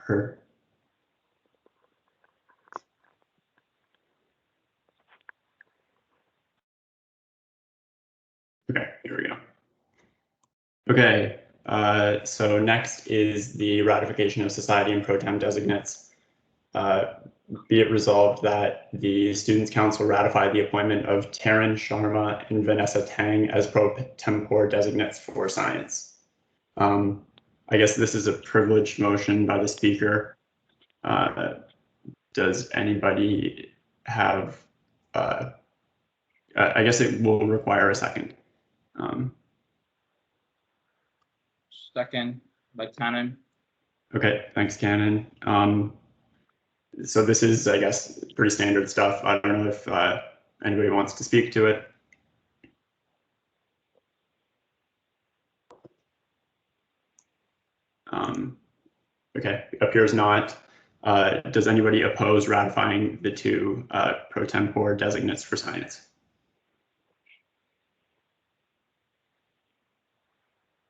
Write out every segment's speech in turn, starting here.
her. Okay, here we go. Okay, so next is the ratification of society and pro tem designates. Be it resolved that the Students' Council ratify the appointment of Taryn Sharma and Vanessa Tang as pro tempore designates for science. I guess this is a privileged motion by the speaker. Does anybody have, I guess it will require a second. Second by Cannon. Okay, thanks, Cannon. So this is, I guess, pretty standard stuff. I don't know if anybody wants to speak to it. Okay, appears not. Does anybody oppose ratifying the two pro tempore designates for science?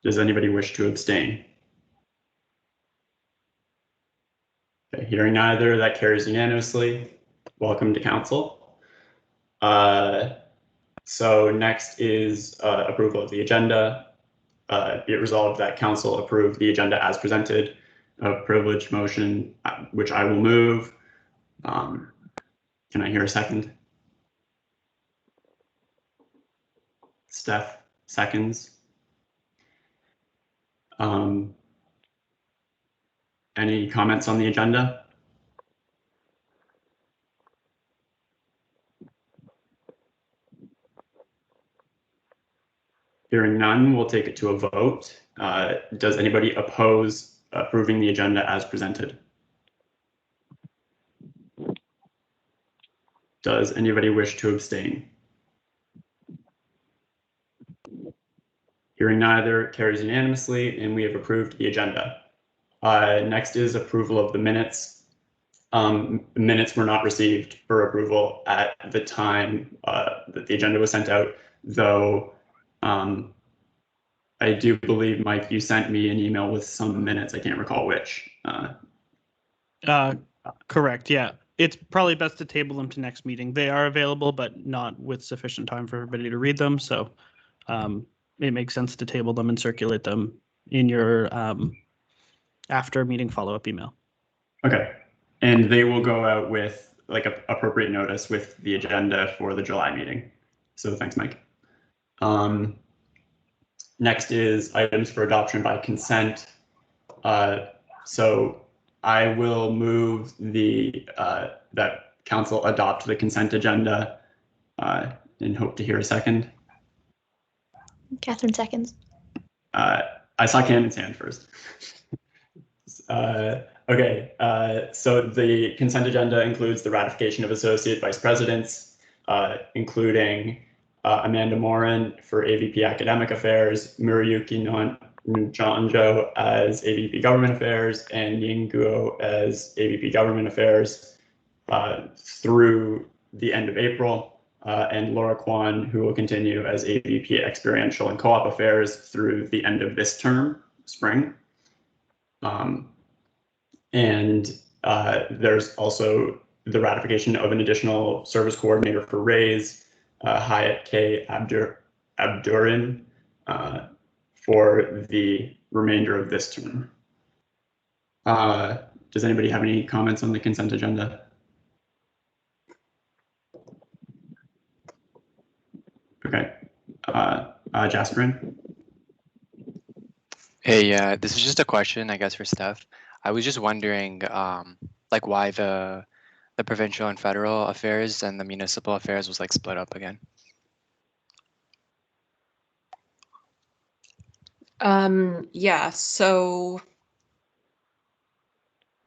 Does anybody wish to abstain? Okay, hearing neither, that carries unanimously. Welcome to council. So next is approval of the agenda. Be it resolved that council approve the agenda as presented. A privileged motion, which I will move. Can I hear a second? Steph, seconds. Any comments on the agenda? Hearing none, we'll take it to a vote. Does anybody oppose approving the agenda as presented? Does anybody wish to abstain? Hearing neither, carries unanimously, and we have approved the agenda. Next is approval of the minutes. Minutes were not received for approval at the time that the agenda was sent out, though I do believe, Mike, you sent me an email with some minutes. I can't recall which. Correct, yeah. It's probably best to table them to next meeting. They are available, but not with sufficient time for everybody to read them. So it makes sense to table them and circulate them in your after meeting follow-up email. Okay. And they will go out with like a appropriate notice with the agenda for the July meeting. So thanks, Mike. Next is items for adoption by consent. So I will move the that council adopt the consent agenda and hope to hear a second. Catherine seconds. I saw Cannon's hand first. Okay, so the consent agenda includes the ratification of associate vice presidents, including Amanda Morin for AVP Academic Affairs, Murayuki Njonjo as AVP Government Affairs, and Ying Guo as AVP Government Affairs through the end of April, and Laura Kwan, who will continue as AVP Experiential and Co-op Affairs through the end of this term, spring. And there's also the ratification of an additional service coordinator for RAISE, Hayat K. Abdurin, for the remainder of this term. Does anybody have any comments on the consent agenda? Okay, Jasperin? Hey, this is just a question, I guess, for Steph. I was just wondering, like, why the provincial and federal affairs and the municipal affairs was like split up again. Yeah, so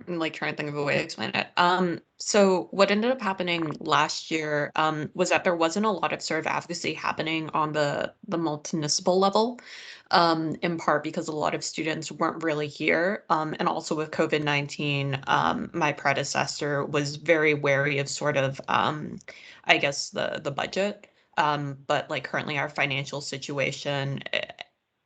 I'm like trying to think of a way to explain it. So what ended up happening last year was that there wasn't a lot of sort of advocacy happening on the municipal level, in part because a lot of students weren't really here. And also with COVID-19, my predecessor was very wary of sort of, I guess, the budget. But like currently our financial situation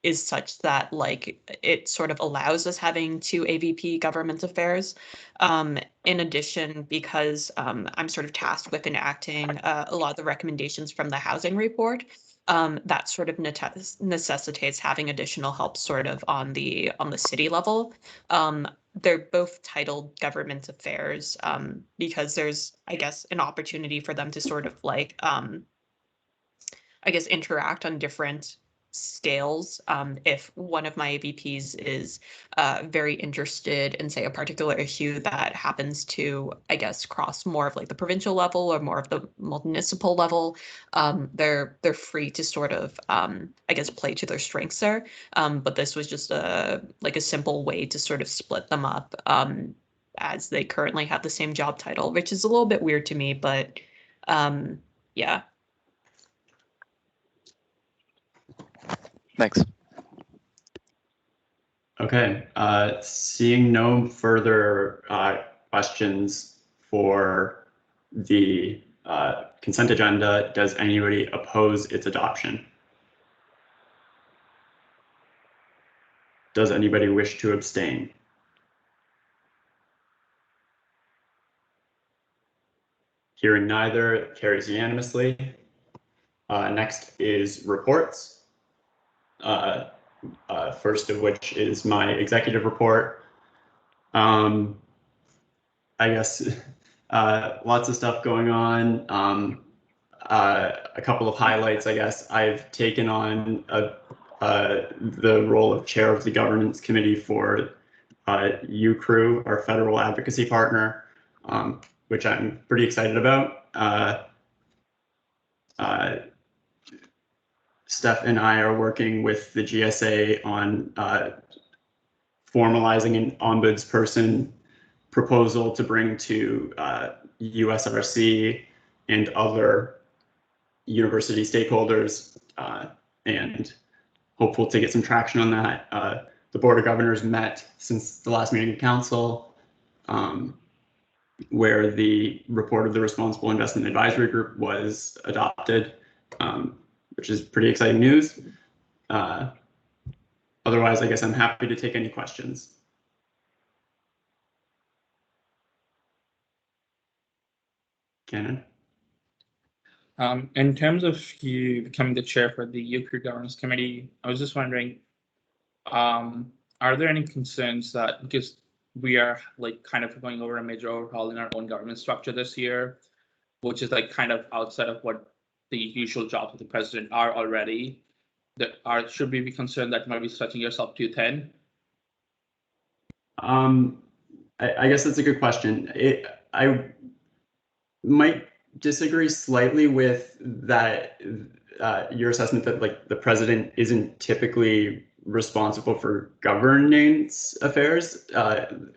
is such that like it sort of allows us having 2 AVP government affairs. In addition, because I'm sort of tasked with enacting a lot of the recommendations from the housing report, that sort of necessitates having additional help sort of on the city level. They're both titled government affairs because there's, I guess, an opportunity for them to sort of like, I guess, interact on different scales. If one of my AVPs is very interested in, say, a particular issue that happens to, I guess, cross more of like the provincial level or more of the municipal level, they're free to sort of, I guess, play to their strengths there. But this was just a simple way to sort of split them up, as they currently have the same job title, which is a little bit weird to me, but yeah. Thanks. Okay, seeing no further questions for the consent agenda, does anybody oppose its adoption? Does anybody wish to abstain? Hearing neither, carries unanimously. Next is reports. First of which is my executive report. I guess lots of stuff going on. A couple of highlights, I guess. I've taken on the role of chair of the governance committee for UCREW, our federal advocacy partner, which I'm pretty excited about. Steph and I are working with the GSA on formalizing an ombudsperson proposal to bring to USRC and other university stakeholders, and hopeful to get some traction on that. The Board of Governors met since the last meeting of council, where the report of the Responsible Investment Advisory Group was adopted, which is pretty exciting news. Otherwise, I guess I'm happy to take any questions. Cannon? In terms of you becoming the chair for the UCREW Governance Committee, I was just wondering, are there any concerns that, because we are like kind of going over a major overhaul in our own government structure this year, which is like kind of outside of what the usual jobs of the president are already, should we be concerned that you might be stretching yourself too thin? I guess that's a good question. I might disagree slightly with that, your assessment that like the president isn't typically responsible for governance affairs.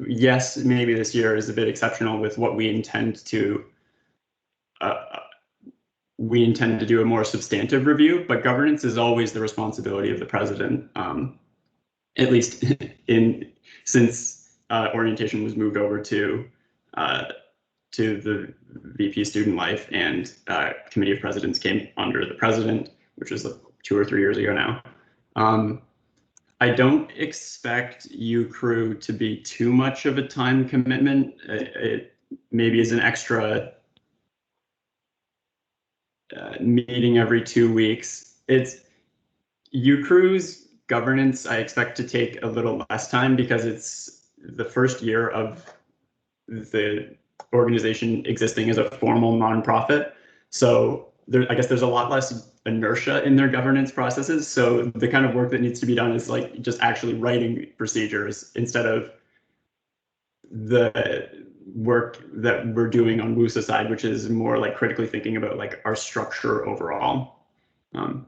Yes, maybe this year is a bit exceptional with what we intend to do a more substantive review, but governance is always the responsibility of the president, at least since orientation was moved over to the VP Student Life, and Committee of Presidents came under the president, which was like 2 or 3 years ago now. I don't expect UCREW to be too much of a time commitment. It maybe is an extra meeting every 2 weeks. It's UCREW's governance, I expect to take a little less time because it's the first year of the organization existing as a formal nonprofit. So I guess there's a lot less inertia in their governance processes. So the kind of work that needs to be done is like just actually writing procedures instead of the work that we're doing on WUSA side, which is more like critically thinking about like our structure overall.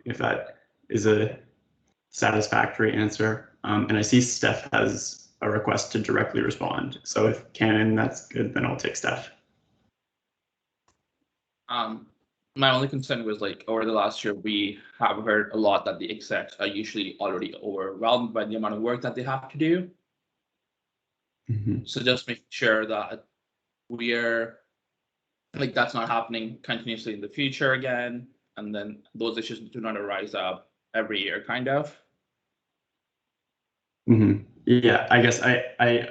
If that is a satisfactory answer. And I see Steph has a request to directly respond. So if Cannon, that's good, then I'll take Steph. My only concern was like over the last year, we have heard a lot that the execs are usually already overwhelmed by the amount of work that they have to do. Mm-hmm. So just make sure that we are like that's not happening continuously in the future again, and then those issues do not arise up every year, kind of. Yeah, I guess I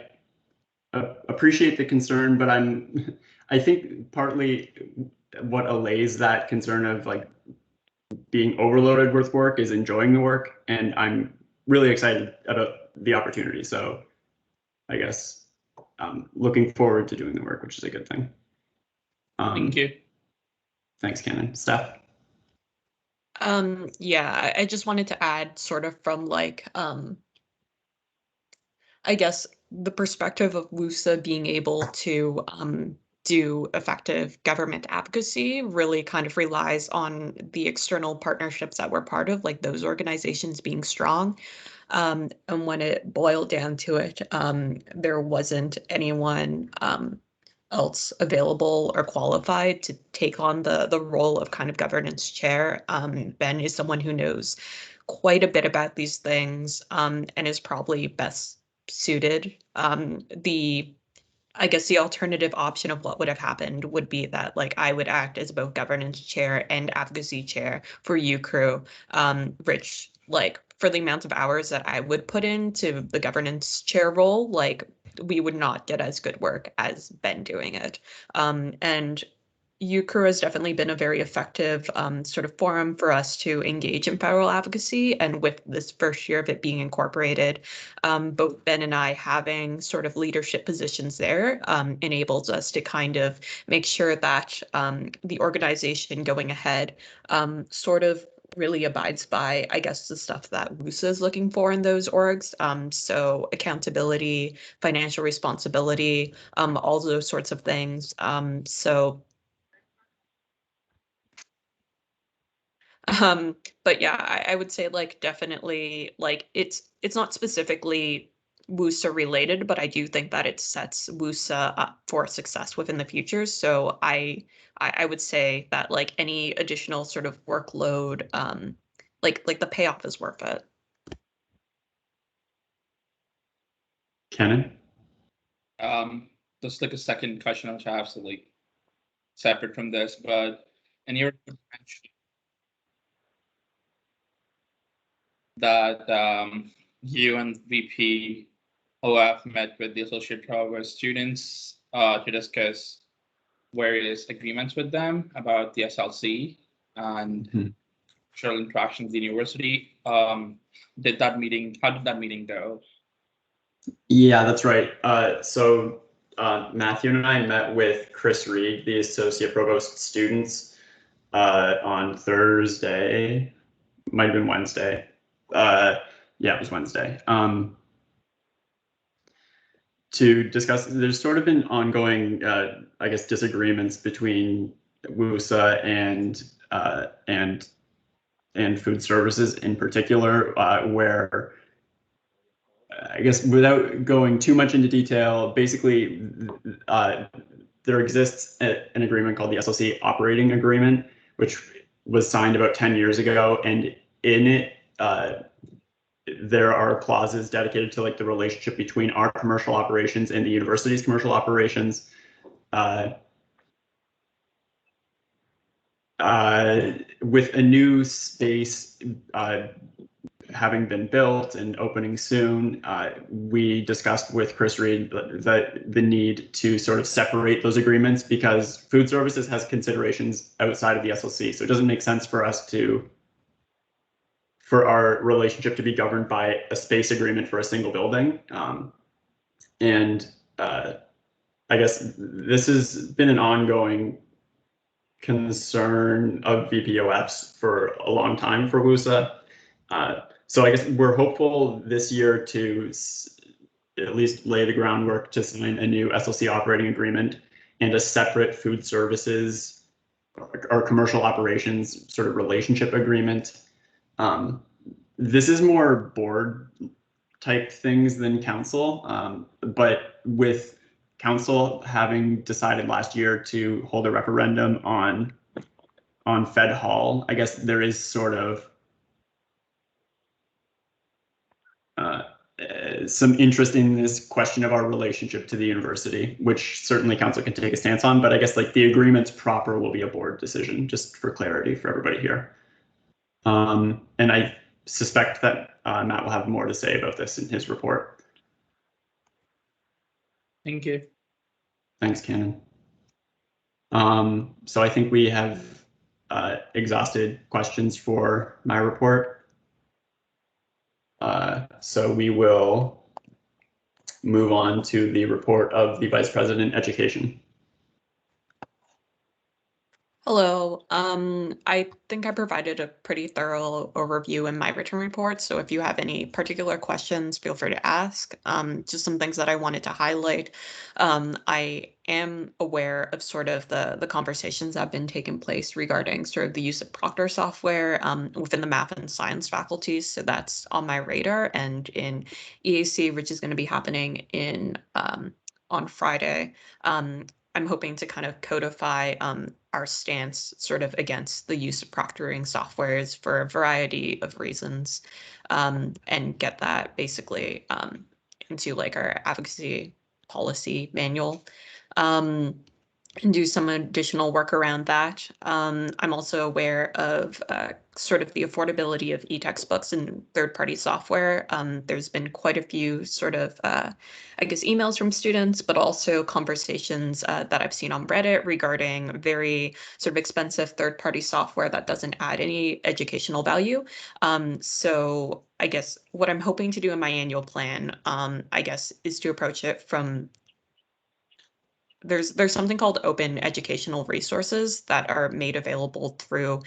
appreciate the concern, but I think partly what allays that concern of like being overloaded with work is enjoying the work, and I'm really excited about the opportunity. So I guess looking forward to doing the work, which is a good thing. Thank you. Thanks, Cannon. Steph? Yeah, I just wanted to add sort of from like, I guess the perspective of WUSA being able to do effective government advocacy really kind of relies on the external partnerships that we're part of, like those organizations being strong. And when it boiled down to it, there wasn't anyone else available or qualified to take on the role of kind of governance chair. Ben is someone who knows quite a bit about these things and is probably best suited. I guess the alternative option of what would have happened would be that like I would act as both governance chair and advocacy chair for UCrew. Rich, like for the amount of hours that I would put into the governance chair role, like we would not get as good work as Ben doing it. And UCrew has definitely been a very effective sort of forum for us to engage in federal advocacy. And with this first year of it being incorporated, both Ben and I having sort of leadership positions there enables us to kind of make sure that the organization going ahead sort of really abides by, I guess, the stuff that WUSA is looking for in those orgs. So accountability, financial responsibility, all those sorts of things. But yeah, I would say like definitely like it's not specifically WUSA related, but I do think that it sets WUSA up for success within the future. So I would say that like any additional sort of workload, like the payoff is worth it. Cannon? Just like a second question, which I have to like separate from this, but in your mention that you and VP OF met with the associate provost students to discuss various agreements with them about the SLC and cultural interactions with the university. How did that meeting go? Yeah, that's right. So Matthew and I met with Chris Reed, the associate provost students, on Thursday. Might have been Wednesday. Yeah, it was Wednesday. To discuss, there's sort of been ongoing, I guess, disagreements between WUSA and food services in particular, where I guess without going too much into detail, basically there exists an agreement called the SLC Operating Agreement, which was signed about 10 years ago, and in it there are clauses dedicated to like the relationship between our commercial operations and the university's commercial operations. With a new space having been built and opening soon, we discussed with Chris Reed the need to sort of separate those agreements because food services has considerations outside of the SLC. So it doesn't make sense for us for our relationship to be governed by a space agreement for a single building. And I guess this has been an ongoing concern of VPOFs for a long time for WUSA. So I guess we're hopeful this year to at least lay the groundwork to sign a new SLC operating agreement and a separate food services or commercial operations sort of relationship agreement. This is more board type things than council, but with council having decided last year to hold a referendum on Fed Hall, I guess there is sort of some interest in this question of our relationship to the university, which certainly council can take a stance on, but I guess like the agreements proper will be a board decision, just for clarity for everybody here. And I suspect that Matt will have more to say about this in his report. Thank you. Thanks, Cannon. So I think we have exhausted questions for my report. So we will move on to the report of the Vice President Education. Hello. I think I provided a pretty thorough overview in my written report, so if you have any particular questions, feel free to ask. Just some things that I wanted to highlight. I am aware of sort of the conversations that have been taking place regarding sort of the use of Proctor software within the math and science faculties, so that's on my radar. And in EAC, which is going to be happening in on Friday, I'm hoping to kind of codify our stance sort of against the use of proctoring softwares for a variety of reasons, and get that basically into like our advocacy policy manual, and do some additional work around that. I'm also aware of sort of the affordability of e-textbooks and third-party software. There's been quite a few sort of, I guess, emails from students, but also conversations that I've seen on Reddit regarding very sort of expensive third-party software that doesn't add any educational value. So I guess what I'm hoping to do in my annual plan, I guess, is to approach it from there's something called open educational resources that are made available through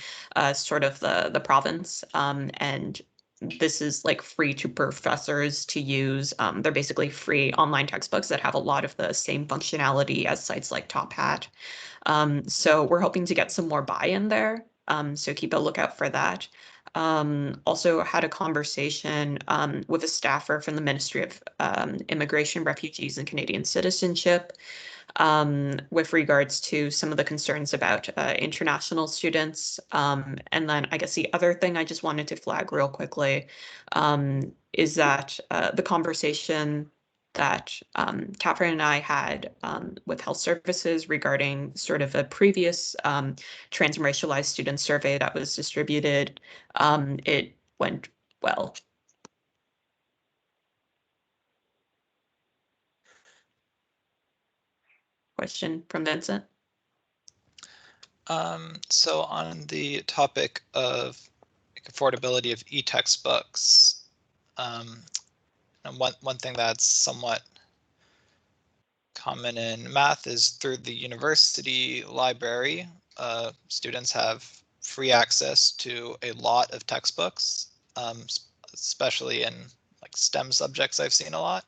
sort of the province, and this is like free to professors to use. They're basically free online textbooks that have a lot of the same functionality as sites like Top Hat. So we're hoping to get some more buy-in there. So keep a lookout for that. Also had a conversation with a staffer from the Ministry of Immigration, Refugees, and Canadian Citizenship, with regards to some of the concerns about international students. And then I guess the other thing I just wanted to flag real quickly is that the conversation that Catherine and I had with Health Services regarding sort of a previous trans and racialized student survey that was distributed, it went well. Question from Vincent. So on the topic of affordability of e-textbooks, and one thing that's somewhat common in math is through the university library, students have free access to a lot of textbooks, especially in like STEM subjects I've seen a lot.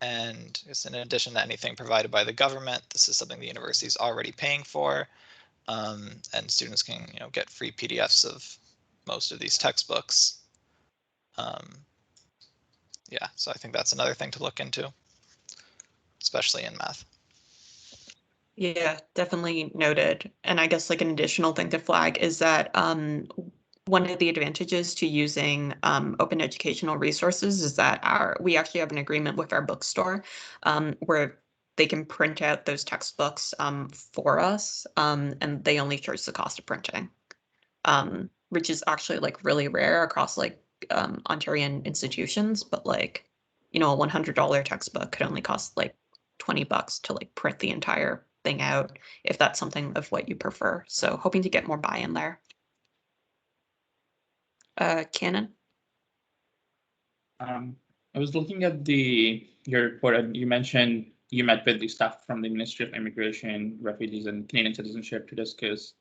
And in addition to anything provided by the government, this is something the university is already paying for. And students can, get free PDFs of most of these textbooks. Yeah, so I think that's another thing to look into, especially in math. Yeah, definitely noted. And I guess like an additional thing to flag is that one of the advantages to using open educational resources is that we actually have an agreement with our bookstore where they can print out those textbooks for us, and they only charge the cost of printing, which is actually like really rare across like Ontarian institutions. But like, a $100 textbook could only cost like $20 to like print the entire thing out, if that's something of what you prefer. So hoping to get more buy-in there. Cannon? I was looking at your report, and you mentioned you met with the staff from the Ministry of Immigration, Refugees, and Canadian Citizenship to discuss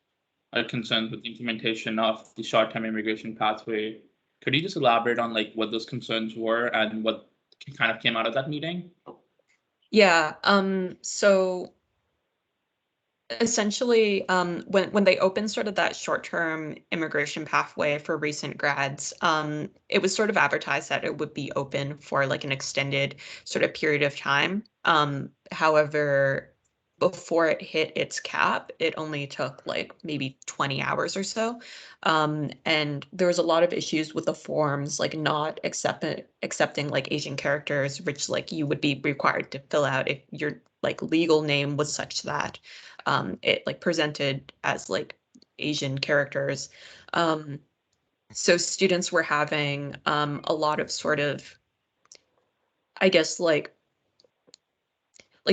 our concerns with the implementation of the short-term immigration pathway. Could you just elaborate on like what those concerns were and what kind of came out of that meeting? Yeah, so essentially, when they opened sort of that short-term immigration pathway for recent grads, it was sort of advertised that it would be open for like an extended sort of period of time. However, before it hit its cap, it only took like maybe 20 hours or so. And there was a lot of issues with the forms, like not accepting like Asian characters, which like you would be required to fill out if your like legal name was such that it like presented as like Asian characters. So students were having a lot of sort of, I guess, like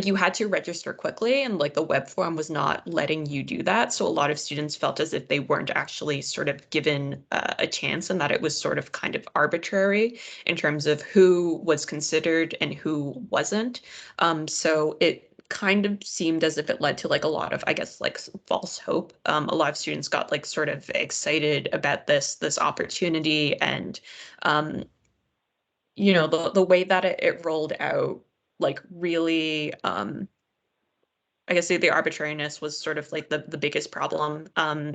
you had to register quickly, and like the web form was not letting you do that. So a lot of students felt as if they weren't actually sort of given a chance, and that it was sort of kind of arbitrary in terms of who was considered and who wasn't. So it kind of seemed as if it led to like a lot of, I guess, like false hope. A lot of students got like sort of excited about this opportunity, and you know, the way that it rolled out, like really I guess the arbitrariness was sort of like the biggest problem.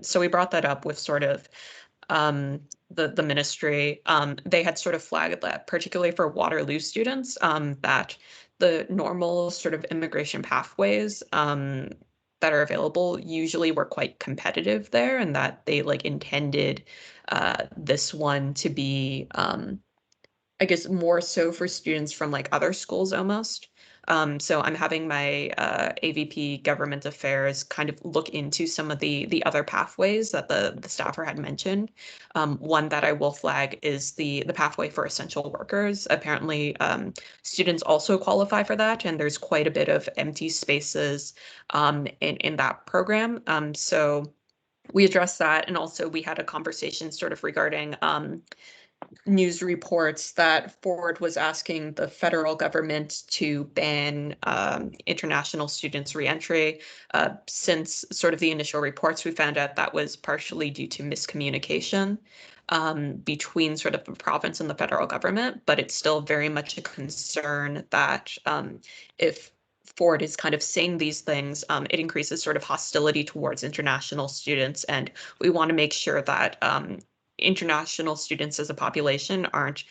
So we brought that up with sort of the ministry. They had sort of flagged that, particularly for Waterloo students, that the normal sort of immigration pathways that are available usually were quite competitive there, and that they like intended this one to be I guess more so for students from like other schools almost. So I'm having my AVP Government Affairs kind of look into some of the other pathways that the staffer had mentioned. One that I will flag is the pathway for essential workers. Apparently, students also qualify for that, and there's quite a bit of empty spaces in that program. So we addressed that, and also we had a conversation sort of regarding news reports that Ford was asking the federal government to ban international students' reentry. Since sort of the initial reports, we found out that was partially due to miscommunication between sort of the province and the federal government, but it's still very much a concern that if Ford is kind of saying these things, it increases sort of hostility towards international students, and we want to make sure that international students as a population aren't,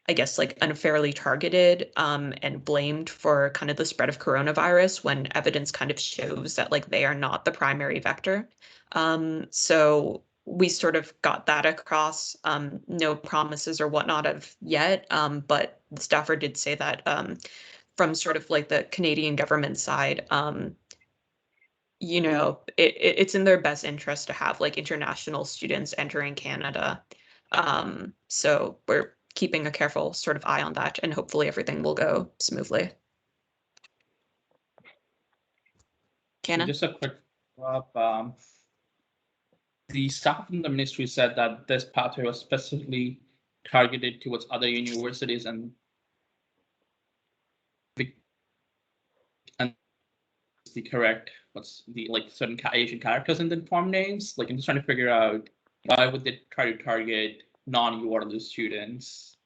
I guess, like unfairly targeted and blamed for kind of the spread of coronavirus when evidence kind of shows that like they are not the primary vector. So we sort of got that across. No promises or whatnot of yet, but the staffer did say that from sort of like the Canadian government side, you know, it's in their best interest to have like international students entering Canada. So we're keeping a careful sort of eye on that, and hopefully everything will go smoothly. Cannon? Just a quick follow-up. The staff from the ministry said that this pathway was specifically targeted towards other universities and the correct, what's the like certain Asian characters in the form names. Like I'm just trying to figure out why would they try to target non-Waterloo students?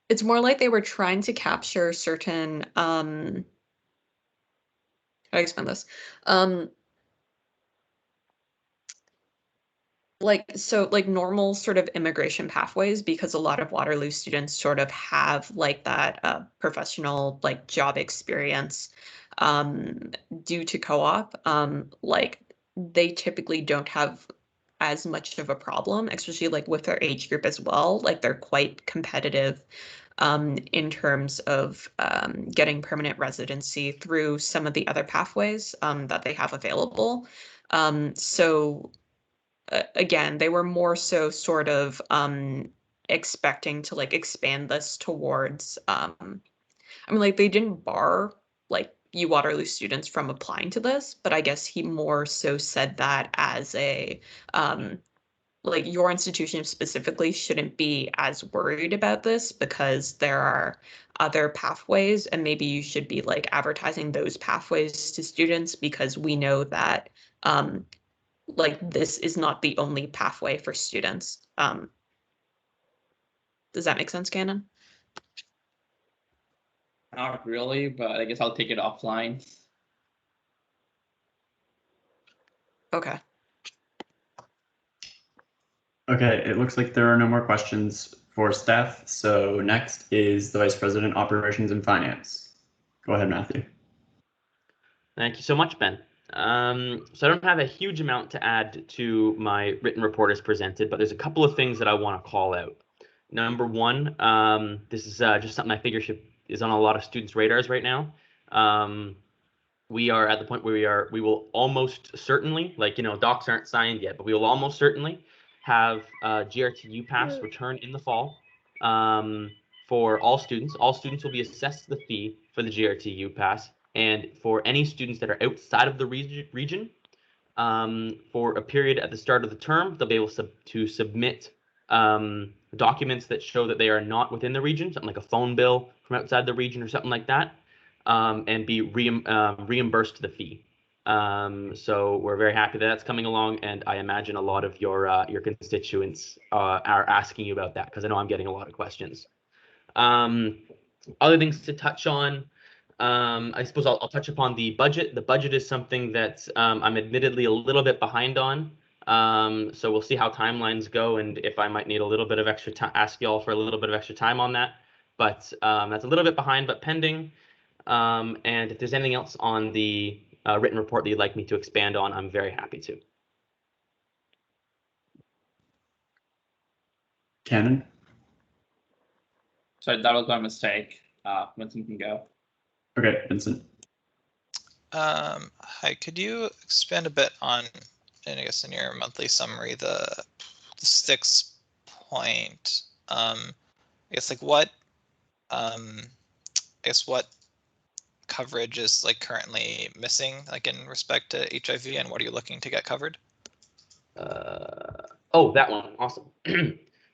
It's more like they were trying to capture certain how do I explain this? Like normal sort of immigration pathways, because a lot of Waterloo students sort of have like that professional like job experience due to co-op. Like they typically don't have as much of a problem, especially like with their age group as well. Like they're quite competitive in terms of getting permanent residency through some of the other pathways that they have available. So again, they were more so sort of expecting to like expand this towards I mean, like they didn't bar like U Waterloo students from applying to this, but I guess he more so said that as a like your institution specifically shouldn't be as worried about this because there are other pathways, and maybe you should be like advertising those pathways to students, because we know that like this is not the only pathway for students. Does that make sense, Cannon? Not really, but I guess I'll take it offline. Okay. Okay, it looks like there are no more questions for staff. So next is the Vice President, Operations and Finance. Go ahead, Matthew. Thank you so much, Ben. So I don't have a huge amount to add to my written report as presented, but there's a couple of things that I want to call out. Number one, this is just something I figure is on a lot of students' radars right now. we are at the point where we will almost certainly, like, docs aren't signed yet, but we will almost certainly have GRTU pass return in the fall for all students. All students will be assessed the fee for the GRTU pass, and for any students that are outside of the region, for a period at the start of the term, they'll be able to submit documents that show that they are not within the region, something like a phone bill from outside the region or something like that, and be reimbursed the fee. So we're very happy that that's coming along, and I imagine a lot of your constituents are asking you about that, because I know I'm getting a lot of questions. Other things to touch on, I suppose I'll touch upon the budget. The budget is something that I'm admittedly a little bit behind on. So we'll see how timelines go, and if I might need a little bit of extra time, ask y'all for a little bit of extra time on that. But that's a little bit behind, but pending. And if there's anything else on the written report that you'd like me to expand on, I'm very happy to. Cannon? So that was my mistake. Vincent can go. Okay, Vincent. Hi, could you expand a bit on, and I guess in your monthly summary, the 6 point, I guess like what, what coverage is like currently missing, like in respect to HIV, and what are you looking to get covered? Oh, that one, awesome.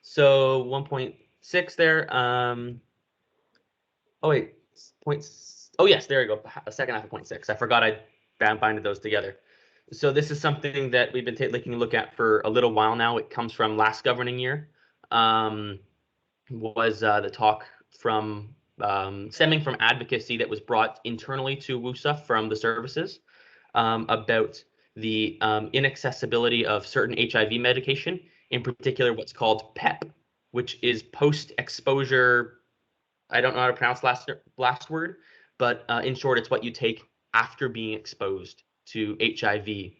So 1.6 there. Oh wait, oh yes, there you go. A second half of 0.6. I forgot I binded those together. So this is something that we've been taking a look at for a little while now. It comes from last governing year. Was the talk from stemming from advocacy that was brought internally to WUSA from the services about the inaccessibility of certain HIV medication, in particular what's called PEP, which is post-exposure. I don't know how to pronounce last word, but in short, it's what you take after being exposed to HIV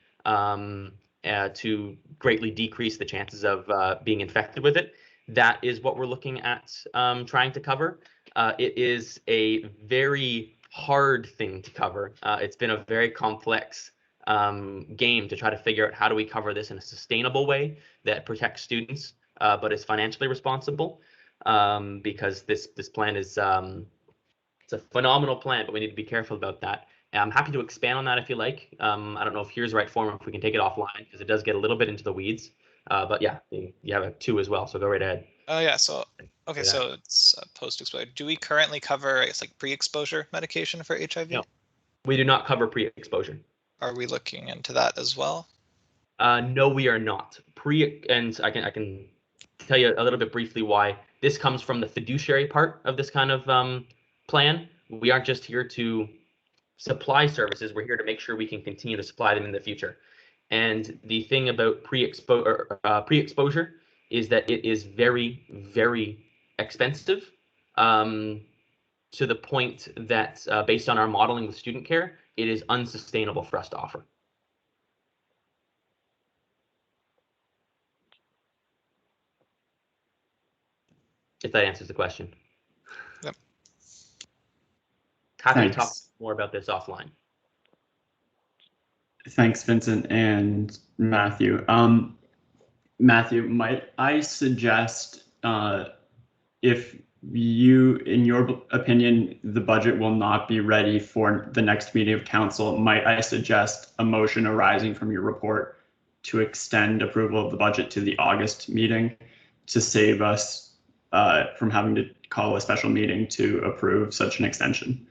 to greatly decrease the chances of being infected with it. That is what we're looking at trying to cover. It is a very hard thing to cover. It's been a very complex game to try to figure out how do we cover this in a sustainable way that protects students, but is financially responsible. Because this plan is it's a phenomenal plan, but we need to be careful about that. And I'm happy to expand on that if you like. I don't know if here's the right form, if we can take it offline, because it does get a little bit into the weeds. But yeah, you have a 2 as well, so go right ahead. Oh yeah, so okay, so it's post-exposure. Do we currently cover, I guess, like pre-exposure medication for HIV? No, we do not cover pre-exposure. Are we looking into that as well? No, we are not. And I can tell you a little bit briefly why. This comes from the fiduciary part of this kind of plan. We aren't just here to supply services. We're here to make sure we can continue to supply them in the future. And the thing about pre-exposure is that it is very, very expensive, to the point that based on our modeling with student care, it is unsustainable for us to offer. If that answers the question. Yep. Happy to talk more about this offline. Thanks, Vincent and Matthew. Matthew, might I suggest, if you, in your opinion, the budget will not be ready for the next meeting of council, might I suggest a motion arising from your report to extend approval of the budget to the August meeting to save us from having to call a special meeting to approve such an extension?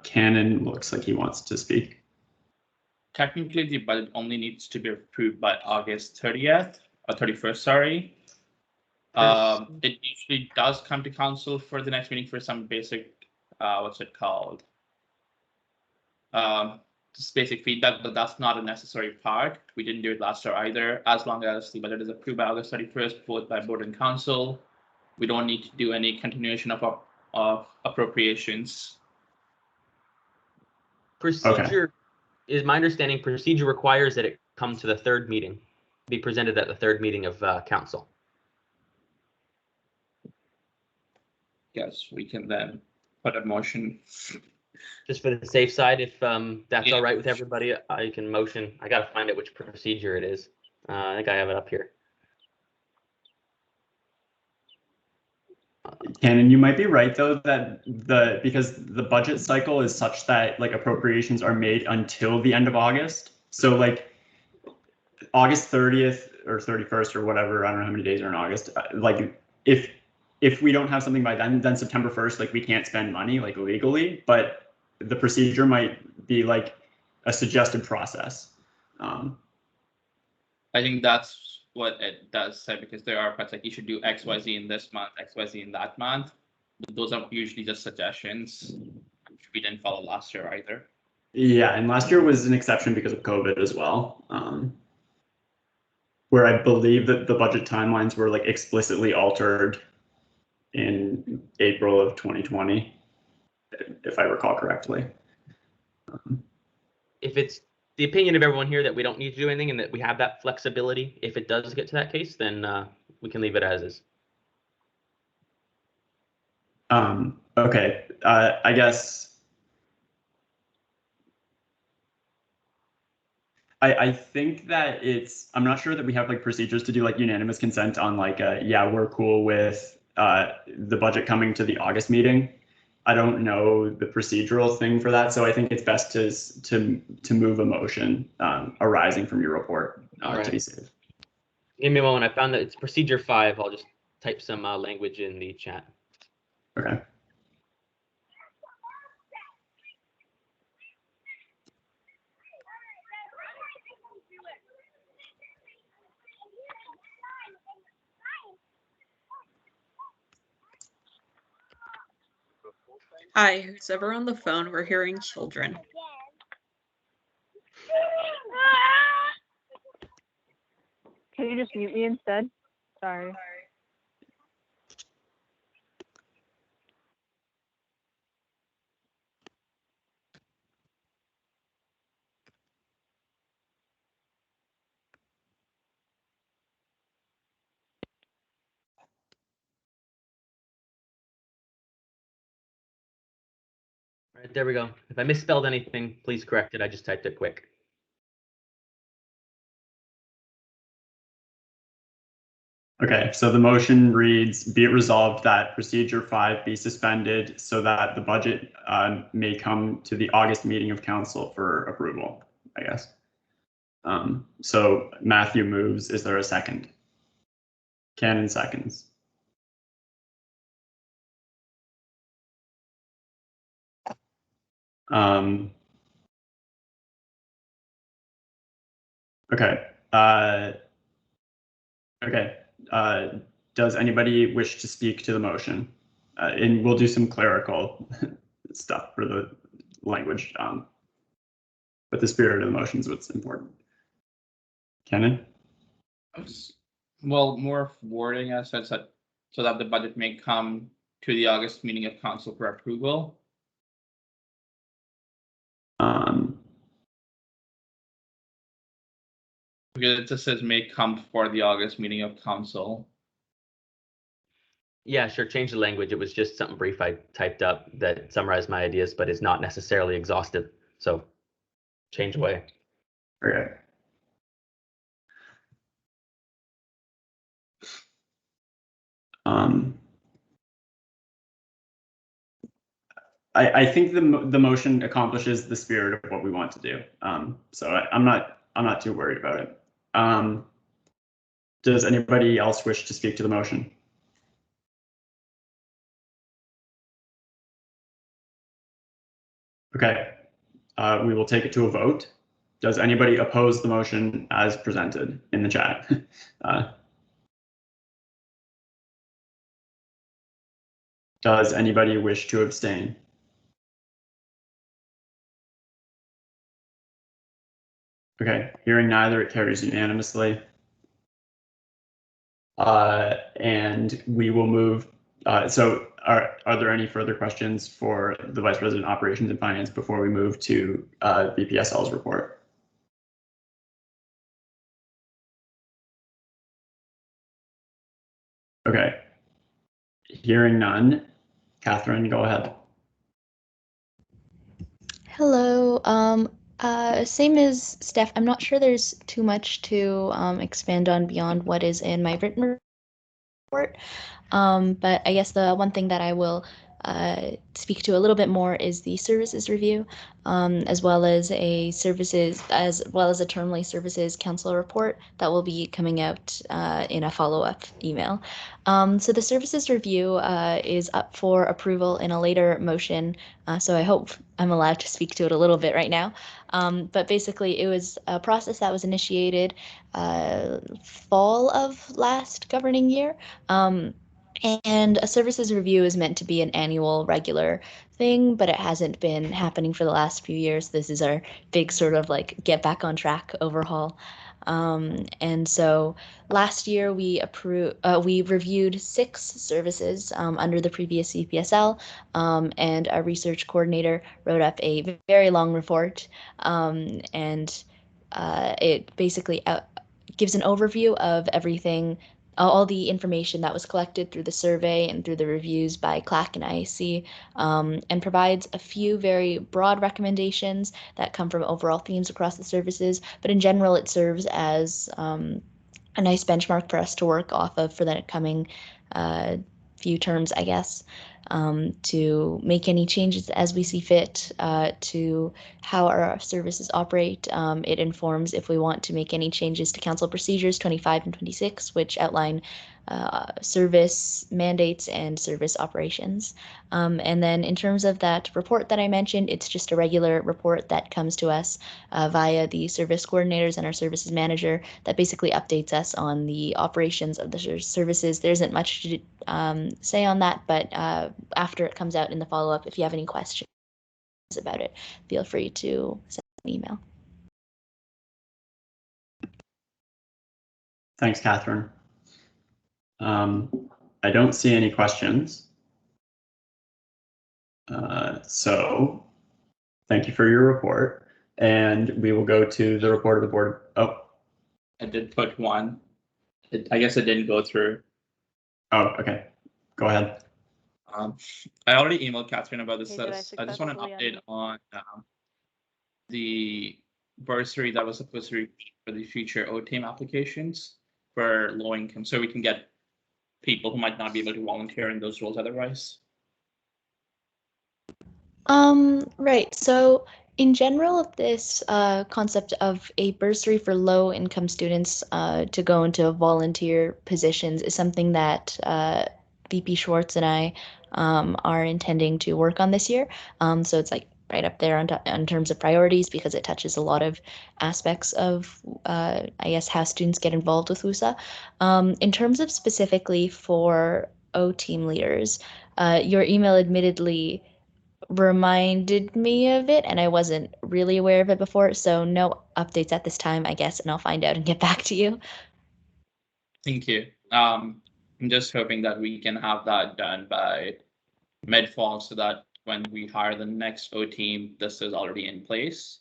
Cannon looks like he wants to speak. Technically, the budget only needs to be approved by August 30th or 31st, sorry. It usually does come to council for the next meeting for some basic, what's it called? Just basic feedback, but that's not a necessary part. We didn't do it last year either. As long as the budget is approved by August 31st, both by board and council, we don't need to do any continuation of appropriations. Procedure is my understanding. Procedure requires that it come to the third meeting, be presented at the third meeting of council. Yes, we can then put a motion Just for the safe side, if that's Yeah. all right with everybody, I can motion. I gotta find out which procedure it is. I think I have it up here. Cannon, you might be right though that because the budget cycle is such that like appropriations are made until the end of August. So like August 30th or 31st or whatever, I don't know how many days are in August. Like if we don't have something by then September 1st, like we can't spend money like legally, but the procedure might be like a suggested process. I think that's what it does say, because there are parts like you should do XYZ in this month, XYZ in that month. But those are usually just suggestions, which we didn't follow last year either. Yeah, and last year was an exception because of COVID as well, where I believe that the budget timelines were like explicitly altered in April of 2020, if I recall correctly. If it's the opinion of everyone here that we don't need to do anything and that we have that flexibility, if it does get to that case, then we can leave it as is. Okay, I guess I think that I'm not sure that we have like procedures to do like unanimous consent on like, yeah, we're cool with the budget coming to the August meeting. I don't know the procedural thing for that, so I think it's best to move a motion arising from your report to be safe. Give me a moment. I found that it's procedure 5. I'll just type some language in the chat. Okay. Hi, who's ever on the phone? We're hearing children. Can you just mute me instead? Sorry. All right, there we go. If I misspelled anything, please correct it. I just typed it quick. Okay, so the motion reads, be it resolved that procedure 5 be suspended so that the budget may come to the August meeting of council for approval, I guess. So Matthew moves. Is there a second? Cannon seconds. Okay. Okay. Does anybody wish to speak to the motion? And we'll do some clerical stuff for the language, but the spirit of the motion is what's important. Kenan? Well, more wording as such that so that the budget may come to the August meeting of council for approval. Because it just says may come for the August meeting of council. Yeah, sure. Change the language. It was just something brief I typed up that summarized my ideas, but is not necessarily exhaustive. So change away. Okay. I think the motion accomplishes the spirit of what we want to do. So I'm not too worried about it. Does anybody else wish to speak to the motion? Okay, we will take it to a vote. Does anybody oppose the motion as presented in the chat? Does anybody wish to abstain? Okay, hearing neither, it carries unanimously. And we will move. So are there any further questions for the Vice President Operations and Finance before we move to BPSL's report? Okay. Hearing none. Catherine, go ahead. Hello. Same as Steph, I'm not sure there's too much to expand on beyond what is in my written report. But I guess the one thing that I will speak to a little bit more is the services review, as well as a termly services council report that will be coming out in a follow-up email. So the services review is up for approval in a later motion. So I hope I'm allowed to speak to it a little bit right now. But basically, it was a process that was initiated fall of last governing year. And a services review is meant to be an annual regular thing, but it hasn't been happening for the last few years. This is our big sort of like get back on track overhaul. And so last year we reviewed 6 services under the previous CPSL, and our research coordinator wrote up a very long report, and it basically gives an overview of everything, all the information that was collected through the survey and through the reviews by CLAC and IAC, and provides a few very broad recommendations that come from overall themes across the services. But in general, it serves as a nice benchmark for us to work off of for the coming few terms, I guess, to make any changes as we see fit to how our services operate. It informs if we want to make any changes to council procedures 25 and 26, which outline service mandates and service operations. And then in terms of that report that I mentioned, it's just a regular report that comes to us via the service coordinators and our services manager that basically updates us on the operations of the services. There isn't much to say on that, but after it comes out in the follow-up, if you have any questions about it, feel free to send an email. Thanks, Catherine. I don't see any questions. So thank you for your report. And we will go to the report of the board. Oh, I did put one. I guess it didn't go through. oh, okay. Go ahead. I already emailed Catherine about this. Okay, did I just want an update on the bursary that was supposed to be for the future O-team applications for low income, so we can get people who might not be able to volunteer in those roles otherwise. Right. So in general, this concept of a bursary for low-income students to go into volunteer positions is something that VP Schwartz and I are intending to work on this year. So it's like right up there in terms of priorities because it touches a lot of aspects of, I guess, how students get involved with WUSA. In terms of specifically for O-team leaders, your email admittedly reminded me of it and I wasn't really aware of it before, so no updates at this time, I guess, and I'll find out and get back to you. Thank you. I'm just hoping that we can have that done by mid-fall so that when we hire the next O team, this is already in place.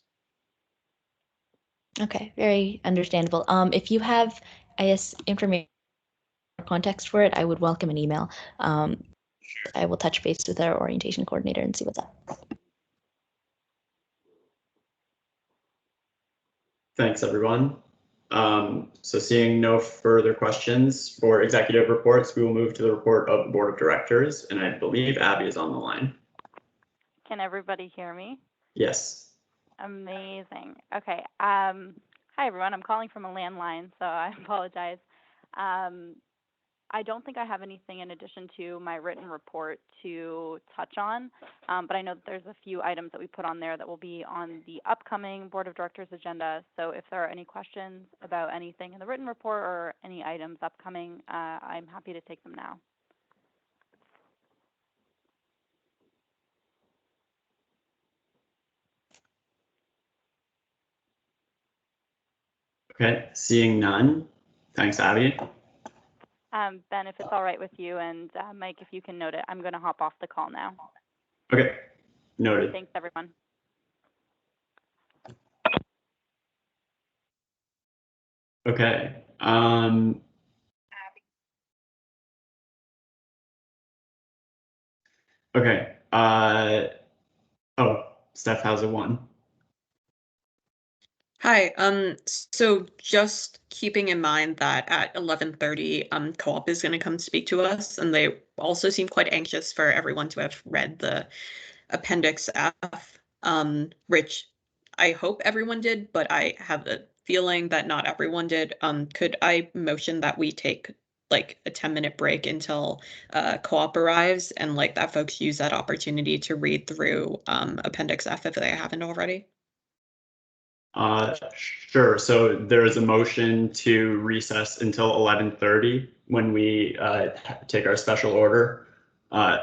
Okay, very understandable. If you have, I guess, information or context for it, I would welcome an email. Sure. I will touch base with our orientation coordinator and see what's up. Thanks, everyone. So seeing no further questions for executive reports, we will move to the report of the board of directors, and I believe Abby is on the line. Can everybody hear me? Yes. Amazing. Okay. Hi, everyone. I'm calling from a landline, so I apologize. I don't think I have anything in addition to my written report to touch on, but I know that there's a few items that we put on there that will be on the upcoming Board of Directors agenda. So if there are any questions about anything in the written report or any items upcoming, I'm happy to take them now. Okay, seeing none. Thanks, Abby. Ben, if it's all right with you, and Mike, if you can note it, I'm going to hop off the call now. Okay, noted. Thanks, everyone. Okay. Okay. Oh, Steph has a 1. Hi, so just keeping in mind that at 11:30, Co-op is gonna come speak to us, and they also seem quite anxious for everyone to have read the Appendix F, which I hope everyone did, but I have a feeling that not everyone did. Could I motion that we take like a 10-minute break until Co-op arrives, and like that folks use that opportunity to read through Appendix F if they haven't already? Sure. So there is a motion to recess until 11:30 when we take our special order.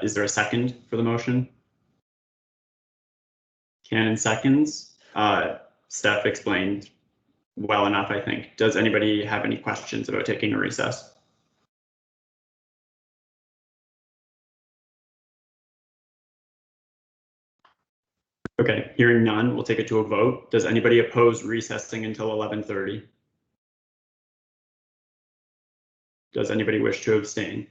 Is there a second for the motion? Cannon seconds. Steph explained well enough, I think. Does anybody have any questions about taking a recess? Okay, hearing none, we'll take it to a vote. Does anybody oppose recessing until 11:30? Does anybody wish to abstain?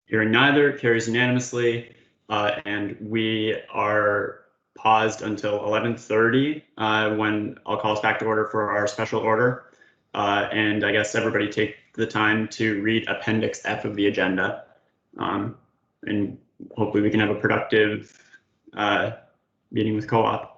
Hearing neither, carries unanimously, and we are paused until 11:30 when I'll call us back to order for our special order. And I guess everybody take the time to read Appendix F of the agenda. And hopefully we can have a productive meeting with Co-op.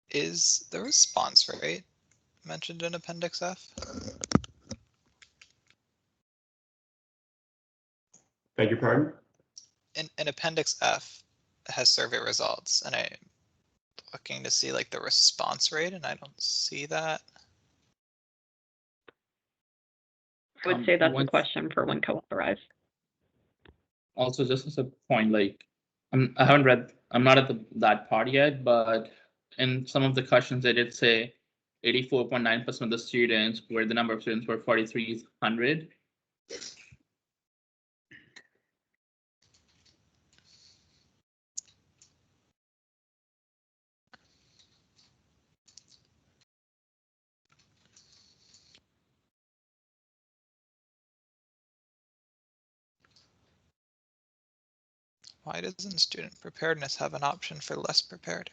Is the response rate mentioned in Appendix F? Beg your pardon? In Appendix F, it has survey results, and I'm looking to see like the response rate, and I don't see that. I would say that's a once- question for when Co-op arrives. Also, just as a point, like I'm not at that part yet, but in some of the questions they did say 84.9% of the students, where the number of students were 4,300. Why doesn't student preparedness have an option for less prepared?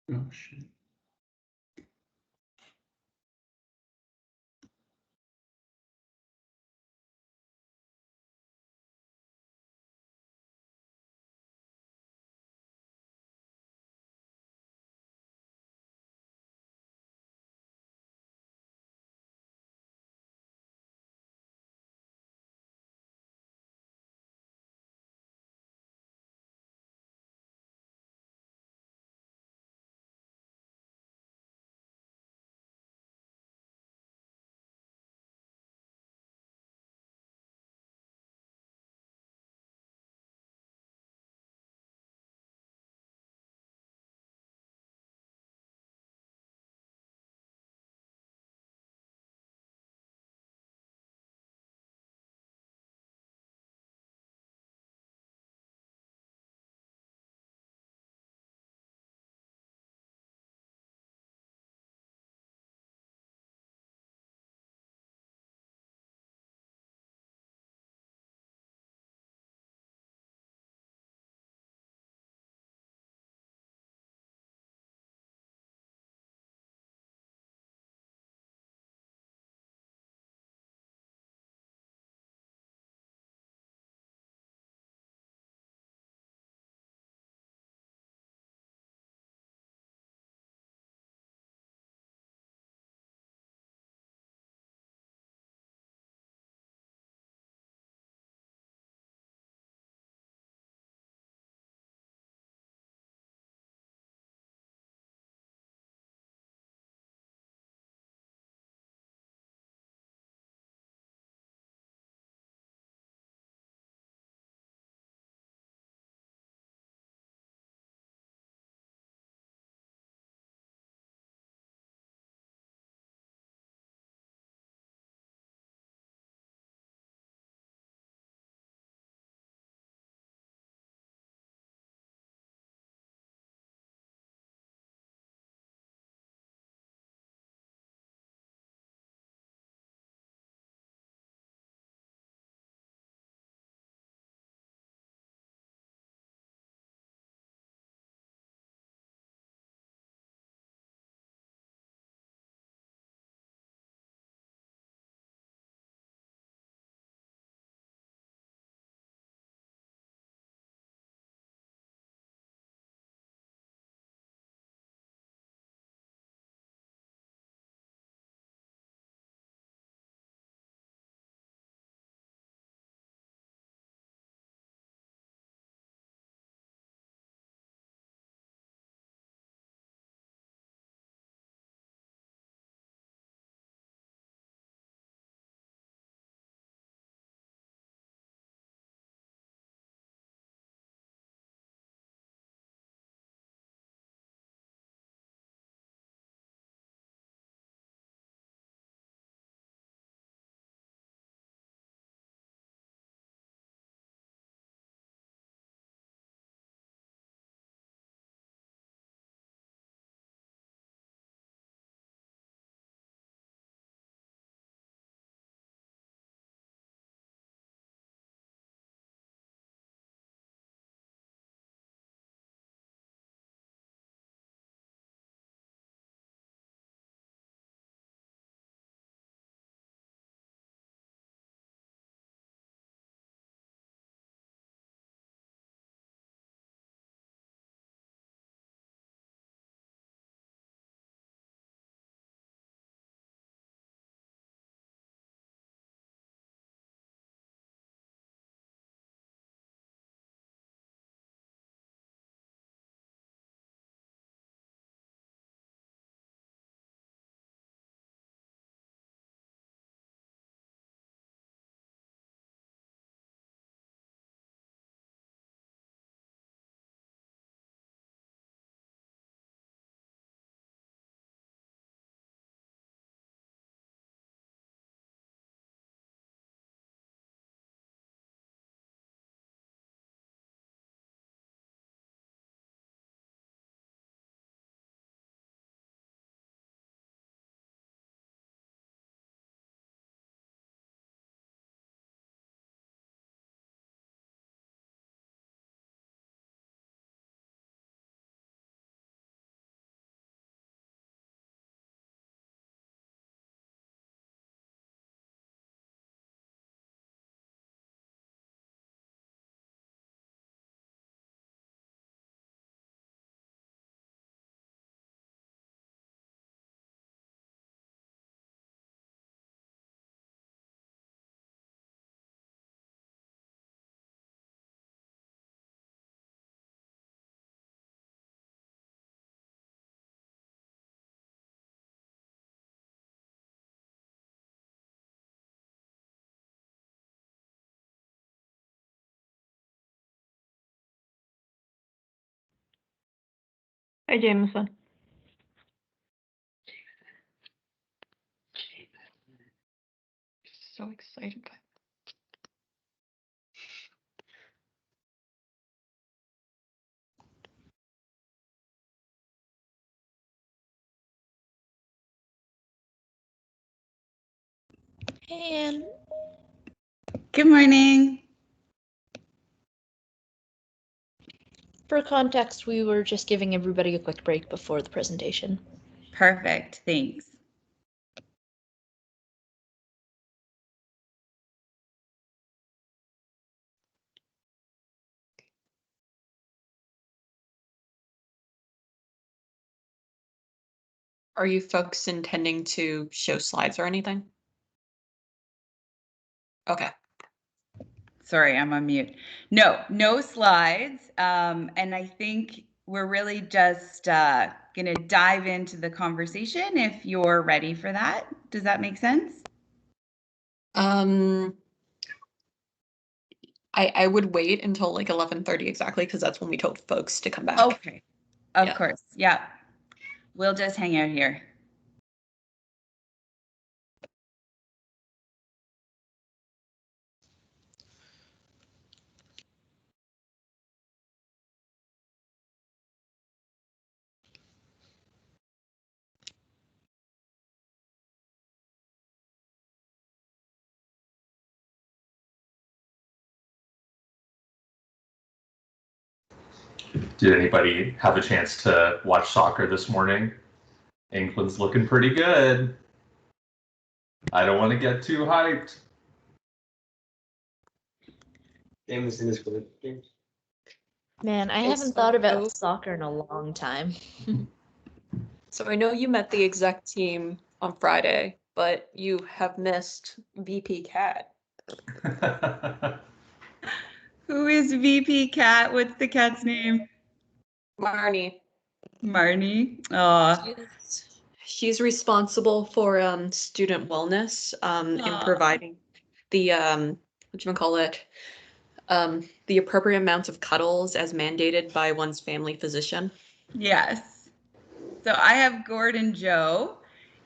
Oh, shit. Hi, Jameson. So excited by And Good morning. for context, we were just giving everybody a quick break before the presentation. Perfect. Thanks. Are you folks intending to show slides or anything? Okay. Sorry, I'm on mute. No slides. And I think we're really just going to dive into the conversation if you're ready for that. Does that make sense? I would wait until like 11:30 exactly, because that's when we told folks to come back. Okay. Of Yeah. course. Yeah. We'll just hang out here. Did anybody have a chance to watch soccer this morning? England's looking pretty good. I don't want to get too hyped. Jameson is good. Man, I Okay, haven't so thought about no- soccer in a long time. So I know you met the exec team on Friday, but you have missed VP Cat. Who is VP Cat? What's the cat's name? Marnie. Marnie. Oh, She's responsible for student wellness and Aw. providing the the appropriate amounts of cuddles as mandated by one's family physician. yes. So I have Gordon Joe,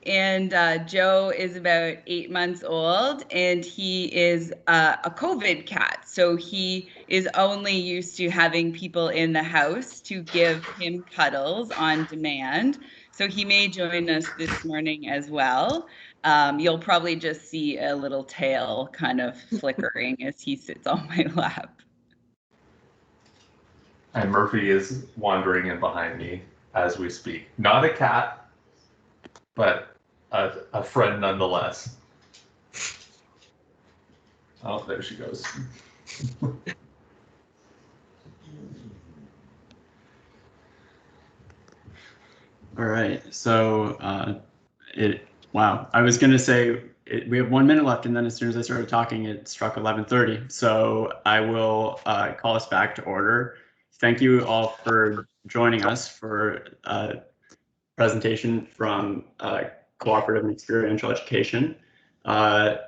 and Joe is about 8 months old, and he is a COVID cat. So he is only used to having people in the house to give him cuddles on demand. So he may join us this morning as well. You'll probably just see a little tail kind of flickering as he sits on my lap. And Murphy is wandering in behind me as we speak. Not a cat, but a friend nonetheless. Oh, there she goes. All right, so wow, I was gonna say we have 1 minute left, and then as soon as I started talking, it struck 11:30. So I will call us back to order. Thank you all for joining us for a presentation from Cooperative and Experiential Education. I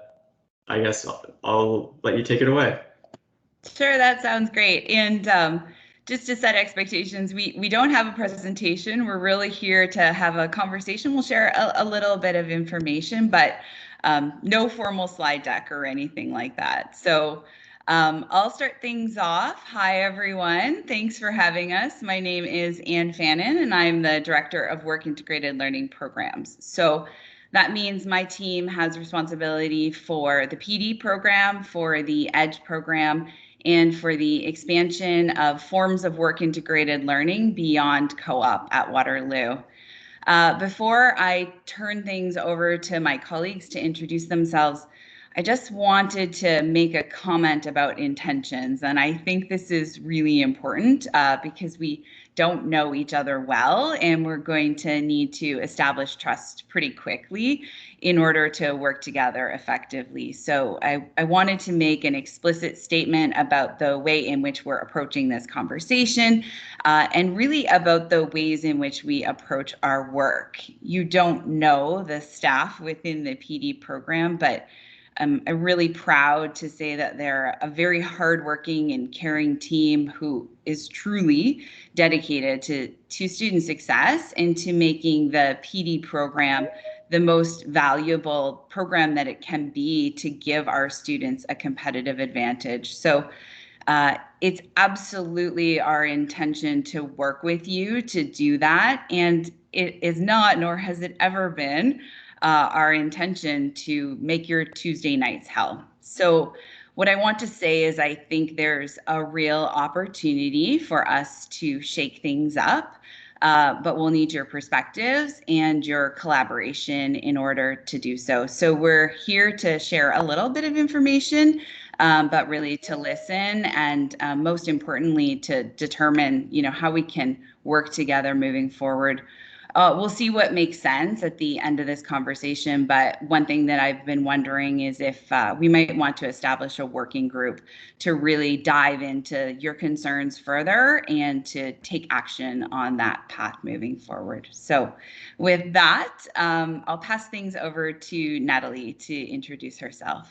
guess I'll let you take it away. Sure, that sounds great. And just to set expectations, we don't have a presentation. We're really here to have a conversation. We'll share a little bit of information, but no formal slide deck or anything like that. So I'll start things off. Hi, everyone. Thanks for having us. My name is Ann Fannin, and I'm the Director of Work Integrated Learning Programs. So that means my team has responsibility for the PD program, for the EDGE program, and for the expansion of forms of work integrated learning beyond co-op at Waterloo. Before I turn things over to my colleagues to introduce themselves, I just wanted to make a comment about intentions. And I think this is really important because we don't know each other well, and we're going to need to establish trust pretty quickly in order to work together effectively. So I wanted to make an explicit statement about the way in which we're approaching this conversation and really about the ways in which we approach our work. You don't know the staff within the PD program, but I'm really proud to say that they're a very hardworking and caring team who is truly dedicated to student success and to making the PD program the most valuable program that it can be to give our students a competitive advantage. So it's absolutely our intention to work with you to do that. And it is not, nor has it ever been, our intention to make your Tuesday nights hell. So what I want to say is I think there's a real opportunity for us to shake things up, but we'll need your perspectives and your collaboration in order to do so. So we're here to share a little bit of information, but really to listen and most importantly to determine, how we can work together moving forward. We'll see what makes sense at the end of this conversation, but one thing that I've been wondering is if we might want to establish a working group to really dive into your concerns further and to take action on that path moving forward. So with that, I'll pass things over to Natalie to introduce herself.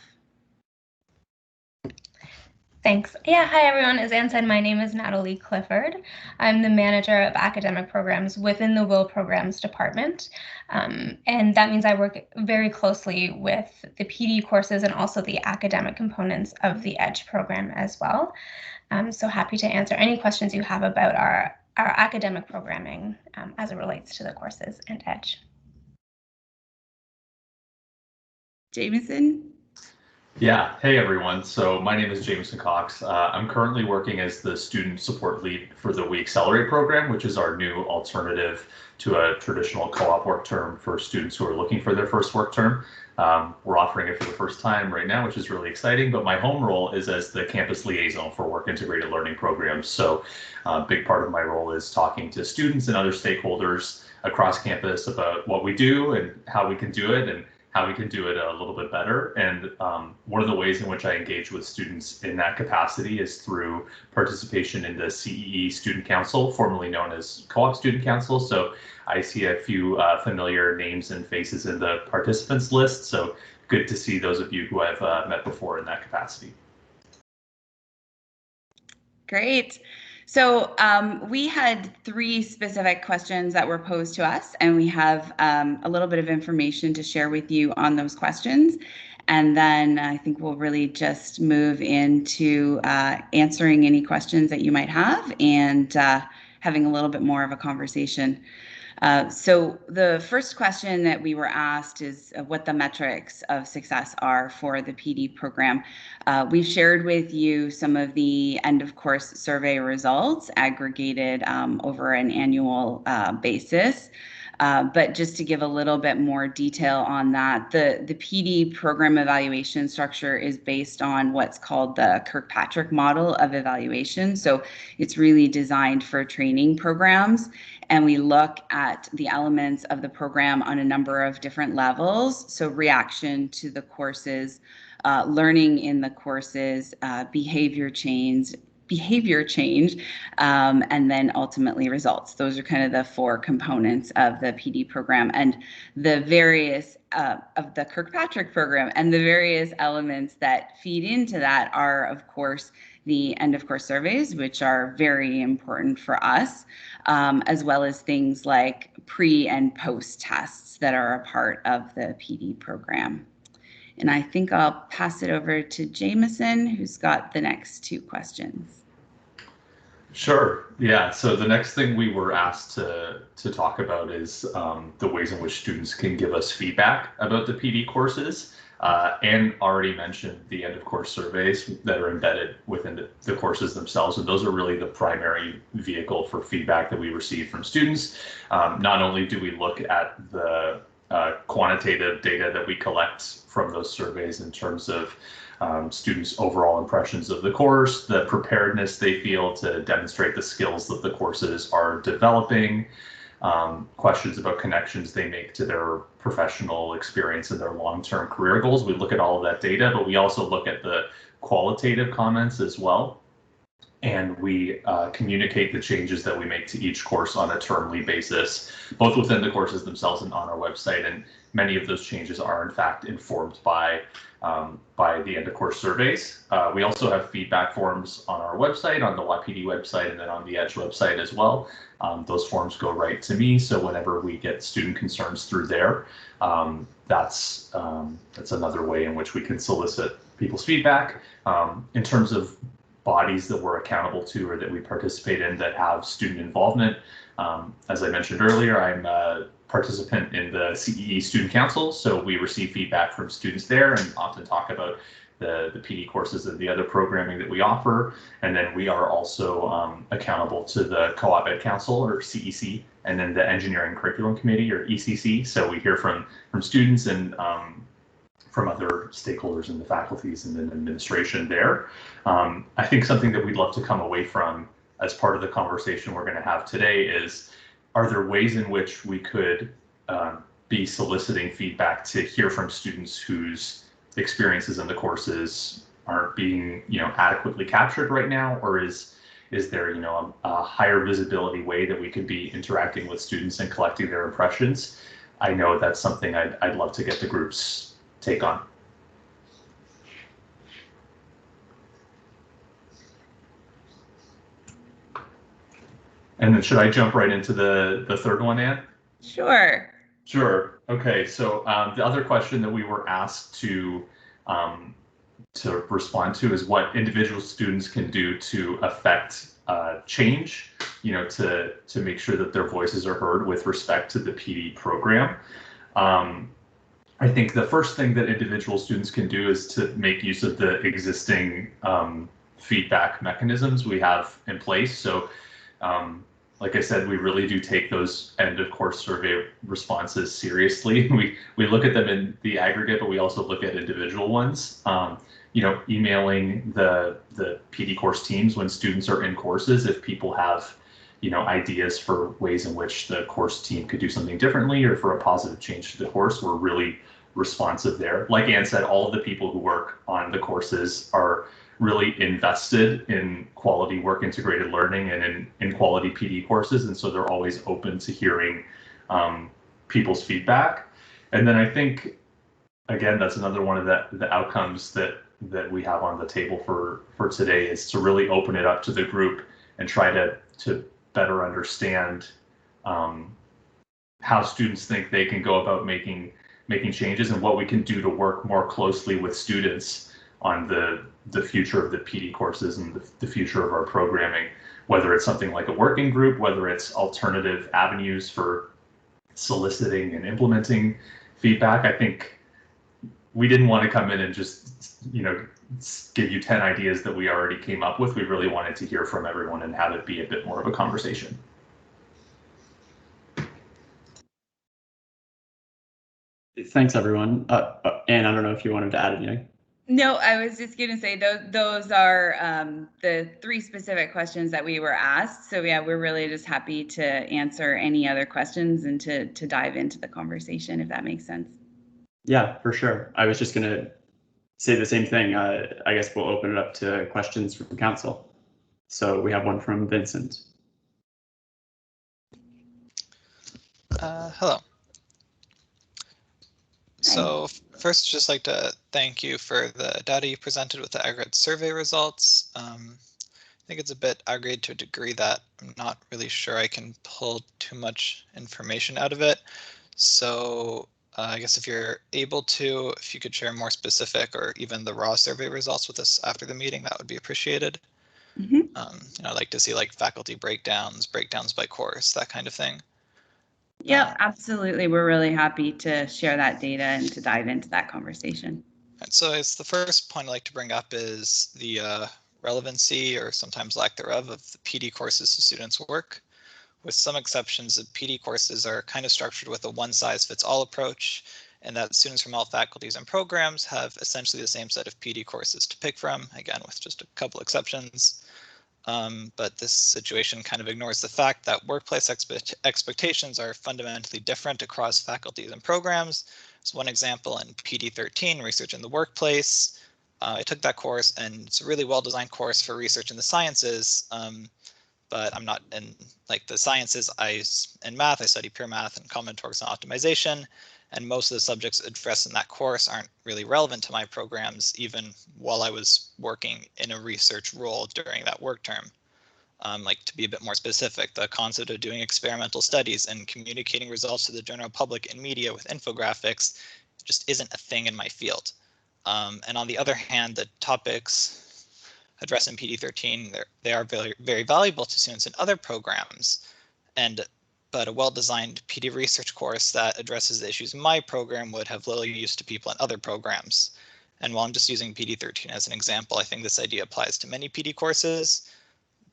Thanks. Yeah, hi everyone. As Anne said, my name is Natalie Clifford. I'm the manager of academic programs within the Will Programs Department. And that means I work very closely with the PD courses and also the academic components of the EDGE program as well. So happy to answer any questions you have about our academic programming as it relates to the courses and EDGE. Jameson? Yeah, hey everyone. So my name is Jameson Cox. I'm currently working as the student support lead for the We Accelerate program, which is our new alternative to a traditional co-op work term for students who are looking for their first work term. We're offering it for the first time right now, which is really exciting, but my home role is as the campus liaison for work integrated learning programs. So a big part of my role is talking to students and other stakeholders across campus about what we do and how we can do it and how we can do it a little bit better. And one of the ways in which I engage with students in that capacity is through participation in the CEE Student Council, formerly known as Co-op Student Council. So I see a few familiar names and faces in the participants list. So good to see those of you who I've met before in that capacity. Great. So we had 3 specific questions that were posed to us, and we have a little bit of information to share with you on those questions. And then I think we'll really just move into answering any questions that you might have and having a little bit more of a conversation. So the first question that we were asked is what the metrics of success are for the PD program. We've shared with you some of the end of course survey results aggregated over an annual basis. But just to give a little bit more detail on that, the PD program evaluation structure is based on what's called the Kirkpatrick model of evaluation. So it's really designed for training programs. And we look at the elements of the program on a number of different levels. So reaction to the courses, learning in the courses, behavior change, and then ultimately results. Those are kind of the 4 components of the PD program, and the various of the Kirkpatrick program, and the various elements that feed into that are, of course, the end of course surveys, which are very important for us, as well as things like pre and post tests that are a part of the PD program. And I think I'll pass it over to Jameson, who's got the next 2 questions. Sure. Yeah. So the next thing we were asked to talk about is the ways in which students can give us feedback about the PD courses. Anne already mentioned the end of course surveys that are embedded within the courses themselves. And those are really the primary vehicle for feedback that we receive from students. Not only do we look at the quantitative data that we collect from those surveys in terms of students' overall impressions of the course, the preparedness they feel to demonstrate the skills that the courses are developing, questions about connections they make to their professional experience and their long-term career goals. We look at all of that data, but we also look at the qualitative comments as well. and we communicate the changes that we make to each course on a termly basis, both within the courses themselves and on our website. And many of those changes are in fact informed by the end of course surveys. We also have feedback forms on our website, on the YPD website, and then on the EDGE website as well. Those forms go right to me, so whenever we get student concerns through there, that's another way in which we can solicit people's feedback. In terms of bodies that we're accountable to or that we participate in that have student involvement, as I mentioned earlier, I'm a participant in the CEE Student Council, so we receive feedback from students there and often talk about the PD courses and the other programming that we offer. And then we are also accountable to the Co-op Ed Council, or CEC, and then the Engineering Curriculum Committee, or ECC. So we hear from students and from other stakeholders in the faculties and then administration there. I think something that we'd love to come away from as part of the conversation we're going to have today is, are there ways in which we could be soliciting feedback to hear from students whose experiences in the courses aren't being adequately captured right now? Or is there a higher visibility way that we could be interacting with students and collecting their impressions? I know that's something I'd love to get the group's take on. And then should I jump right into the third one, Anne? Sure. Sure. Okay. So the other question that we were asked to respond to is what individual students can do to affect change, to make sure that their voices are heard with respect to the PD program. I think the first thing that individual students can do is to make use of the existing feedback mechanisms we have in place. So like I said, we really do take those end of course survey responses seriously. We look at them in the aggregate, but we also look at individual ones. Emailing the PD course teams when students are in courses, if people have ideas for ways in which the course team could do something differently or for a positive change to the course, we're really responsive there. Like Anne said, all of the people who work on the courses are really invested in quality work integrated learning and in quality PD courses. And so they're always open to hearing people's feedback. And then I think, again, that's another one of the outcomes that we have on the table for today, is to really open it up to the group and try to better understand how students think they can go about making changes and what we can do to work more closely with students on the future of the PD courses and the future of our programming, whether it's something like a working group, whether it's alternative avenues for soliciting and implementing feedback. I think we didn't want to come in and just, give you 10 ideas that we already came up with. We really wanted to hear from everyone and have it be a bit more of a conversation. Thanks, everyone. Anne, I don't know if you wanted to add anything. No, I was just going to say those are the three specific questions that we were asked. So yeah, we're really just happy to answer any other questions and to dive into the conversation, if that makes sense. Yeah, for sure. I was just going to say the same thing. I guess we'll open it up to questions from council. So we have one from Vincent. Hello. So first, just like to thank you for the data you presented with the aggregate survey results. I think it's a bit aggregate to a degree that I'm not really sure I can pull too much information out of it. So I guess if you're able to, if you could share more specific or even the raw survey results with us after the meeting, that would be appreciated. I'd like to see like faculty breakdowns by course, that kind of thing. Yeah, absolutely. We're really happy to share that data and to dive into that conversation. And so it's the first point I'd like to bring up is the relevancy, or sometimes lack thereof, of the PD courses to students' work. With some exceptions, the PD courses are kind of structured with a one-size-fits-all approach, and that students from all faculties and programs have essentially the same set of PD courses to pick from, again, with just a couple exceptions. But this situation kind of ignores the fact that workplace expectations are fundamentally different across faculties and programs. So one example in PD 13, Research in the Workplace, I took that course, and it's a really well-designed course for research in the sciences, but I'm not in like the sciences. In math, I study pure math and combinatorics and optimization, and most of the subjects addressed in that course aren't really relevant to my programs, even while I was working in a research role during that work term. Like to be a bit more specific, the concept of doing experimental studies and communicating results to the general public and media with infographics just isn't a thing in my field. And on the other hand, the topics addressed in PD 13, they are very, very valuable to students in other programs. But a well-designed PD research course that addresses the issues in my program would have little use to people in other programs. And while I'm just using PD 13 as an example, I think this idea applies to many PD courses.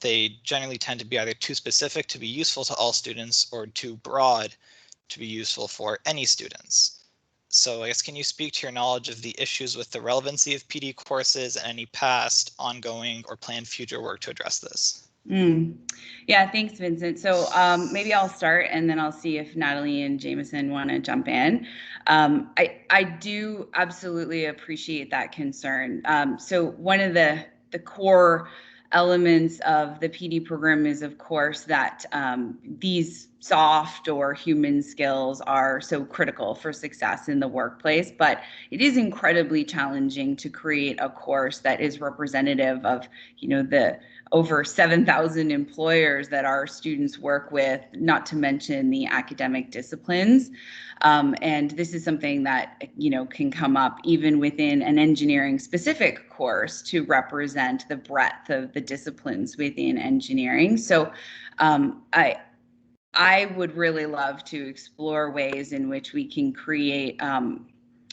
They generally tend to be either too specific to be useful to all students or too broad to be useful for any students. So I guess, can you speak to your knowledge of the issues with the relevancy of PD courses and any past, ongoing, or planned future work to address this? Yeah, thanks, Vincent. So maybe I'll start, and then I'll see if Natalie and Jameson want to jump in. I do absolutely appreciate that concern. So one of the core elements of the PD program is, of course, that these soft or human skills are so critical for success in the workplace, but it is incredibly challenging to create a course that is representative of, the over 7,000 employers that our students work with, not to mention the academic disciplines. And this is something that, can come up even within an engineering specific course to represent the breadth of the disciplines within engineering. So I would really love to explore ways in which we can create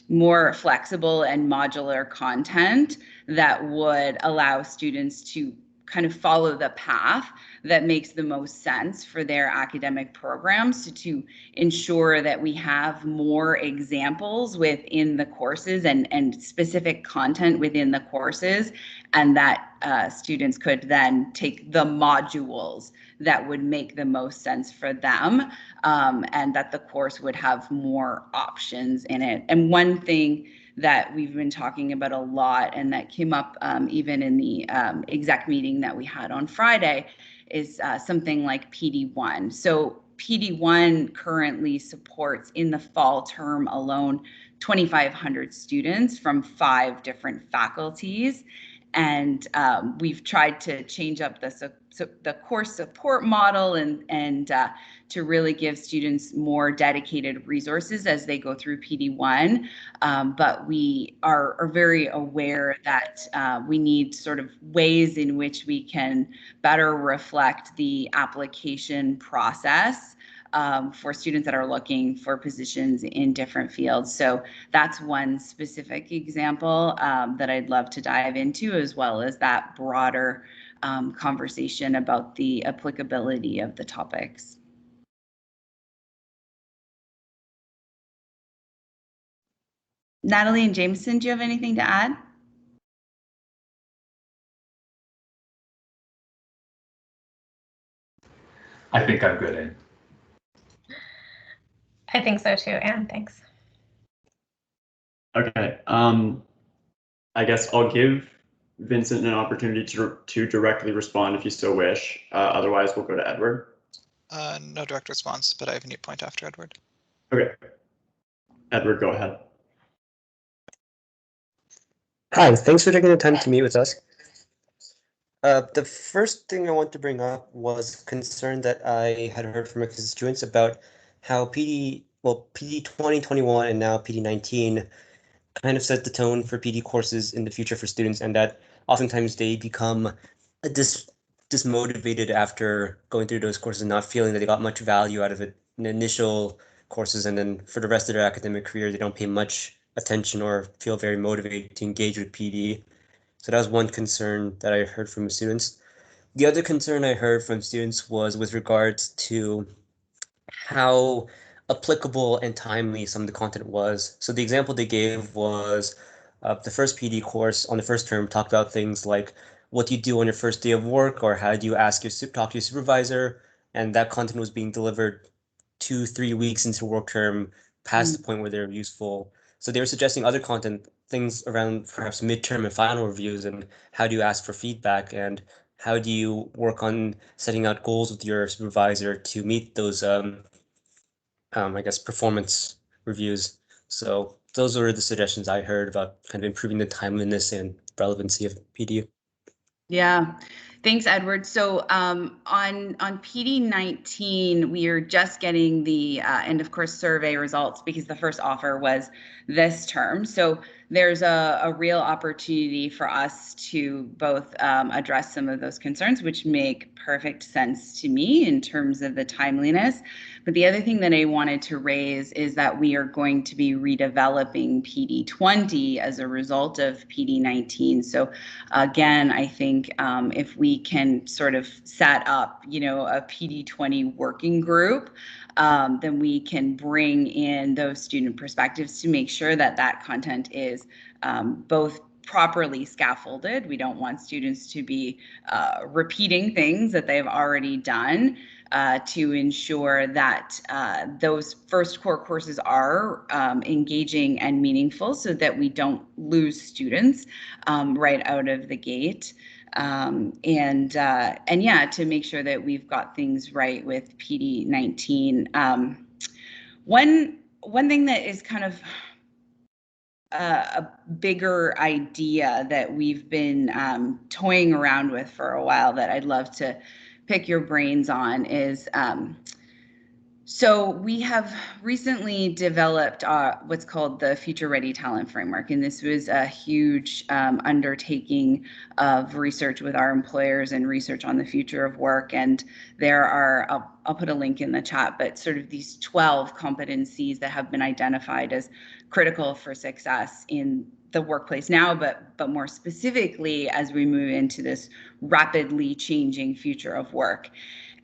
more flexible and modular content that would allow students to kind of follow the path that makes the most sense for their academic programs, to ensure that we have more examples within the courses and specific content within the courses, and that students could then take the modules that would make the most sense for them, and that the course would have more options in it. And one thing that we've been talking about a lot, and that came up even in the exec meeting that we had on Friday, is something like PD1. So PD1 currently supports, in the fall term alone, 2,500 students from 5 different faculties. And we've tried to change up the course support model and to really give students more dedicated resources as they go through PD1. But we are very aware that we need sort of ways in which we can better reflect the application process for students that are looking for positions in different fields. So that's one specific example that I'd love to dive into, as well as that broader conversation about the applicability of the topics. Natalie and Jameson, do you have anything to add? I think I'm good in. I think so too, Anne. Thanks. Okay. I guess I'll give Vincent an opportunity to directly respond if you so wish. Otherwise, we'll go to Edward. No direct response, but I have a neat point after Edward. Okay. Edward, go ahead. Hi, thanks for taking the time to meet with us. The first thing I want to bring up was concern that I had heard from my constituents about how PD 2021 and now PD 19 kind of set the tone for PD courses in the future for students, and that oftentimes they become dismotivated after going through those courses and not feeling that they got much value out of it in the initial courses, and then for the rest of their academic career, they don't pay much attention or feel very motivated to engage with PD. So that was one concern that I heard from students. The other concern I heard from students was with regards to how applicable and timely some of the content was. So the example they gave was the first PD course on the first term talked about things like what do you do on your first day of work, or how do you talk to your supervisor, and that content was being delivered 2-3 weeks into work term, past the point where they're useful. So they were suggesting other content, things around perhaps midterm and final reviews, and how do you ask for feedback, and how do you work on setting out goals with your supervisor to meet those, I guess, performance reviews. So those were the suggestions I heard about kind of improving the timeliness and relevancy of PD. Yeah, thanks, Edward. So on PD-19, we are just getting the end of course survey results because the first offer was this term. So there's a real opportunity for us to both address some of those concerns, which make perfect sense to me in terms of the timeliness. But the other thing that I wanted to raise is that we are going to be redeveloping PD-20 as a result of PD-19. So again, I think if we can sort of set up, a PD-20 working group, then we can bring in those student perspectives to make sure that that content is both properly scaffolded. We don't want students to be repeating things that they've already done, to ensure that those first core courses are engaging and meaningful so that we don't lose students right out of the gate. And yeah, to make sure that we've got things right with PD-19. One thing that is kind of a bigger idea that we've been toying around with for a while that I'd love to pick your brains on is, so we have recently developed what's called the Future Ready Talent Framework, and this was a huge undertaking of research with our employers and research on the future of work. And there are, I'll put a link in the chat, but sort of these 12 competencies that have been identified as critical for success in the workplace now, but more specifically as we move into this rapidly changing future of work.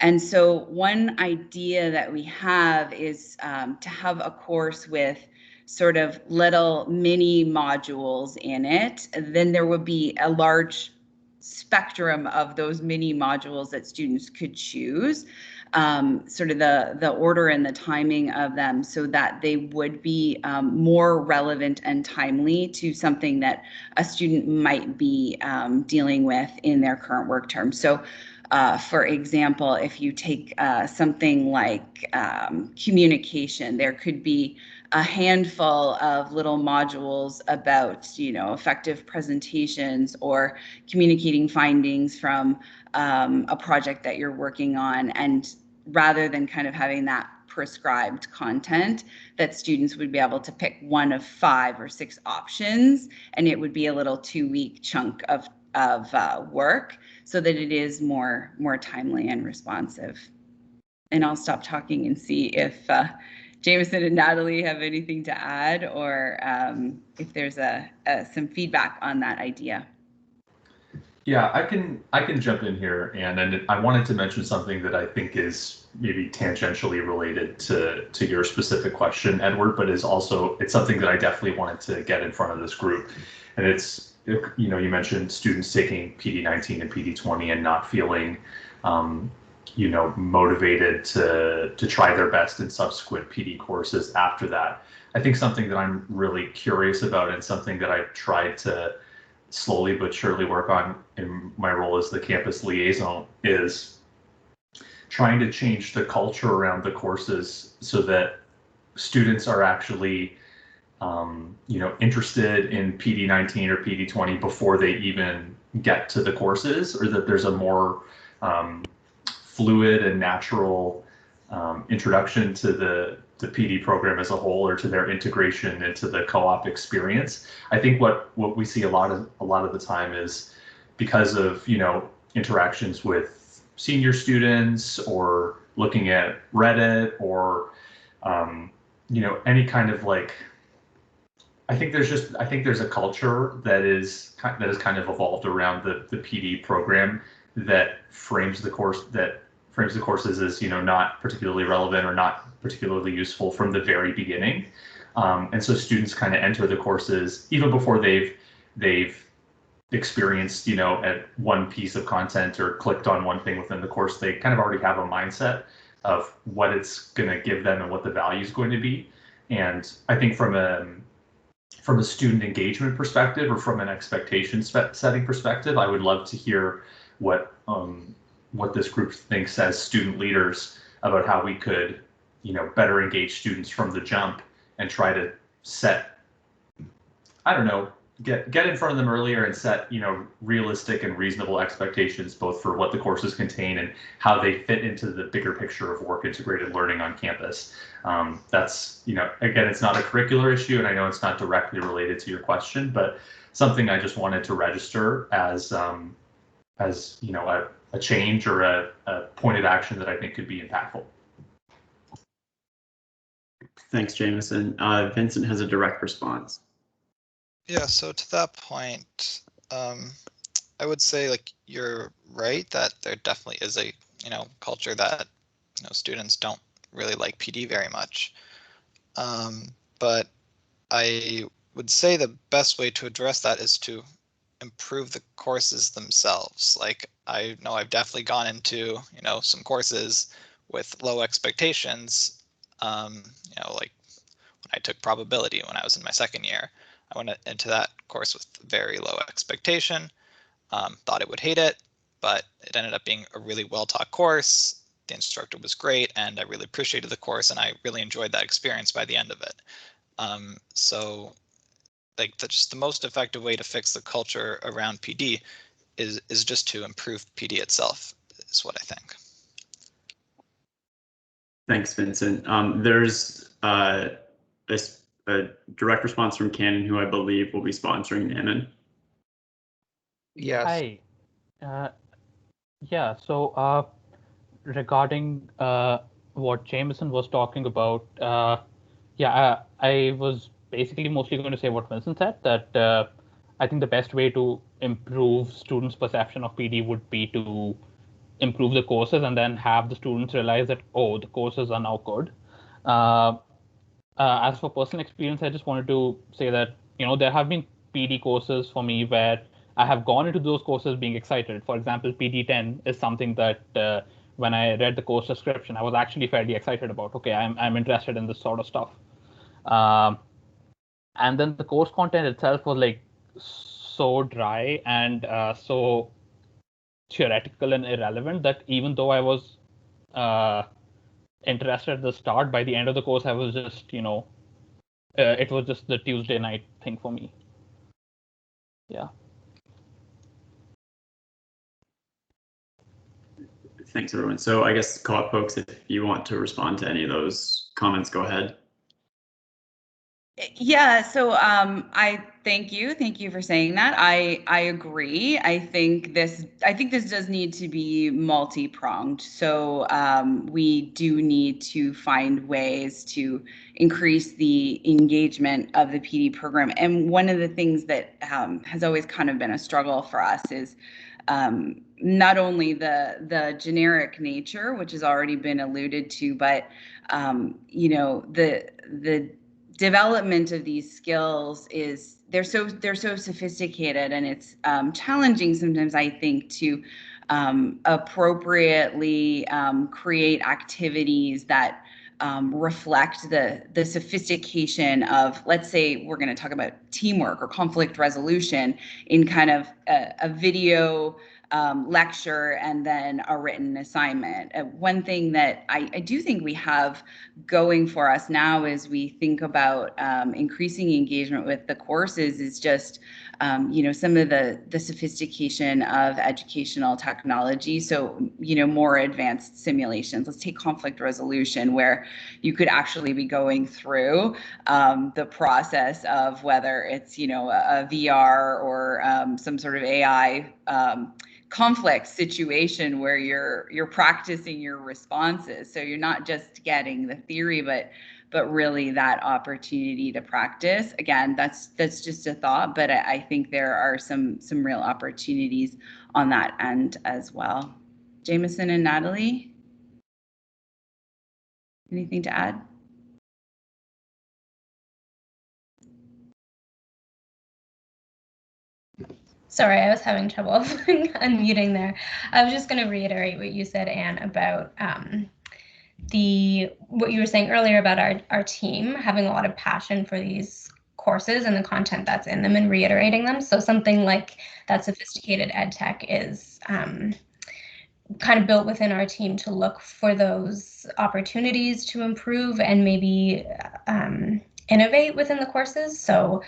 And so one idea that we have is to have a course with sort of little mini modules in it. Then there would be a large spectrum of those mini modules that students could choose, sort of the order and the timing of them so that they would be more relevant and timely to something that a student might be dealing with in their current work term. So for example, if you take something like communication, there could be a handful of little modules about, effective presentations or communicating findings from a project that you're working on. And rather than kind of having that prescribed content, that students would be able to pick one of 5 or 6 options, and it would be a little 2-week chunk of work so that it is more timely and responsive. And I'll stop talking and see if Jameson and Natalie have anything to add, or if there's some feedback on that idea. Yeah, I can jump in here, and I wanted to mention something that I think is maybe tangentially related to your specific question, Edward, but it's something that I definitely wanted to get in front of this group. And it's, you mentioned students taking PD-19 and PD-20 and not feeling motivated to try their best in subsequent PD courses after that. I think something that I'm really curious about, and something that I've tried to slowly but surely work on in my role as the campus liaison, is trying to change the culture around the courses so that students are actually interested in PD-19 or PD-20 before they even get to the courses, or that there's a more fluid and natural introduction to the PD program as a whole, or to their integration into the co-op experience. I think what we see a lot of the time is, because of interactions with senior students, or looking at Reddit, or any kind of like, I think there's a culture that is kind of evolved around the PD program that frames the courses as not particularly relevant or not particularly useful from the very beginning, and so students kind of enter the courses even before they've experienced at one piece of content or clicked on one thing within the course. They kind of already have a mindset of what it's going to give them and what the value is going to be. And I think from from a student engagement perspective or from an expectation setting perspective, I would love to hear what this group thinks as student leaders about how we could, better engage students from the jump and try to set, I don't know, get in front of them earlier and set, realistic and reasonable expectations, both for what the courses contain and how they fit into the bigger picture of work integrated learning on campus. That's, again, it's not a curricular issue, and I know it's not directly related to your question, but something I just wanted to register as a change or a point of action that I think could be impactful. Thanks, Jameson. Vincent has a direct response. Yeah, so to that point, I would say, like, you're right that there definitely is a, culture that, students don't really like PD very much. But I would say the best way to address that is to improve the courses themselves. Like, I know I've definitely gone into, some courses with low expectations. Like when I took probability when I was in my second year, I went into that course with very low expectation, thought I would hate it, but it ended up being a really well-taught course. The instructor was great, and I really appreciated the course, and I really enjoyed that experience by the end of it. So, like, just the most effective way to fix the culture around PD is just to improve PD itself, is what I think. Thanks, Vincent. There's a direct response from Cannon, who I believe will be sponsoring Naaman. Yes. Hi. Yeah, so regarding what Jameson was talking about, I was basically mostly going to say what Vincent said, that I think the best way to improve students' perception of PD would be to improve the courses and then have the students realize that, oh, the courses are now good. As for personal experience, I just wanted to say that, there have been PD courses for me where I have gone into those courses being excited. For example, PD10 is something that when I read the course description, I was actually fairly excited about. Okay, I'm interested in this sort of stuff. And then the course content itself was like so dry and so theoretical and irrelevant that even though I was interested at the start, by the end of the course, I was just, it was just the Tuesday night thing for me. Yeah. Thanks, everyone. So I guess, co-op folks, if you want to respond to any of those comments, go ahead. Yeah, so I thank you for saying that. I agree. I think this does need to be multi-pronged. So we do need to find ways to increase the engagement of the PD program. And one of the things that has always kind of been a struggle for us is not only the generic nature, which has already been alluded to, but the development of these skills is they're so sophisticated, and it's challenging sometimes, I think, to appropriately create activities that reflect the sophistication of, let's say we're going to talk about teamwork or conflict resolution in kind of a video lecture and then a written assignment. One thing that I do think we have going for us now as we think about increasing engagement with the courses is just some of the sophistication of educational technology. So more advanced simulations. Let's take conflict resolution, where you could actually be going through the process of whether it's a VR or some sort of AI conflict situation where you're practicing your responses. So you're not just getting the theory, but really that opportunity to practice. Again, that's just a thought, but I think there are some real opportunities on that end as well. Jameson and Natalie, anything to add? Sorry, I was having trouble unmuting there. I was just going to reiterate what you said, Anne, about what you were saying earlier about our team having a lot of passion for these courses and the content that's in them and reiterating them. So something like that sophisticated ed tech is kind of built within our team to look for those opportunities to improve and maybe innovate within the courses. So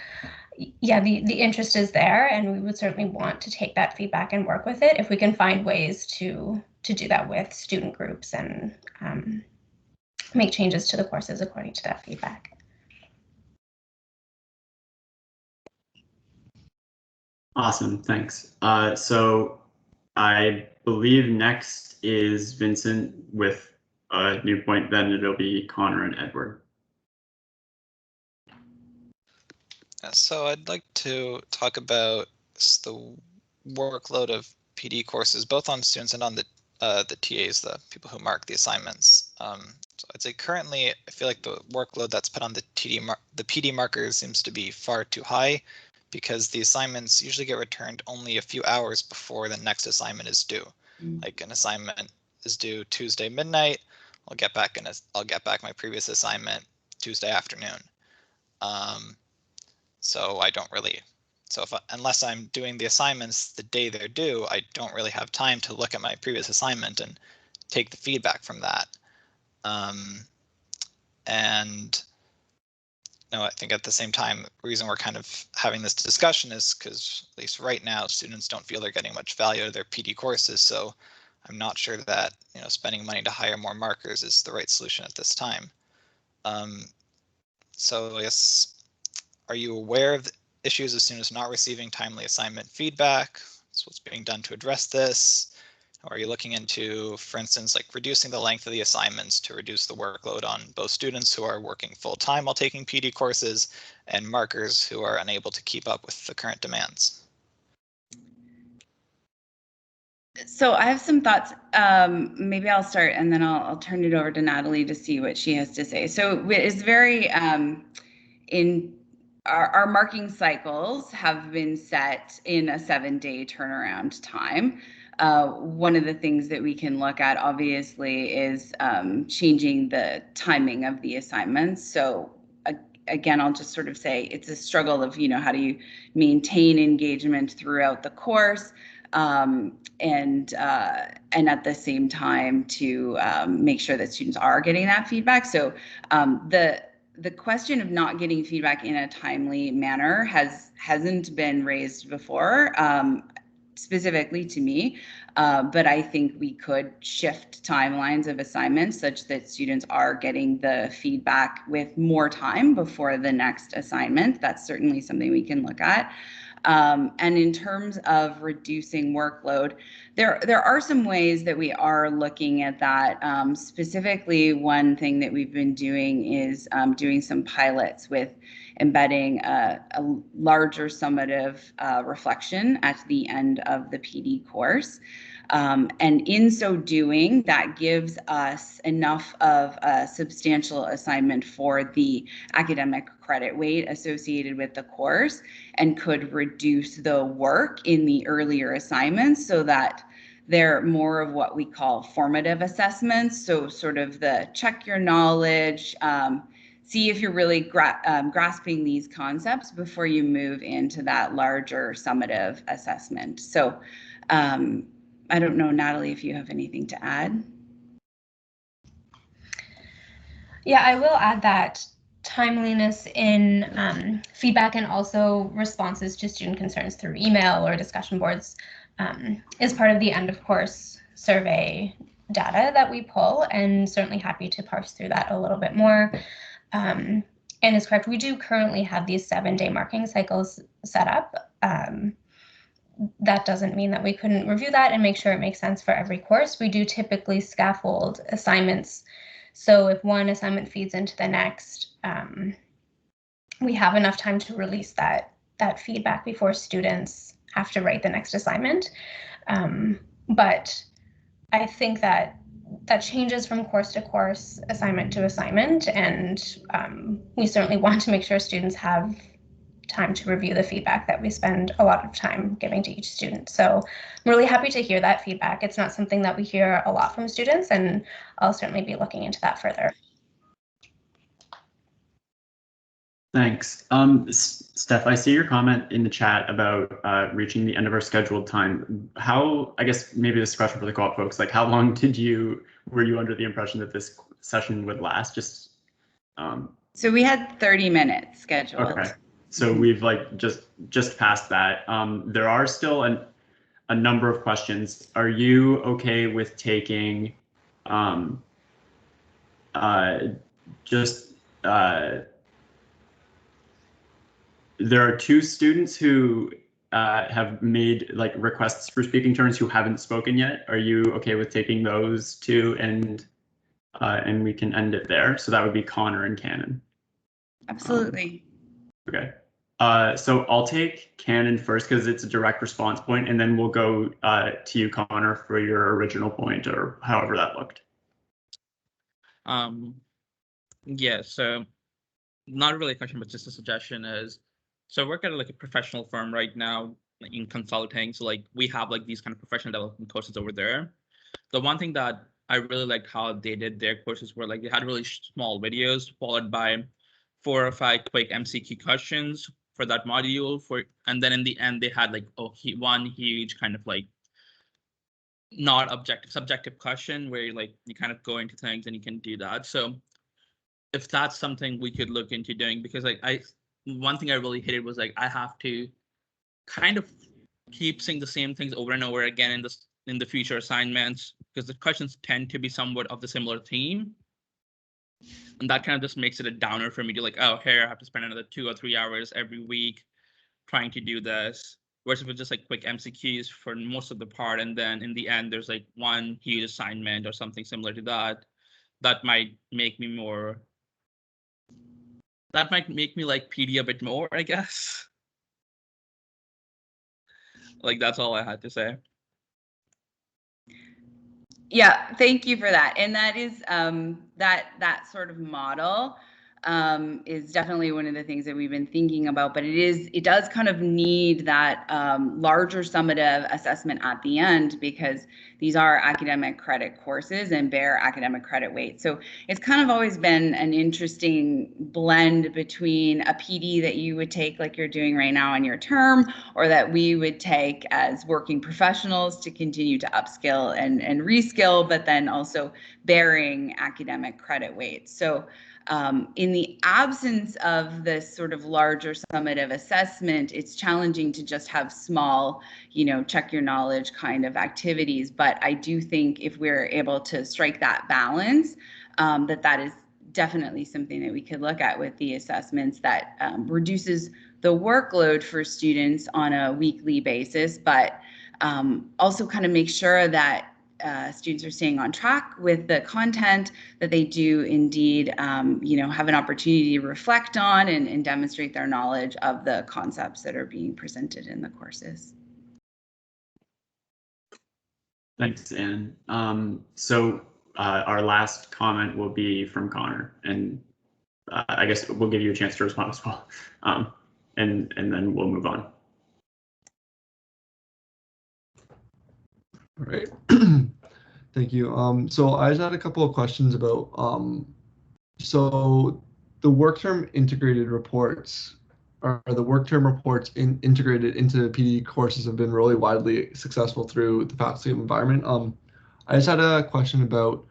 yeah, the interest is there, and we would certainly want to take that feedback and work with it if we can find ways to do that with student groups and make changes to the courses according to that feedback. Awesome, thanks. So I believe next is Vincent with a new point, then it'll be Connor and Edward. So I'd like to talk about the workload of PD courses, both on students and on the TAs, the people who mark the assignments. So I'd say currently, I feel like the workload that's put on the PD markers seems to be far too high, because the assignments usually get returned only a few hours before the next assignment is due. Like an assignment is due Tuesday midnight, I'll get back my previous assignment Tuesday afternoon. So I don't really, unless I'm doing the assignments the day they're due, I don't really have time to look at my previous assignment and take the feedback from that. And no, I think at the same time, the reason we're kind of having this discussion is because at least right now, students don't feel they're getting much value out of their PD courses. So I'm not sure that spending money to hire more markers is the right solution at this time. So I guess, are you aware of the issues of students not receiving timely assignment feedback? So what's being done to address this? Or are you looking into, for instance, like reducing the length of the assignments to reduce the workload on both students who are working full-time while taking PD courses and markers who are unable to keep up with the current demands? So I have some thoughts. Maybe I'll start and then I'll turn it over to Natalie to see what she has to say. So it's very in our marking cycles have been set in a 7-day turnaround time. One of the things that we can look at obviously is changing the timing of the assignments. So again, I'll just sort of say it's a struggle of, how do you maintain engagement throughout the course, and at the same time to make sure that students are getting that feedback. So the question of not getting feedback in a timely manner hasn't been raised before, specifically to me, but I think we could shift timelines of assignments such that students are getting the feedback with more time before the next assignment. That's certainly something we can look at. And in terms of reducing workload, there are some ways that we are looking at that. Specifically, one thing that we've been doing is doing some pilots with embedding a larger summative reflection at the end of the PD course. And in so doing, that gives us enough of a substantial assignment for the academic credit weight associated with the course, and could reduce the work in the earlier assignments so that they're more of what we call formative assessments. So sort of the check your knowledge, see if you're really grasping these concepts before you move into that larger summative assessment. So I don't know, Natalie, if you have anything to add. Yeah, I will add that timeliness in feedback and also responses to student concerns through email or discussion boards is part of the end of course survey data that we pull, and certainly happy to parse through that a little bit more. And is correct, we do currently have these 7-day marking cycles set up. That doesn't mean that we couldn't review that and make sure it makes sense for every course. We do typically scaffold assignments. So if one assignment feeds into the next, we have enough time to release that feedback before students have to write the next assignment. But I think that changes from course to course, assignment to assignment, and we certainly want to make sure students have time to review the feedback that we spend a lot of time giving to each student. So I'm really happy to hear that feedback. It's not something that we hear a lot from students, and I'll certainly be looking into that further. Thanks. Steph, I see your comment in the chat about reaching the end of our scheduled time. How, I guess maybe this is a question for the co-op folks, like how long were you under the impression that this session would last? Just So we had 30 minutes scheduled. Okay. So we've like just passed that. There are still a number of questions. Are you okay with taking there are two students who have made like requests for speaking turns who haven't spoken yet. Are you okay with taking those two and we can end it there? So that would be Connor and Cannon. Absolutely. Okay. So I'll take Cannon first because it's a direct response point, and then we'll go to you, Connor, for your original point or however that looked. Yeah, so not really a question, but just a suggestion is, so I work at like a professional firm right now in consulting. So like we have like these kind of professional development courses over there. The one thing that I really liked how they did their courses were like they had really small videos followed by 4 or 5 quick MCQ questions for that module and then in the end they had like one huge kind of like not subjective question where like you kind of go into things and you can do that. So if that's something we could look into doing, because like one thing I really hated was like I have to kind of keep saying the same things over and over again in the future assignments because the questions tend to be somewhat of the similar theme. And that kind of just makes it a downer for me to like, oh, here I have to spend another 2 or 3 hours every week trying to do this. Whereas if it's just like quick MCQs for most of the part, and then in the end, there's like one huge assignment or something similar to that, that might make me like PD a bit more, I guess. Like, that's all I had to say. Yeah, thank you for that. And that is that sort of model is definitely one of the things that we've been thinking about, but it does kind of need that larger summative assessment at the end because these are academic credit courses and bear academic credit weight. So it's kind of always been an interesting blend between a PD that you would take like you're doing right now in your term, or that we would take as working professionals to continue to upskill and reskill, but then also bearing academic credit weight. So in the absence of this sort of larger summative assessment, it's challenging to just have small, check your knowledge kind of activities. But I do think if we're able to strike that balance, that is definitely something that we could look at with the assessments that reduces the workload for students on a weekly basis, but also kind of make sure that students are staying on track with the content, that they do indeed, have an opportunity to reflect on and demonstrate their knowledge of the concepts that are being presented in the courses. Thanks, Anne. So our last comment will be from Connor, and I guess we'll give you a chance to respond as well, and then we'll move on. All right. Thank you. So I just had a couple of questions about, so the work term integrated reports, or the work term reports integrated into PD courses have been really widely successful through the faculty environment. I just had a question about,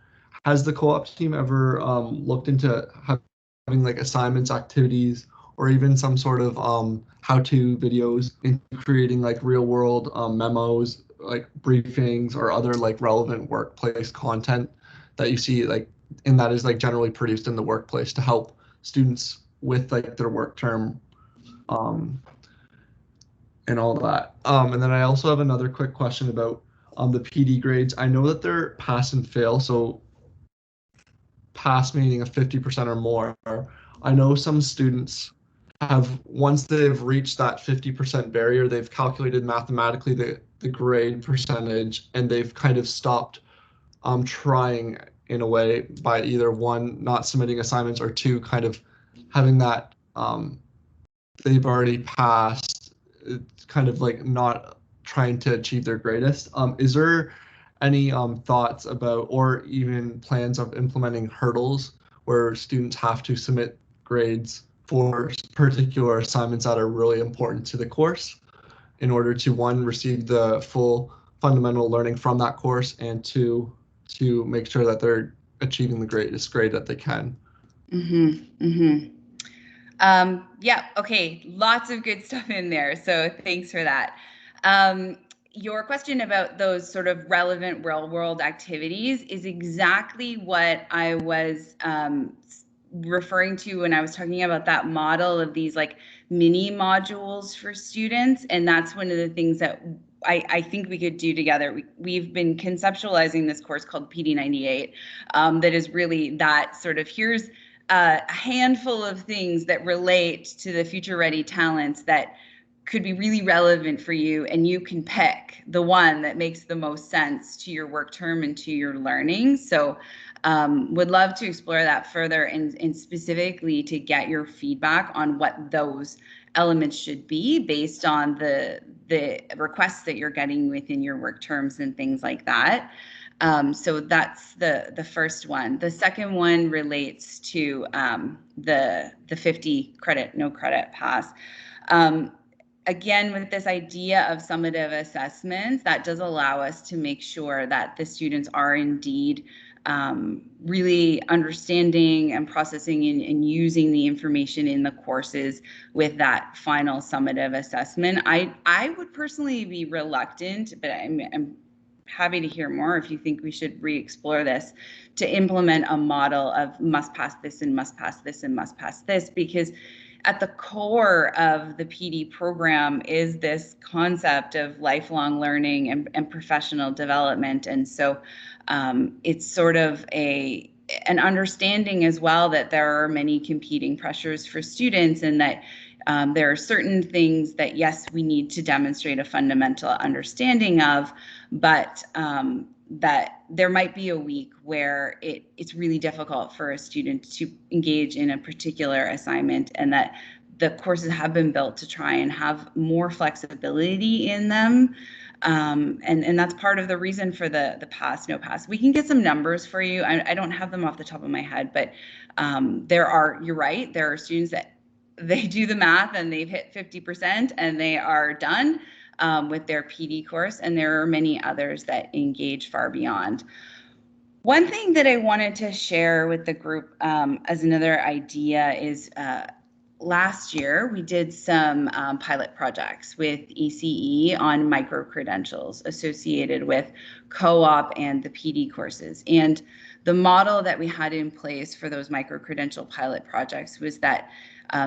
has the co-op team ever looked into having like assignments, activities, or even some sort of how-to videos in creating like real world memos, like briefings or other like relevant workplace content that you see like, and that is like generally produced in the workplace to help students with like their work term and all that. And then I also have another quick question about the PD grades. I know that they're pass and fail, so pass meaning a 50% or more. I know some students have, once they've reached that 50% barrier, they've calculated mathematically the grade percentage, and they've kind of stopped trying in a way by either 1, not submitting assignments, or 2, kind of having that they've already passed, kind of like not trying to achieve their greatest. Is there any thoughts about, or even plans of implementing hurdles where students have to submit grades for particular assignments that are really important to the course in order to, one, receive the full fundamental learning from that course, and two, to make sure that they're achieving the greatest grade that they can. Yeah, okay, lots of good stuff in there, so thanks for that. Your question about those sort of relevant real-world activities is exactly what I was referring to when I was talking about that model of these like mini modules for students, and that's one of the things that I think we could do together. We've been conceptualizing this course called PD 98 that is really that sort of, here's a handful of things that relate to the future ready talents that could be really relevant for you, and you can pick the one that makes the most sense to your work term and to your learning. So would love to explore that further, and specifically to get your feedback on what those elements should be based on the requests that you're getting within your work terms and things like that. So that's the first one. The second one relates to the 50 credit, no credit pass. Again, with this idea of summative assessments, that does allow us to make sure that the students are indeed really understanding and processing and using the information in the courses with that final summative assessment. I would personally be reluctant, but I'm happy to hear more if you think we should re-explore this, to implement a model of must pass this and must pass this and must pass this, because at the core of the PD program is this concept of lifelong learning and professional development. And so it's sort of an understanding as well that there are many competing pressures for students, and that there are certain things that, yes, we need to demonstrate a fundamental understanding of, but that there might be a week where it's really difficult for a student to engage in a particular assignment, and that the courses have been built to try and have more flexibility in them. And that's part of the reason for the pass, no pass. We can get some numbers for you. I don't have them off the top of my head, but you're right, there are students that they do the math and they've hit 50% and they are done with their PD course, and there are many others that engage far beyond. One thing that I wanted to share with the group as another idea is last year we did some pilot projects with ECE on micro-credentials associated with co-op and the PD courses. And the model that we had in place for those micro-credential pilot projects was that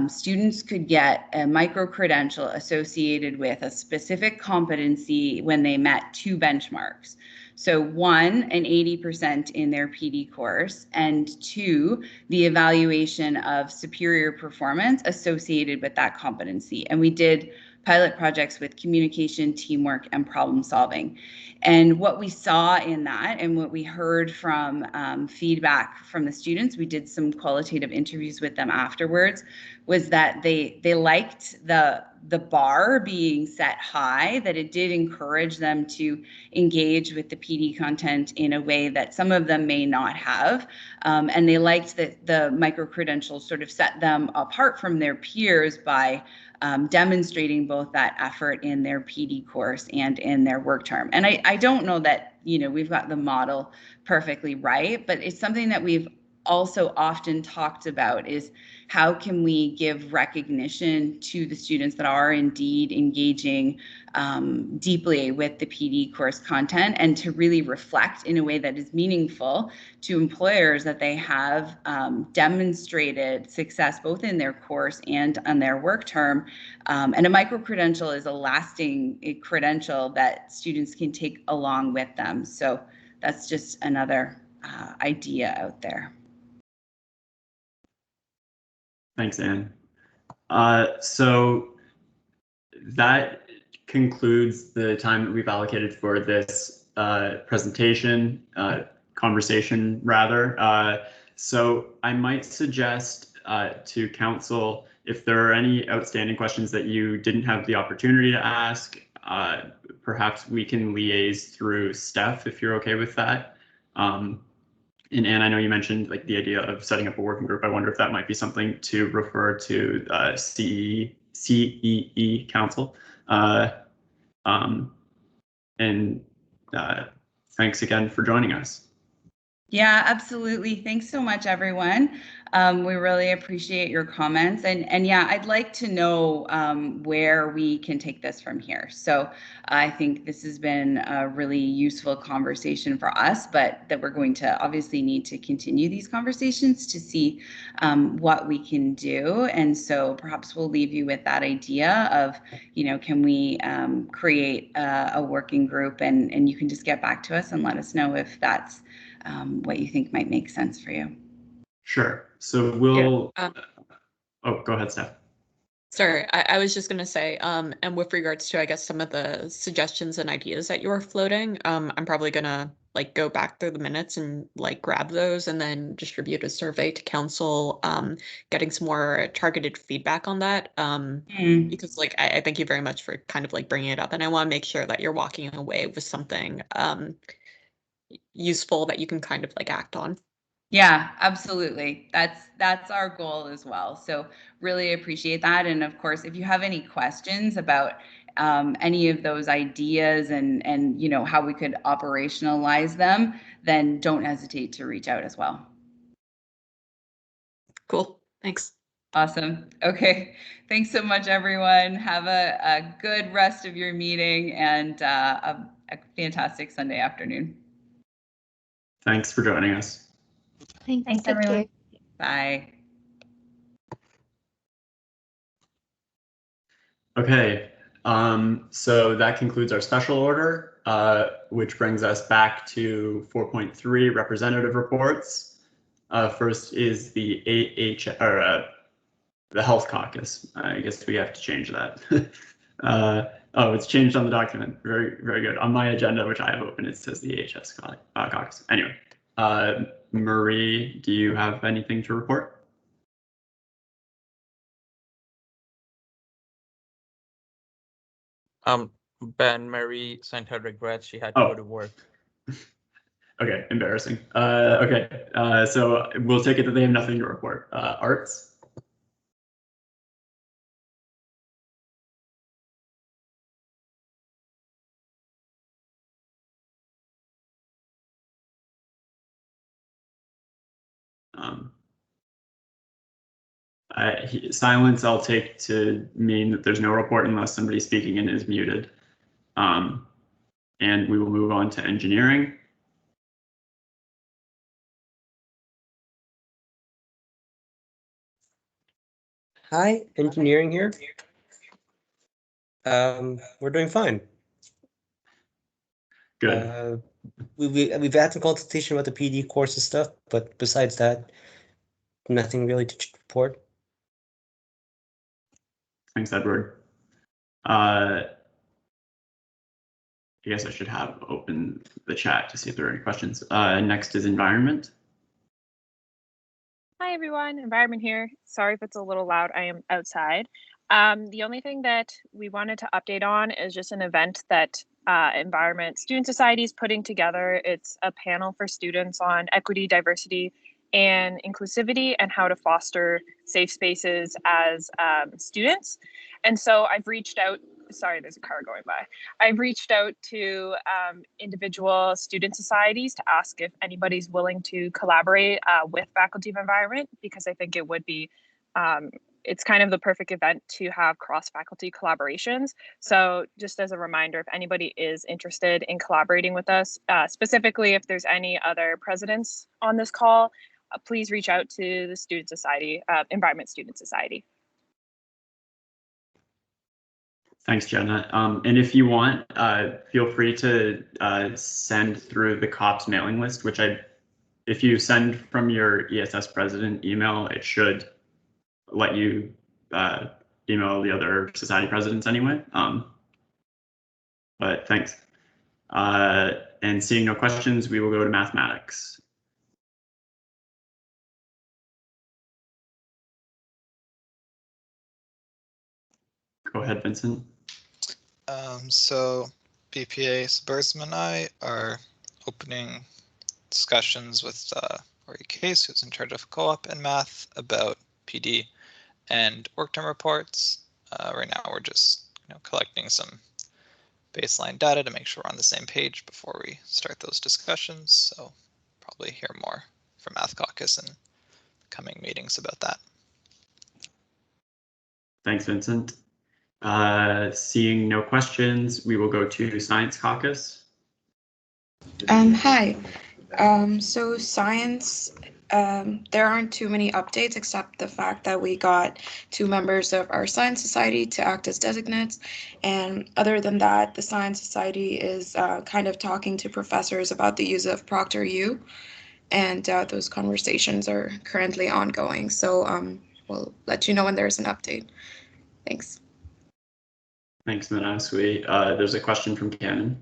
students could get a micro-credential associated with a specific competency when they met two benchmarks. So one, an 80% in their PD course, and two, the evaluation of superior performance associated with that competency. And we did pilot projects with communication, teamwork, and problem solving. And what we saw in that, and what we heard from feedback from the students, we did some qualitative interviews with them afterwards, was that they liked the bar being set high, that it did encourage them to engage with the PD content in a way that some of them may not have. And they liked that the micro-credentials sort of set them apart from their peers by demonstrating both that effort in their PD course and in their work term. And I don't know that, we've got the model perfectly right, but it's something that we've also often talked about, is how can we give recognition to the students that are indeed engaging deeply with the PD course content, and to really reflect in a way that is meaningful to employers that they have demonstrated success both in their course and on their work term. And a micro-credential is a lasting credential that students can take along with them. So that's just another idea out there. Thanks, Anne. So that concludes the time that we've allocated for this conversation rather. So I might suggest to council, if there are any outstanding questions that you didn't have the opportunity to ask, perhaps we can liaise through Steph, if you're okay with that. And Anne, I know you mentioned like the idea of setting up a working group. I wonder if that might be something to refer to CEE Council. And thanks again for joining us. Yeah, absolutely. Thanks so much, everyone. We really appreciate your comments. And yeah, I'd like to know where we can take this from here. So I think this has been a really useful conversation for us, but that we're going to obviously need to continue these conversations to see what we can do. And so perhaps we'll leave you with that idea of, can we create a working group, and you can just get back to us and let us know if that's what you think might make sense for you. Sure. So we'll. Yeah. Oh, go ahead, Steph. Sorry, I was just going to say, and with regards to, I guess, some of the suggestions and ideas that you were floating, I'm probably going to like go back through the minutes and like grab those and then distribute a survey to council, getting some more targeted feedback on that. Because like, I thank you very much for kind of like bringing it up, and I want to make sure that you're walking away with something useful that you can kind of like act on. Yeah, absolutely. That's our goal as well. So really appreciate that. And of course, if you have any questions about any of those ideas and how we could operationalize them, then don't hesitate to reach out as well. Cool. Thanks. Awesome. Okay. Thanks so much, everyone. Have a good rest of your meeting and a fantastic Sunday afternoon. Thanks for joining us. Thanks everyone. Bye. Okay. So that concludes our special order, which brings us back to 4.3 representative reports. First is the the Health Caucus. I guess we have to change that. Oh, it's changed on the document. Very, very good. On my agenda, which I have open, it says the AHS Caucus. Anyway, Marie, do you have anything to report? Ben, Mary sent her regrets. She had to go to work. Okay, embarrassing. Okay, so we'll take it that they have nothing to report. Arts? Silence I'll take to mean that there's no report unless somebody speaking in is muted. And we will move on to engineering. Hi, engineering here. We're doing fine. Good. We've had some consultation about the PD courses stuff, but besides that, nothing really to report. Thanks, Edward. I guess I should have open the chat to see if there are any questions. Next is environment. Hi everyone, environment here. Sorry if it's a little loud, I am outside. The only thing that we wanted to update on is just an event that Environment Student Society is putting together. It's a panel for students on equity, diversity, and inclusivity and how to foster safe spaces as students. And so I've reached out, sorry, there's a car going by. I've reached out to individual student societies to ask if anybody's willing to collaborate with Faculty of Environment, because I think it would be, it's kind of the perfect event to have cross-faculty collaborations. So just as a reminder, if anybody is interested in collaborating with us, specifically if there's any other presidents on this call, please reach out to the Student Society, Environment Student Society. Thanks, Jenna. And if you want, feel free to send through the COPS mailing list, which if you send from your ESS president email, it should let you email the other society presidents anyway. But thanks. And seeing no questions, we will go to mathematics. Go ahead, Vincent. So BPA Subursman and I are opening discussions with Lori Case, who's in charge of co-op and math, about PD and work term reports. Right now, we're just collecting some baseline data to make sure we're on the same page before we start those discussions. So probably hear more from Math Caucus in coming meetings about that. Thanks, Vincent. Seeing no questions, we will go to Science Caucus. Hi. So science, there aren't too many updates except the fact that we got 2 members of our science society to act as designates. And other than that, the science society is kind of talking to professors about the use of ProctorU. And those conversations are currently ongoing. So we'll let you know when there's an update. Thanks. Thanks, Manaswi. There's a question from Canon.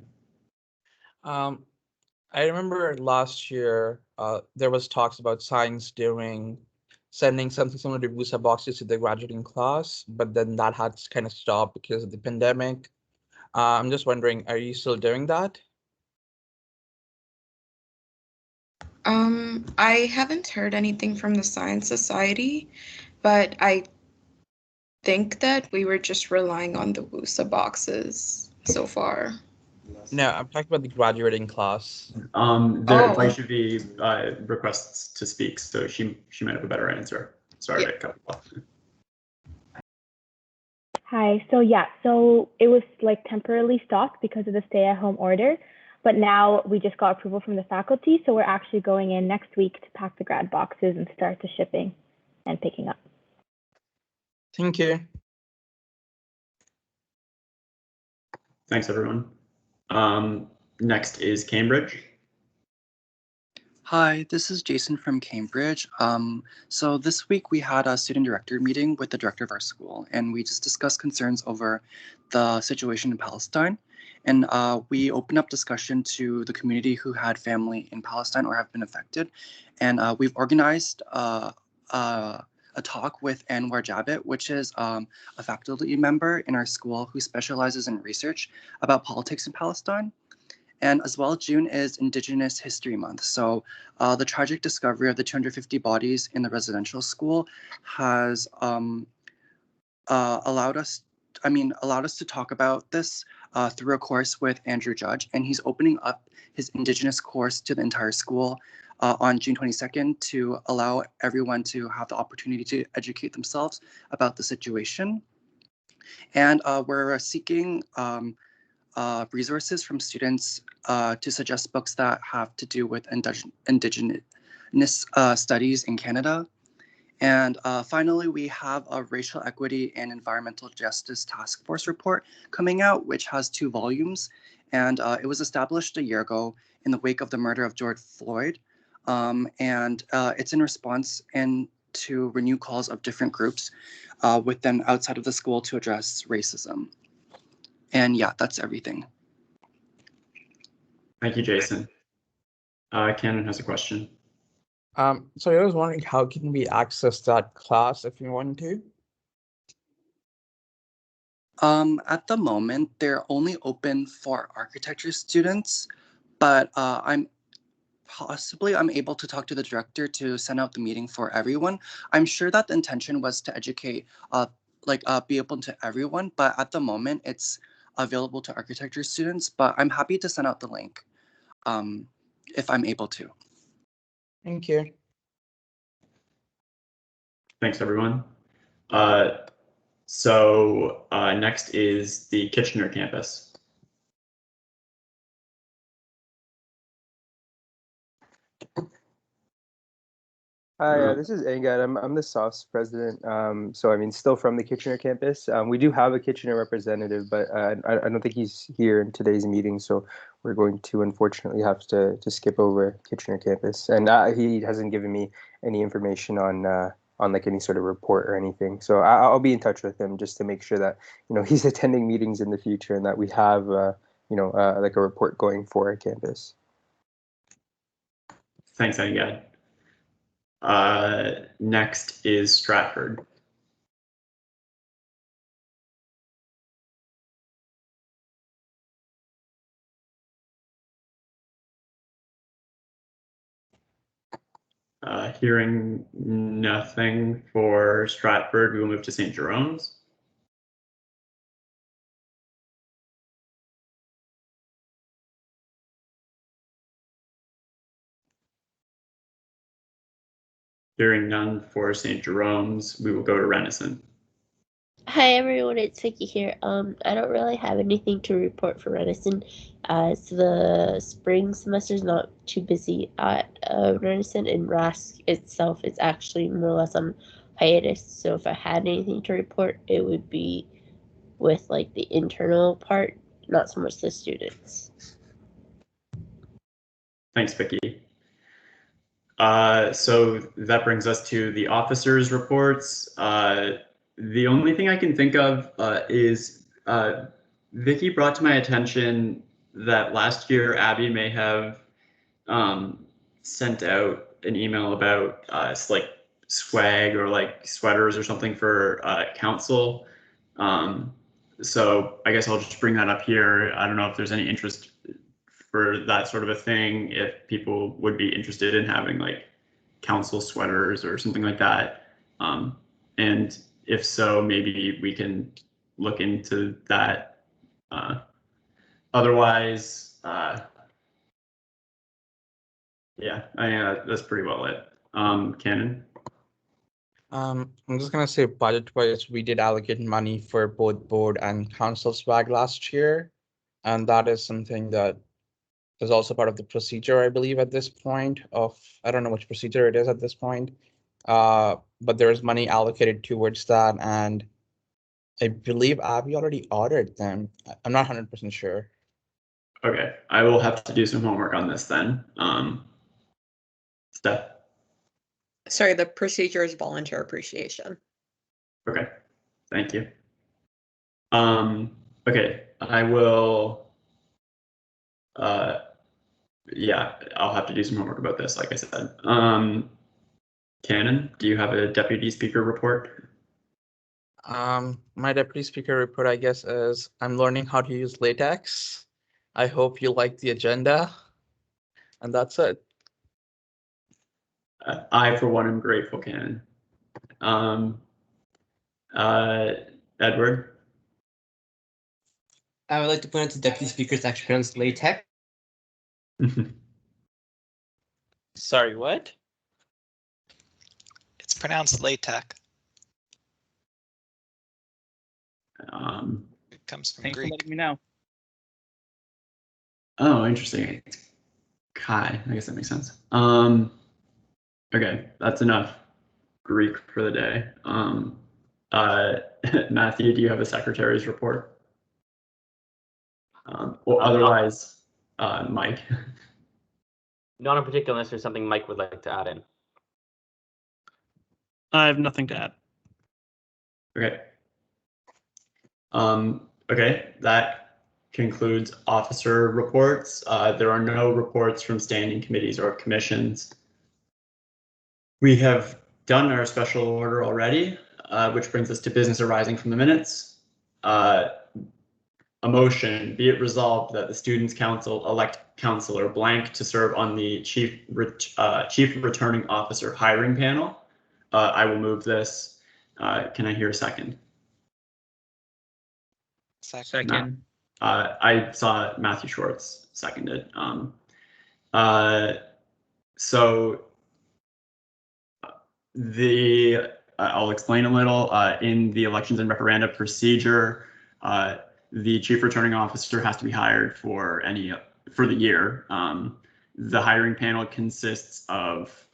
I remember last year there was talks about science sending something similar to Busa boxes to the graduating class, but then that had kind of stopped because of the pandemic. I'm just wondering, are you still doing that? I haven't heard anything from the Science Society, but I think that we were just relying on the WUSA boxes so far. No, I'm talking about the graduating class. There should be requests to speak, so she might have a better answer. Sorry to cut you off. Hi. So it was like temporarily stopped because of the stay-at-home order, but now we just got approval from the faculty, so we're actually going in next week to pack the grad boxes and start the shipping and picking up. Thank you. Thanks, everyone. Next is Cambridge. Hi, this is Jason from Cambridge. So this week we had a student director meeting with the director of our school, and we just discussed concerns over the situation in Palestine. And we opened up discussion to the community who had family in Palestine or have been affected. And we've organized a talk with Anwar Jabit, which is a faculty member in our school who specializes in research about politics in Palestine. And as well, June is Indigenous History Month. So the tragic discovery of the 250 bodies in the residential school has allowed us to talk about this through a course with Andrew Judge. And he's opening up his Indigenous course to the entire school on June 22nd to allow everyone to have the opportunity to educate themselves about the situation. And we're seeking resources from students to suggest books that have to do with Indigenous studies in Canada. And finally, we have a Racial Equity and Environmental Justice Task Force report coming out, which has 2 volumes. And it was established a year ago in the wake of the murder of George Floyd. And it's in response and to renew calls of different groups within outside of the school to address racism. And yeah, that's everything. Thank you, Jason. Canon has a question. So I was wondering, how can we access that class if we want to? At the moment, they're only open for architecture students, but I'm able to talk to the director to send out the meeting for everyone. I'm sure that the intention was to educate, be open to everyone, but at the moment it's available to architecture students, but I'm happy to send out the link if I'm able to. Thank you. Thanks, everyone. So next is the Kitchener campus. Hi, this is Angad. I'm the SOFS president. So I mean, still from the Kitchener campus. We do have a Kitchener representative, but I don't think he's here in today's meeting. So we're going to unfortunately have to skip over Kitchener campus, and he hasn't given me any information on like any sort of report or anything. So I'll be in touch with him just to make sure that he's attending meetings in the future and that we have like a report going for our campus. Thanks, Angad. Next is Stratford. Hearing nothing for Stratford, we will move to St. Jerome's. Hearing none for St. Jerome's, we will go to Renison. Hi everyone, it's Vicky here. I don't really have anything to report for Renison, as the spring semester is not too busy at Renison, and RASC itself is actually more or less on hiatus. So if I had anything to report, it would be with like the internal part, not so much the students. Thanks, Vicky. So that brings us to the officers' reports. The only thing I can think of is Vicky brought to my attention that last year Abby may have sent out an email about like swag or like sweaters or something for council. So I guess I'll just bring that up here. I don't know if there's any interest for that sort of a thing, if people would be interested in having like council sweaters or something like that. And if so, maybe we can look into that. Otherwise, yeah, that's pretty well it. Cannon? I'm just gonna say budget-wise, we did allocate money for both board and council swag last year. And that is something that is also part of the procedure, I believe, at this point of, I don't know which procedure it is at this point. But there is money allocated towards that, and I believe Abby already ordered them. I'm not 100% sure. Okay, I will have to do some homework on this then. Steph? Sorry, the procedure is volunteer appreciation. Okay, thank you. Okay, I will, yeah, I'll have to do some homework about this, like I said. Cannon, do you have a deputy speaker report? My deputy speaker report, I guess, is I'm learning how to use LaTeX. I hope you like the agenda. And that's it. I, for one, am grateful, Cannon. Edward? I would like to point out the deputy speaker is actually pronounced LaTeX. Sorry, what? It's pronounced LaTeX. It comes from Thanks Greek. for letting me know. Oh, interesting. Kai, I guess that makes sense. Okay, that's enough Greek for the day. Matthew, do you have a secretary's report? Well, otherwise, Mike. Not in particular, unless there's something Mike would like to add in. I have nothing to add. Okay. Okay, that concludes officer reports. There are no reports from standing committees or commissions. We have done our special order already, which brings us to business arising from the minutes. A motion, be it resolved that the Students' Council elect Councillor Blank to serve on the Chief Returning Officer hiring panel. I will move this. Can I hear a second? Second. I saw Matthew Schwartz seconded. So I'll explain a little. In the elections and referenda procedure, the chief returning officer has to be hired for the year. The hiring panel consists of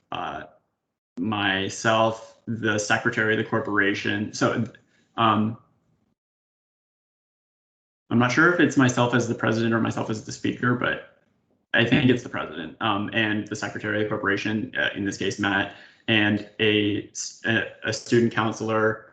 myself, the secretary of the corporation. So I'm not sure if it's myself as the president or myself as the speaker, but I think it's the president, and the secretary of the corporation, in this case, Matt, and a student counselor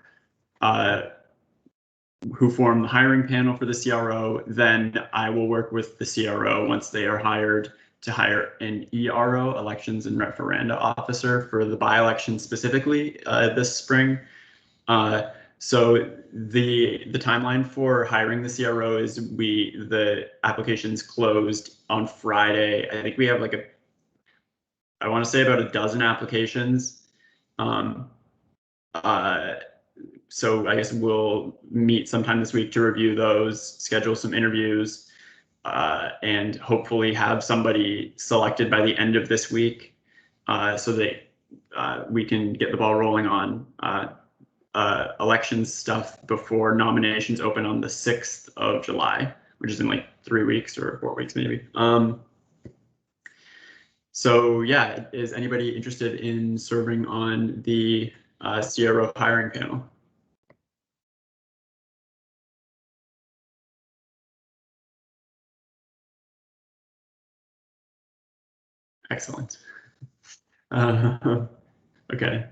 who form the hiring panel for the CRO. Then I will work with the CRO once they are hired to hire an ERO, elections and referenda officer, for the by-election specifically this spring. So the timeline for hiring the CRO is the applications closed on Friday. I think we have like I want to say about a dozen applications. So I guess we'll meet sometime this week to review those, schedule some interviews, and hopefully have somebody selected by the end of this week, so that we can get the ball rolling on elections stuff before nominations open on the 6th of July, which is in like 3 weeks or 4 weeks maybe. So yeah, is anybody interested in serving on the CRO hiring panel? Excellent. Okay.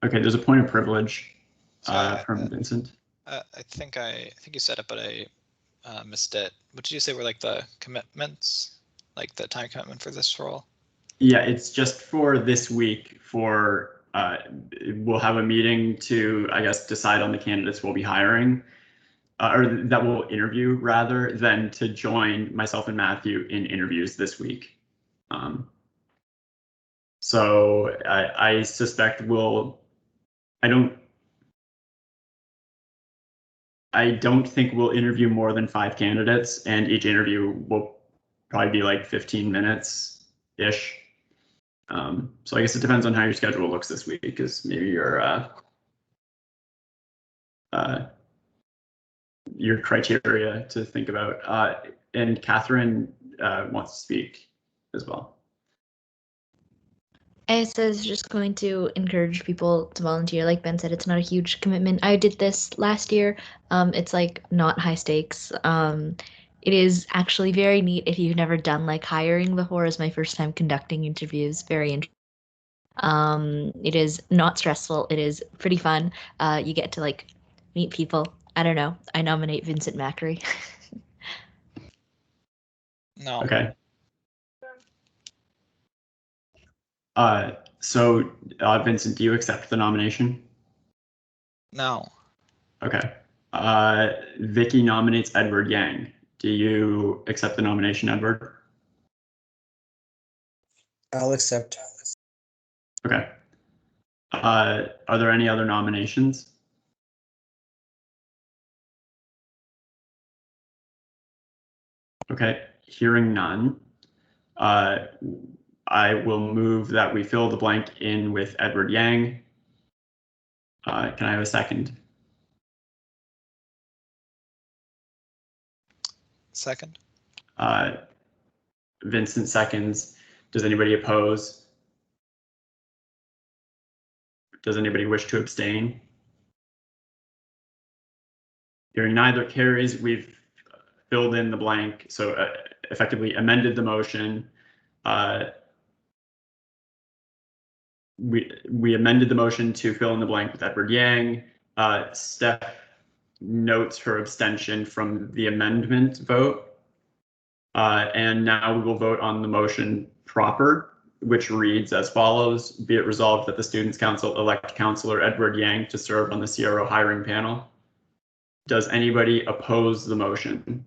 Okay, there's a point of privilege from Vincent. I think you said it, but I missed it. What did you say were like the commitments, like the time commitment for this role? Yeah, it's just for this week. For we'll have a meeting to, I guess, decide on the candidates we'll be hiring, or that we'll interview rather than to join myself and Matthew in interviews this week. So I suspect I don't think we'll interview more than 5 candidates, and each interview will probably be like 15 minutes ish. So I guess it depends on how your schedule looks this week, because maybe your criteria to think about. And Catherine wants to speak as well. I was just going to encourage people to volunteer. Like Ben said, it's not a huge commitment. I did this last year. It's like not high stakes. It is actually very neat if you've never done like hiring before. It's my first time conducting interviews. Very interesting. It is not stressful. It is pretty fun. You get to like meet people. I don't know. I nominate Vincent Macri. No. Okay. So Vincent, do you accept the nomination? No. Okay. Vicky nominates Edward Yang. Do you accept the nomination, Edward? I'll accept. Okay. Are there any other nominations? Okay, hearing none. I will move that we fill the blank in with Edward Yang. Can I have a second? Second. Vincent seconds. Does anybody oppose? Does anybody wish to abstain? Hearing neither carries, we've filled in the blank, so effectively amended the motion. We amended the motion to fill in the blank with Edward Yang. Steph notes her abstention from the amendment vote. And now we will vote on the motion proper, which reads as follows: be it resolved that the Students' Council elect Councillor Edward Yang to serve on the CRO hiring panel. Does anybody oppose the motion?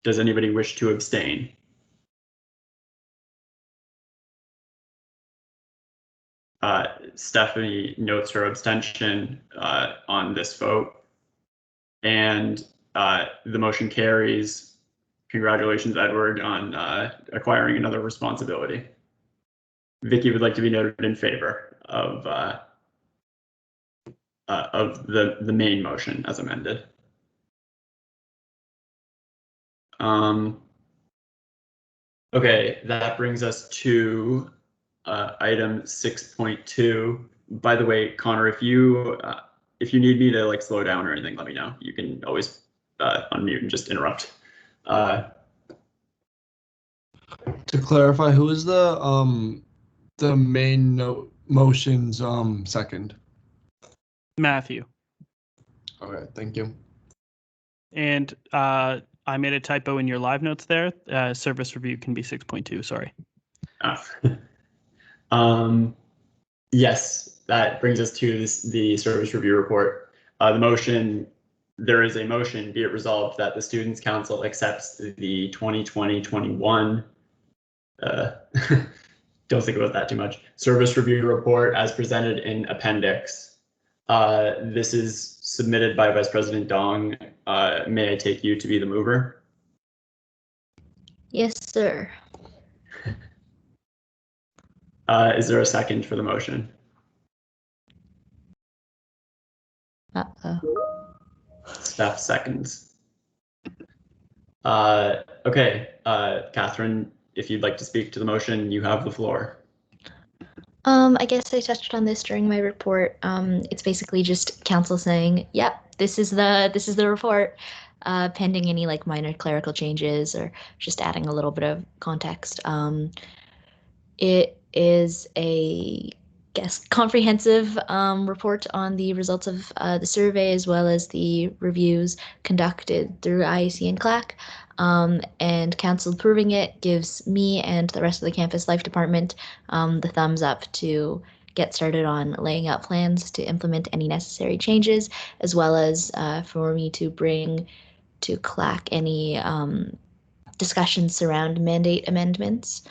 Does anybody wish to abstain? Stephanie notes her abstention on this vote, and the motion carries. Congratulations, Edward, on acquiring another responsibility. Vicky would like to be noted in favor of the main motion as amended. Okay, that brings us to item 6.2. By the way, Connor, if you need me to like slow down or anything, let me know. You can always unmute and just interrupt. To clarify, who is the main motion's second? Matthew. Okay, thank you. And I made a typo in your live notes there. Service review can be 6.2, sorry. Yes, that brings us to the service review report. There is a motion, be it resolved that the Students' Council accepts the 2020-21, don't think about that too much, service review report as presented in appendix. This is submitted by Vice President Dong. May I take you to be the mover? Yes, sir. Is there a second for the motion? Steph seconds. Okay, Catherine, if you'd like to speak to the motion, you have the floor. I guess I touched on this during my report. It's basically just council saying, "Yep, this is the report," pending any like minor clerical changes or just adding a little bit of context. It is a comprehensive report on the results of the survey as well as the reviews conducted through IEC and CLAC. And council approving it gives me and the rest of the campus life department the thumbs up to get started on laying out plans to implement any necessary changes, as well as for me to bring to CLAC any discussions surround mandate amendments.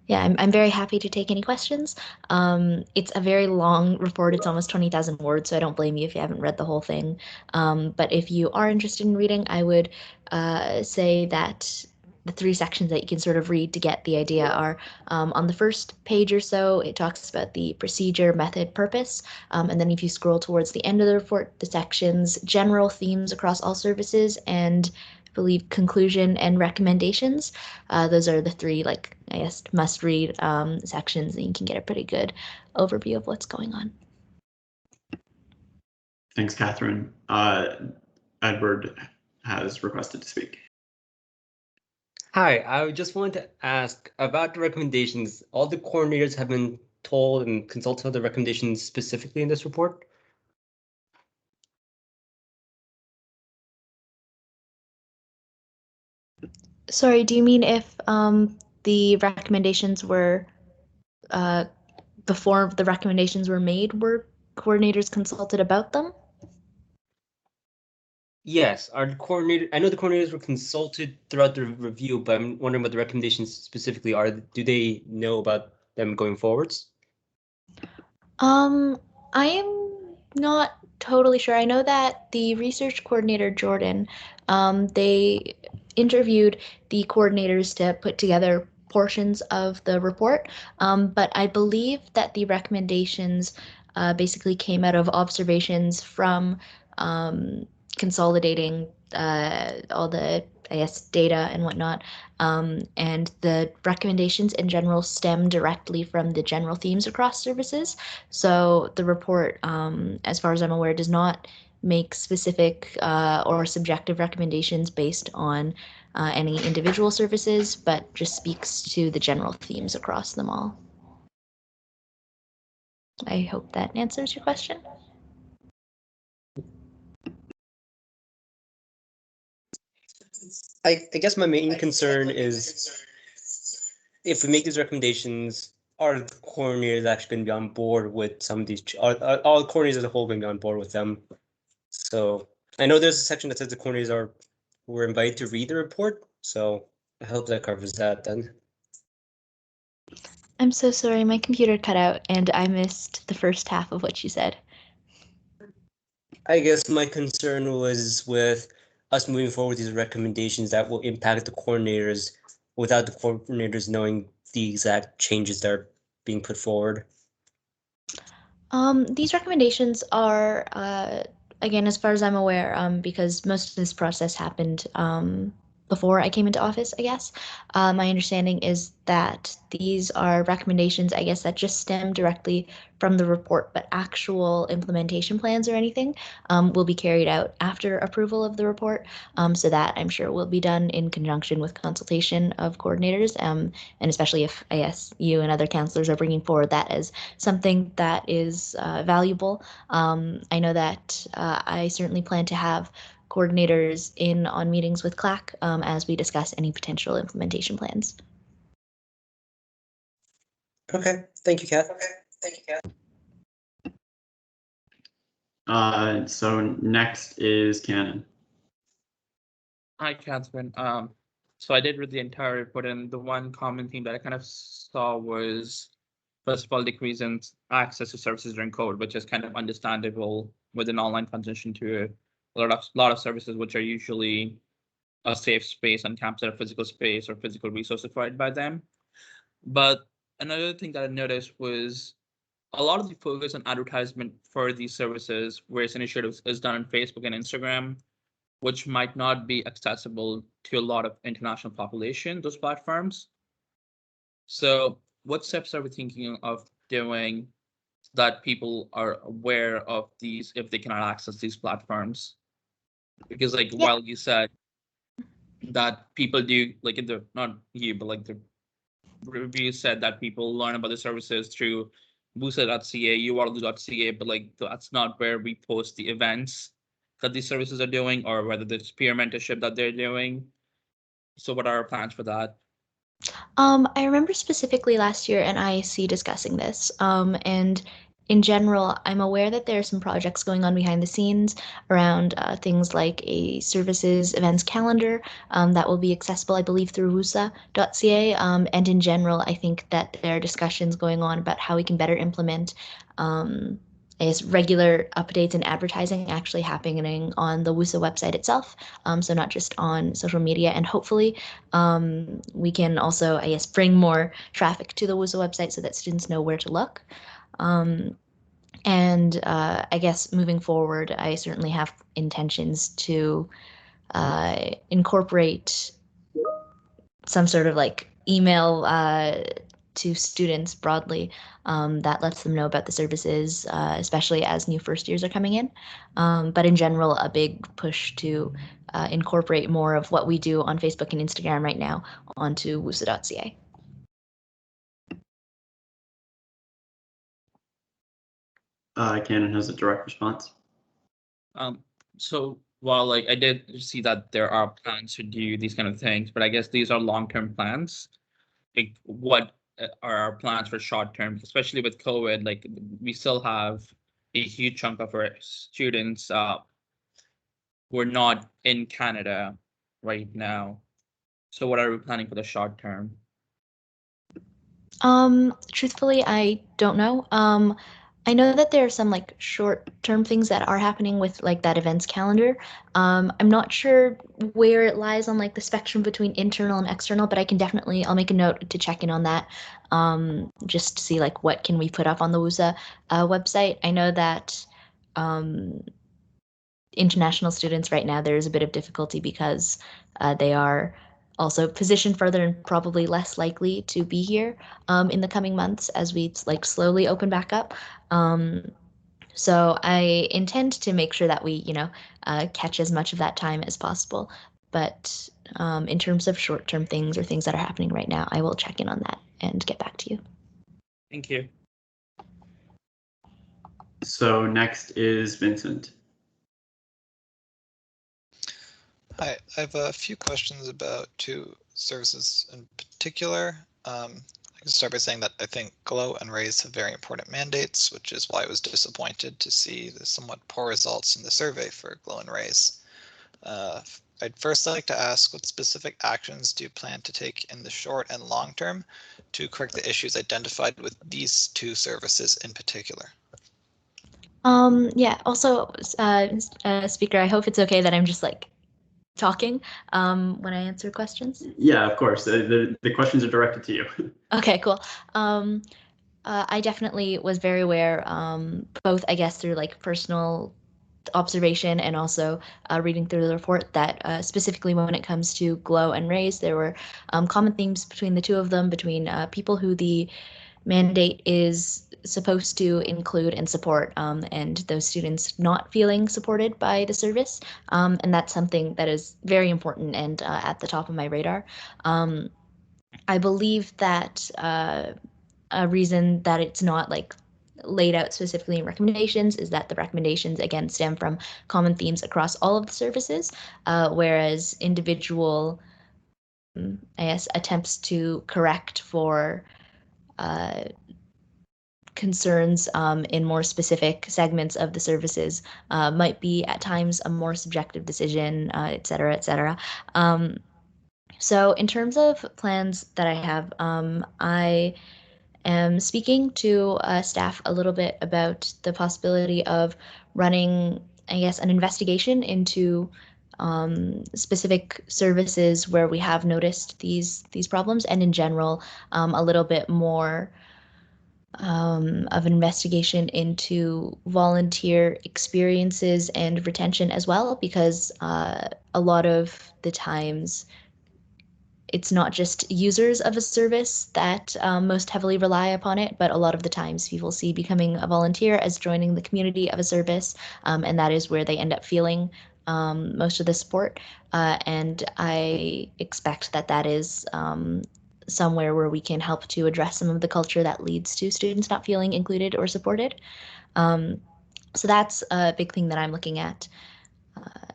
Yeah, I'm very happy to take any questions. It's a very long report. It's almost 20,000 words, so I don't blame you if you haven't read the whole thing. But if you are interested in reading, I would say that the 3 sections that you can sort of read to get the idea are on the first page or so, it talks about the procedure, method, purpose. And then if you scroll towards the end of the report, the sections, general themes across all services, and I believe conclusion and recommendations. Those are the 3, like, I guess, must read sections, and you can get a pretty good overview of what's going on. Thanks, Catherine. Edward has requested to speak. Hi, I just wanted to ask about the recommendations. All the coordinators have been told and consulted on the recommendations specifically in this report? Sorry, do you mean if the recommendations were before the recommendations were made, were coordinators consulted about them? Yes, I know the coordinators were consulted throughout the review, but I'm wondering what the recommendations specifically are. Do they know about them going forwards? I am not totally sure. I know that the research coordinator, Jordan, they interviewed the coordinators to put together portions of the report, but I believe that the recommendations basically came out of observations from consolidating all the, I guess, data and whatnot. And the recommendations in general stem directly from the general themes across services. So the report, as far as I'm aware, does not make specific or subjective recommendations based on any individual services, but just speaks to the general themes across them all. I hope that answers your question. I guess my main concern is if we make these recommendations, are the coordinators actually going to be on board with some of these? Are all the coordinators as a whole going to be on board with them? So I know there's a section that says the coordinators were invited to read the report. So I hope that covers that then. I'm so sorry, my computer cut out and I missed the first half of what you said. I guess my concern was with us moving forward with these recommendations that will impact the coordinators without the coordinators knowing the exact changes that are being put forward. These recommendations are, again, as far as I'm aware, because most of this process happened before I came into office, I guess. My understanding is that these are recommendations, I guess, that just stem directly from the report, but actual implementation plans or anything will be carried out after approval of the report. So that I'm sure will be done in conjunction with consultation of coordinators, and especially if, I guess, you and other counselors are bringing forward that as something that is valuable. I know that I certainly plan to have coordinators in on meetings with CLAC as we discuss any potential implementation plans. Okay, thank you, Kat. So next is Cannon. Hi, Catherine. So I did read the entire report, and the one common theme that I kind of saw was, first of all, decrease in access to services during COVID, which is kind of understandable with an online transition to a lot of services, which are usually a safe space on campus, or a physical space or physical resources provided by them. But another thing that I noticed was a lot of the focus on advertisement for these services, whereas initiatives is done on Facebook and Instagram, which might not be accessible to a lot of international population, those platforms. So what steps are we thinking of doing that people are aware of these if they cannot access these platforms? Because like, while you said that people do, like, in the, not you, but like the review said that people learn about the services through busa.ca, uwaterloo.ca, but like that's not where we post the events that these services are doing, or whether it's peer mentorship that they're doing. So what are our plans for that? I remember specifically last year and IAC discussing this. And in general, I'm aware that there are some projects going on behind the scenes around things like a services events calendar that will be accessible, I believe, through wusa.ca. And in general, I think that there are discussions going on about how we can better implement I guess regular updates and advertising actually happening on the WUSA website itself, so not just on social media. And hopefully we can also, I guess, bring more traffic to the WUSA website so that students know where to look. And I guess moving forward, I certainly have intentions to incorporate some sort of like email to students broadly that lets them know about the services, especially as new first years are coming in. But in general, a big push to incorporate more of what we do on Facebook and Instagram right now onto wusa.ca. Cannon has a direct response. So while like I did see that there are plans to do these kind of things, but I guess these are long-term plans. Like, what are our plans for short term, especially with COVID? Like, we still have a huge chunk of our students who are not in Canada right now. So what are we planning for the short term? Truthfully, I don't know. I know that there are some like short-term things that are happening with like that events calendar. I'm not sure where it lies on like the spectrum between internal and external, but I'll make a note to check in on that, just to see like what can we put up on the WUSA website. I know that international students right now, there's a bit of difficulty because they are also positioned further and probably less likely to be here in the coming months as we like slowly open back up. So I intend to make sure that we, catch as much of that time as possible. But in terms of short-term things or things that are happening right now, I will check in on that and get back to you. Thank you. So next is Vincent. Hi, I have a few questions about two services in particular. I can start by saying that I think GLOW and RAISE have very important mandates, which is why I was disappointed to see the somewhat poor results in the survey for GLOW and RAISE. I'd first like to ask, what specific actions do you plan to take in the short and long term to correct the issues identified with these two services in particular? Yeah, also, Speaker, I hope it's okay that I'm just like talking when I answer questions. Yeah, of course. The questions are directed to you. Okay, cool. I definitely was very aware, both I guess through like personal observation and also reading through the report, that specifically when it comes to GLOW and RAISE, there were common themes between the two of them, between people who the mandate is supposed to include and support, and those students not feeling supported by the service. And that's something that is very important and at the top of my radar. I believe that a reason that it's not like laid out specifically in recommendations is that the recommendations again stem from common themes across all of the services, whereas individual, I guess, attempts to correct for concerns in more specific segments of the services might be at times a more subjective decision, et cetera, et cetera. So in terms of plans that I have, I am speaking to staff a little bit about the possibility of running, I guess, an investigation into specific services where we have noticed these problems, and in general, a little bit more of an investigation into volunteer experiences and retention as well, because a lot of the times it's not just users of a service that most heavily rely upon it, but a lot of the times people see becoming a volunteer as joining the community of a service, and that is where they end up feeling most of the support. And I expect that that is somewhere where we can help to address some of the culture that leads to students not feeling included or supported. So that's a big thing that I'm looking at.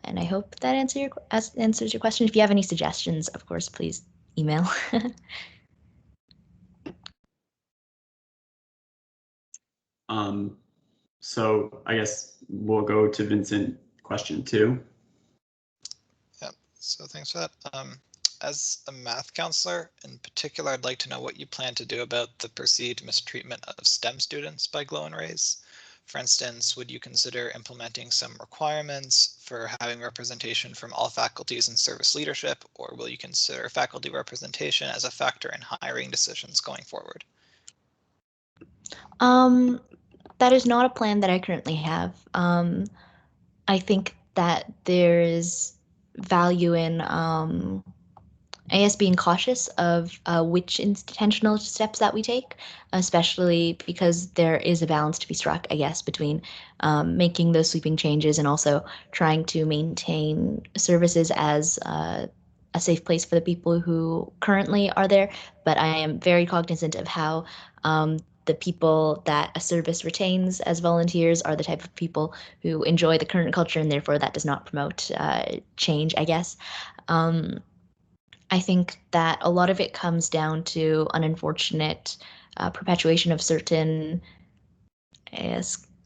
And I hope that answers your question. If you have any suggestions, of course, please email. So I guess we'll go to Vincent, question 2. Yep, so thanks for that. As a math counselor in particular, I'd like to know what you plan to do about the perceived mistreatment of STEM students by Glow and Raise. For instance, would you consider implementing some requirements for having representation from all faculties in service leadership, or will you consider faculty representation as a factor in hiring decisions going forward? That is not a plan that I currently have. I think that there is value in I guess being cautious of which intentional steps that we take, especially because there is a balance to be struck, I guess, between making those sweeping changes and also trying to maintain services as a safe place for the people who currently are there. But I am very cognizant of how the people that a service retains as volunteers are the type of people who enjoy the current culture, and therefore that does not promote change, I guess. I think that a lot of it comes down to an unfortunate perpetuation of certain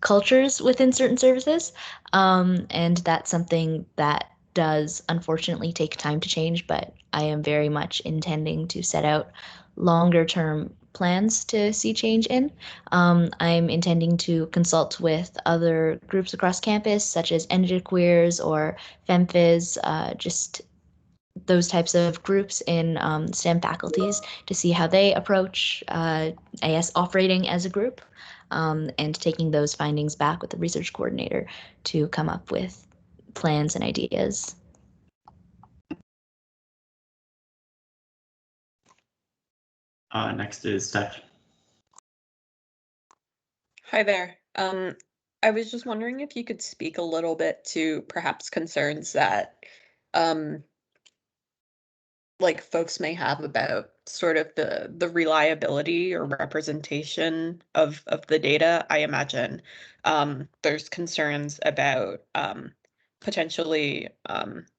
cultures within certain services. And that's something that does unfortunately take time to change, but I am very much intending to set out longer term plans to see change in. I'm intending to consult with other groups across campus, such as Queers or FemFiz, just those types of groups in STEM faculties to see how they approach AS operating as a group, and taking those findings back with the research coordinator to come up with plans and ideas. Next is Steph. Hi there. I was just wondering if you could speak a little bit to perhaps concerns that like folks may have about sort of the reliability or representation of the data. I imagine there's concerns about potentially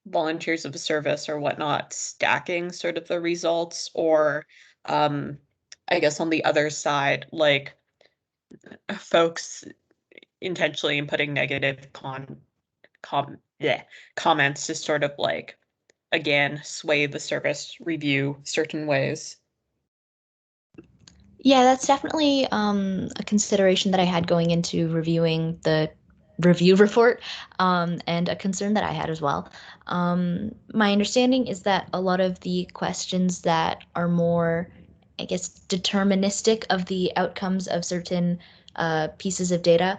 volunteers of service or whatnot stacking sort of the results, or I guess on the other side, like folks intentionally inputting negative comments to sort of like, again, sway the service review certain ways. Yeah, that's definitely a consideration that I had going into reviewing the review report, and a concern that I had as well. My understanding is that a lot of the questions that are more, I guess, deterministic of the outcomes of certain pieces of data,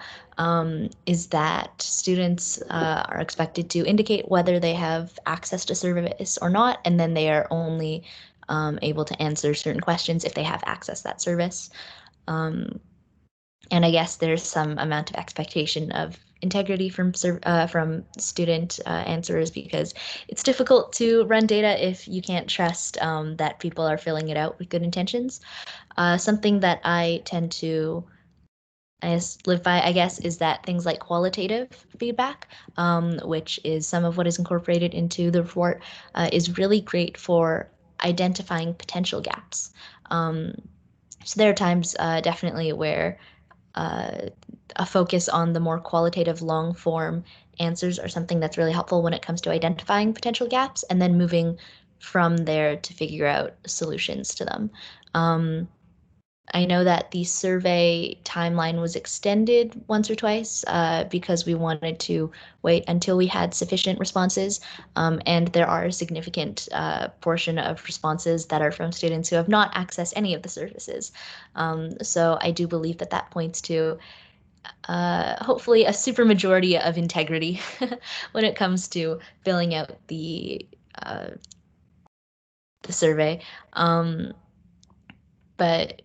is that students are expected to indicate whether they have access to service or not, and then they are only able to answer certain questions if they have access to that service. And I guess there's some amount of expectation of integrity from student answers, because it's difficult to run data if you can't trust that people are filling it out with good intentions. Something that I tend to live by, I guess, is that things like qualitative feedback, which is some of what is incorporated into the report, is really great for identifying potential gaps. So there are times definitely where a focus on the more qualitative long form answers are something that's really helpful when it comes to identifying potential gaps and then moving from there to figure out solutions to them. I know that the survey timeline was extended once or twice because we wanted to wait until we had sufficient responses. And there are a significant portion of responses that are from students who have not accessed any of the services. So I do believe that that points to hopefully a supermajority of integrity when it comes to filling out the survey. But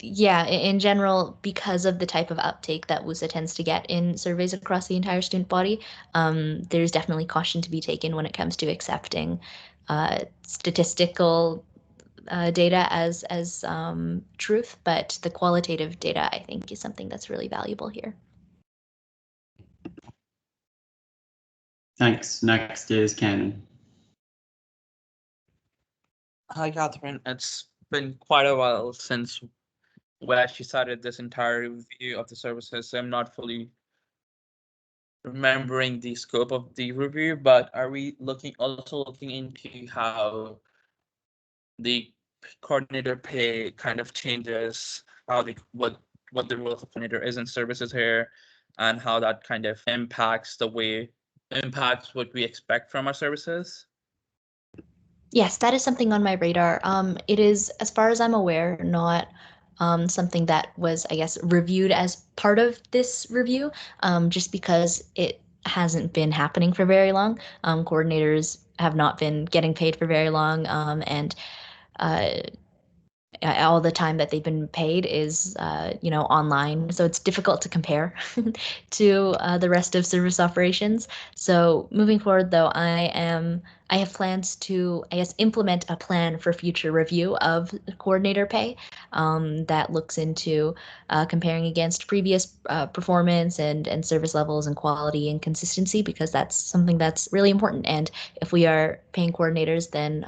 yeah, in general, because of the type of uptake that WUSA tends to get in surveys across the entire student body, there's definitely caution to be taken when it comes to accepting statistical data as truth, but the qualitative data, I think, is something that's really valuable here. Thanks. Next is Cannon. Hi, Catherine. It's been quite a while since we actually started this entire review of the services, so I'm not fully remembering the scope of the review, but are we also looking into how the coordinator pay kind of changes, how what the role of the coordinator is in services here, and how that kind of impacts what we expect from our services? Yes, that is something on my radar. It is, as far as I'm aware, not something that was, I guess, reviewed as part of this review, just because it hasn't been happening for very long. Coordinators have not been getting paid for very long, and all the time that they've been paid is, online. So it's difficult to compare to the rest of service operations. So moving forward, though, I have plans to, I guess, implement a plan for future review of coordinator pay that looks into comparing against previous performance and service levels and quality and consistency, because that's something that's really important. And if we are paying coordinators, then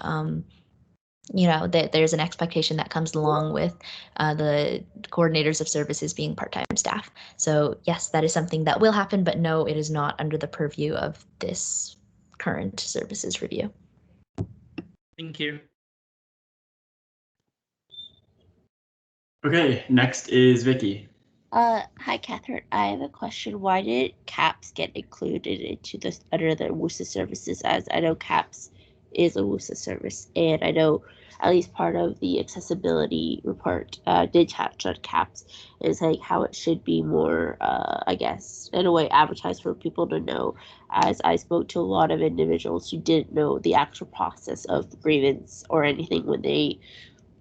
that there's an expectation that comes along with the coordinators of services being part-time staff. So yes, that is something that will happen, but no, it is not under the purview of this current services review. Thank you. Okay, next is Vicky. Hi, Catherine. I have a question. Why did CAPS get included into this under the WUSA services? As I know CAPS is a WUSA service, and I know at least part of the accessibility report did touch on CAPS, is like how it should be more, I guess, in a way, advertised for people to know. As I spoke to a lot of individuals who didn't know the actual process of grievance or anything when they.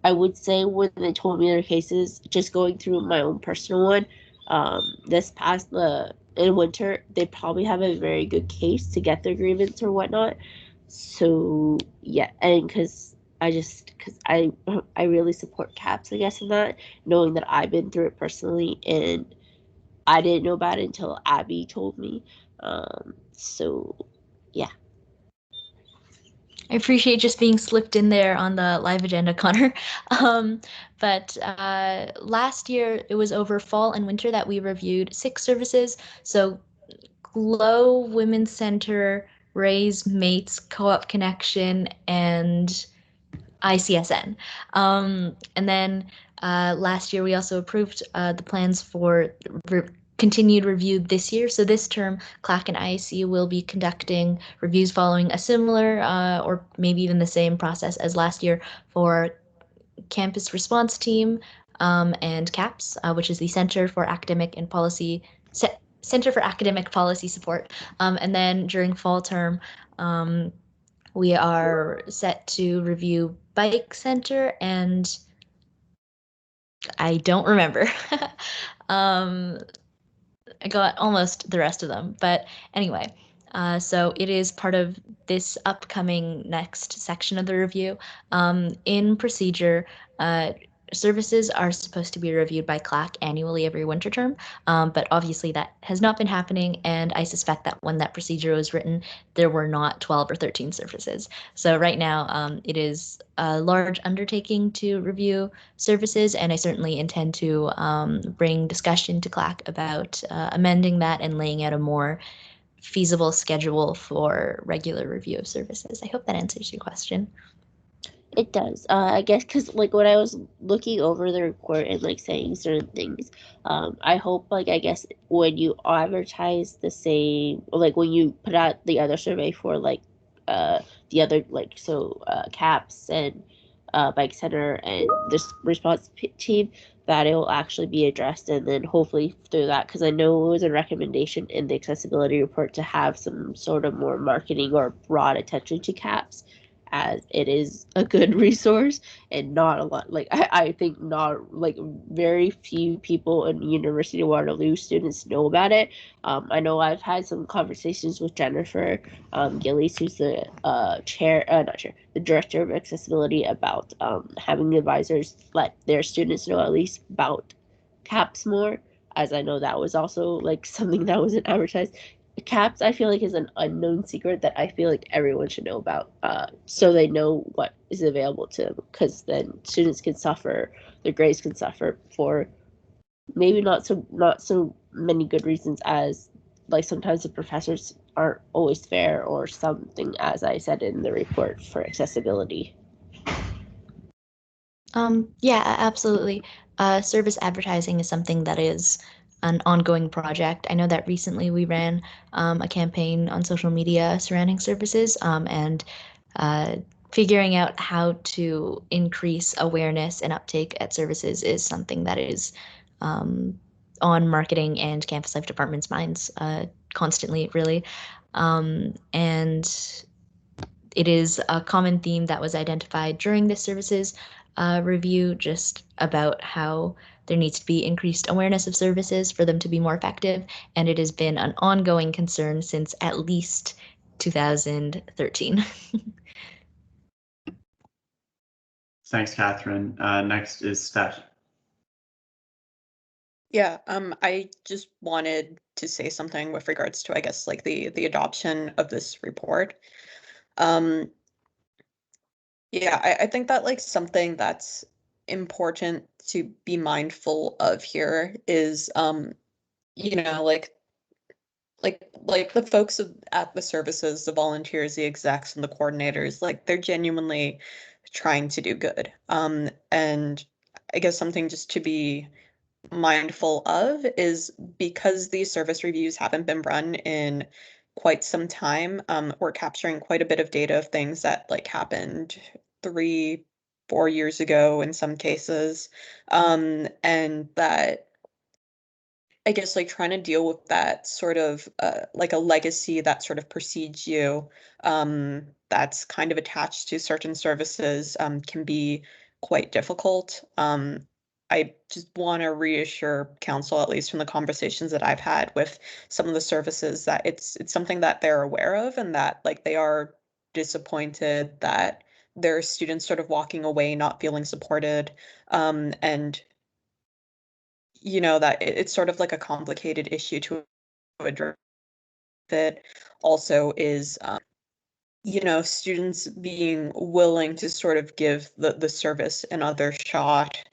I would say when they told me their cases, just going through my own personal one, this past in winter, they probably have a very good case to get their grievance or whatnot. So yeah, and because I really support CAPS, I guess, in that, knowing that I've been through it personally, and I didn't know about it until Abby told me. So yeah. I appreciate just being slipped in there on the live agenda, Connor. But last year, it was over fall and winter that we reviewed 6 services. So Glow, Women's Center, Raise, Mates, Co-op Connection, and ICSN. And then last year, we also approved the plans for continued review this year. So this term, CLAC and IAC will be conducting reviews following a similar or maybe even the same process as last year for Campus Response Team and CAPS, which is the Center for Academic and Policy Center for Academic Policy Support. And then during fall term, we are set to review Bike Center and I don't remember. I got almost the rest of them, but anyway, so it is part of this upcoming next section of the review. In procedure, services are supposed to be reviewed by CLAC annually every winter term, but obviously that has not been happening, and I suspect that when that procedure was written, there were not 12 or 13 services. So right now, it is a large undertaking to review services, and I certainly intend to bring discussion to CLAC about amending that and laying out a more feasible schedule for regular review of services. I hope that answers your question. It does. I guess because like when I was looking over the report and like saying certain things, I hope like I guess when you advertise the same, or like when you put out the other survey for like the other like CAPS and Bike Center and this response team, that it will actually be addressed, and then hopefully through that, because I know it was a recommendation in the accessibility report to have some sort of more marketing or broad attention to CAPS, as it is a good resource and not a lot, like I think not like very few people in University of Waterloo students know about it. I know I've had some conversations with Jennifer Gillies, who's the the director of accessibility, about having advisors let their students know at least about CAPS more, as I know that was also like something that wasn't advertised. CAPS, I feel like, is an unknown secret that I feel like everyone should know about, so they know what is available to them, because then students can suffer, their grades can suffer for maybe not so many good reasons, as like sometimes the professors aren't always fair or something, as I said in the report for accessibility. Yeah, absolutely. Service advertising is something that is an ongoing project. I know that recently we ran a campaign on social media surrounding services, and figuring out how to increase awareness and uptake at services is something that is on marketing and campus life departments' minds constantly, really. And it is a common theme that was identified during this services review, just about how there needs to be increased awareness of services for them to be more effective, and it has been an ongoing concern since at least 2013. Thanks, Catherine. Next is Steph. Yeah, I just wanted to say something with regards to, I guess, like the adoption of this report. Yeah, I think that like something that's important to be mindful of here is, you know, like the folks at the services, the volunteers, the execs, and the coordinators, like they're genuinely trying to do good. And I guess something just to be mindful of is, because these service reviews haven't been run in quite some time, we're capturing quite a bit of data of things that like happened 3-4 years ago in some cases, and that I guess like trying to deal with that sort of like a legacy that sort of precedes you, that's kind of attached to certain services, can be quite difficult. I just want to reassure council, at least from the conversations that I've had with some of the services, that it's something that they're aware of, and that like they are disappointed that there are students sort of walking away not feeling supported, and you know that it's sort of like a complicated issue to address. That also is, you know, students being willing to sort of give the service another shot,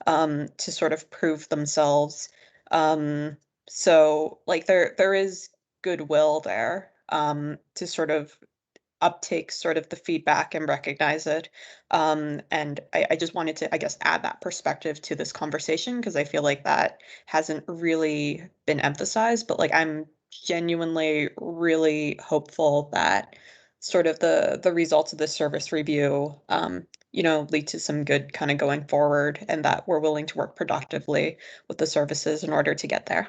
to sort of prove themselves. So like there is goodwill there, to sort of uptake sort of the feedback and recognize it. And I just wanted to, I guess, add that perspective to this conversation, because I feel like that hasn't really been emphasized. But like I'm genuinely really hopeful that sort of the results of this service review, you know, lead to some good kind of going forward, and that we're willing to work productively with the services in order to get there.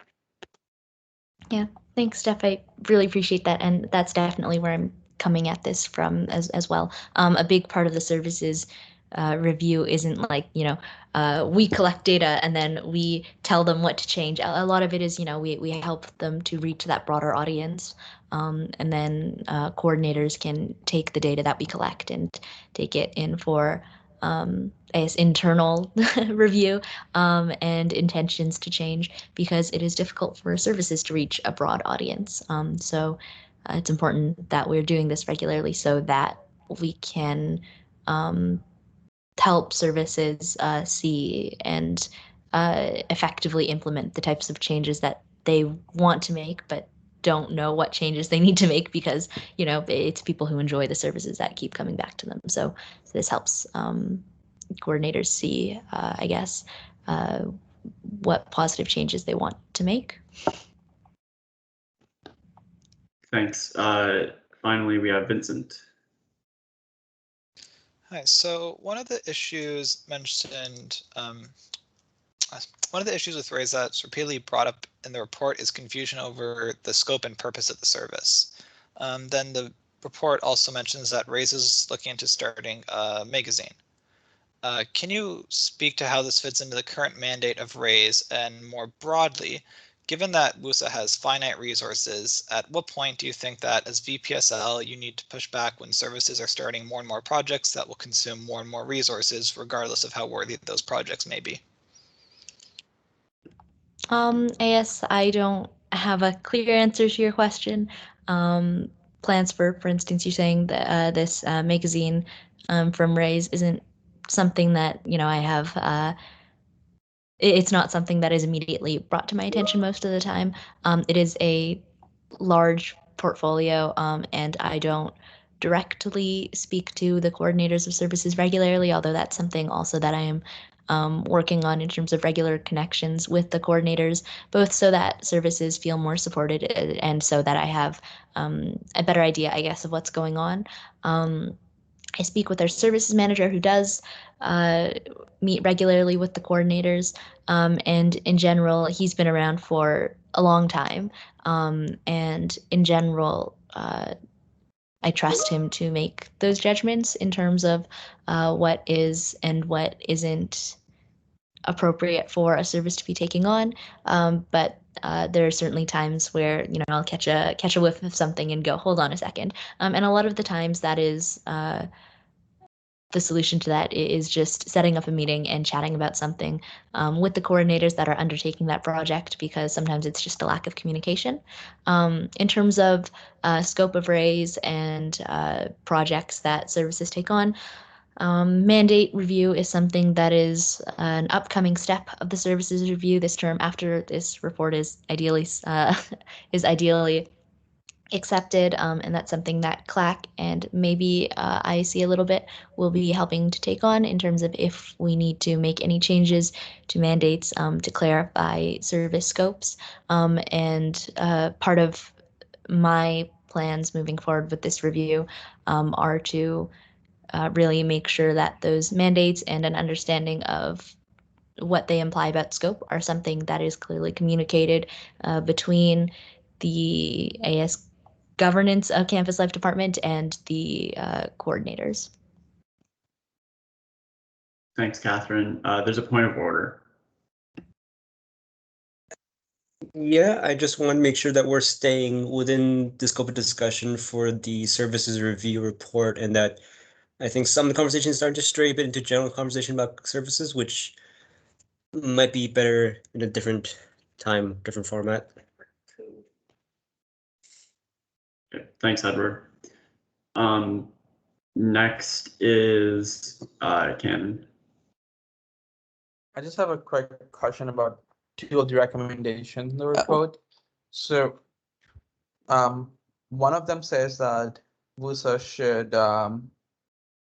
Yeah, thanks, Steph. I really appreciate that, and that's definitely where I'm coming at this from as well. A big part of the services review isn't like, you know, we collect data and then we tell them what to change. A lot of it is, you know, we help them to reach that broader audience, and then coordinators can take the data that we collect and take it in for I guess, internal review and intentions to change, because it is difficult for services to reach a broad audience. So it's important that we're doing this regularly so that we can help services see and effectively implement the types of changes that they want to make, but don't know what changes they need to make, because it's people who enjoy the services that keep coming back to them. So this helps coordinators see, I guess, what positive changes they want to make. Thanks. Finally, we have Vincent. Hi. So one of the issues mentioned, one of the issues with RAISE that's repeatedly brought up in the report is confusion over the scope and purpose of the service. Then the report also mentions that RAISE is looking into starting a magazine. Can you speak to how this fits into the current mandate of RAISE, and more broadly, given that WUSA has finite resources, at what point do you think that as VPSL you need to push back when services are starting more and more projects that will consume more and more resources, regardless of how worthy those projects may be? I guess I don't have a clear answer to your question. Plans for instance, you're saying that this magazine from RAISE isn't something that I have. It's not something that is immediately brought to my attention most of the time. It is a large portfolio, and I don't directly speak to the coordinators of services regularly, although that's something also that I am working on in terms of regular connections with the coordinators, both so that services feel more supported and so that I have a better idea, I guess, of what's going on. I speak with our services manager, who does meet regularly with the coordinators, and in general, he's been around for a long time, and in general, I trust him to make those judgments in terms of what is and what isn't appropriate for a service to be taking on. But there are certainly times where I'll catch a whiff of something and go, hold on a second. And a lot of the times that is the solution to that is just setting up a meeting and chatting about something with the coordinators that are undertaking that project, because sometimes it's just a lack of communication. In terms of scope of RAISE and projects that services take on, mandate review is something that is an upcoming step of the services review this term, after this report is ideally accepted, and that's something that CLAC and maybe IC a little bit will be helping to take on in terms of if we need to make any changes to mandates to clarify service scopes. And part of my plans moving forward with this review are to really make sure that those mandates and an understanding of what they imply about scope are something that is clearly communicated between the AS governance of campus life department and the coordinators. Thanks, Catherine. There's a point of order. Yeah, I just want to make sure that we're staying within the scope of discussion for the services review report, and that I think some of the conversations starting to stray a bit into general conversation about services, which might be better in a different time, different format. Okay, thanks, Edward. Next is Cannon. I just have a quick question about two of the recommendations in the report. So one of them says that WUSA should,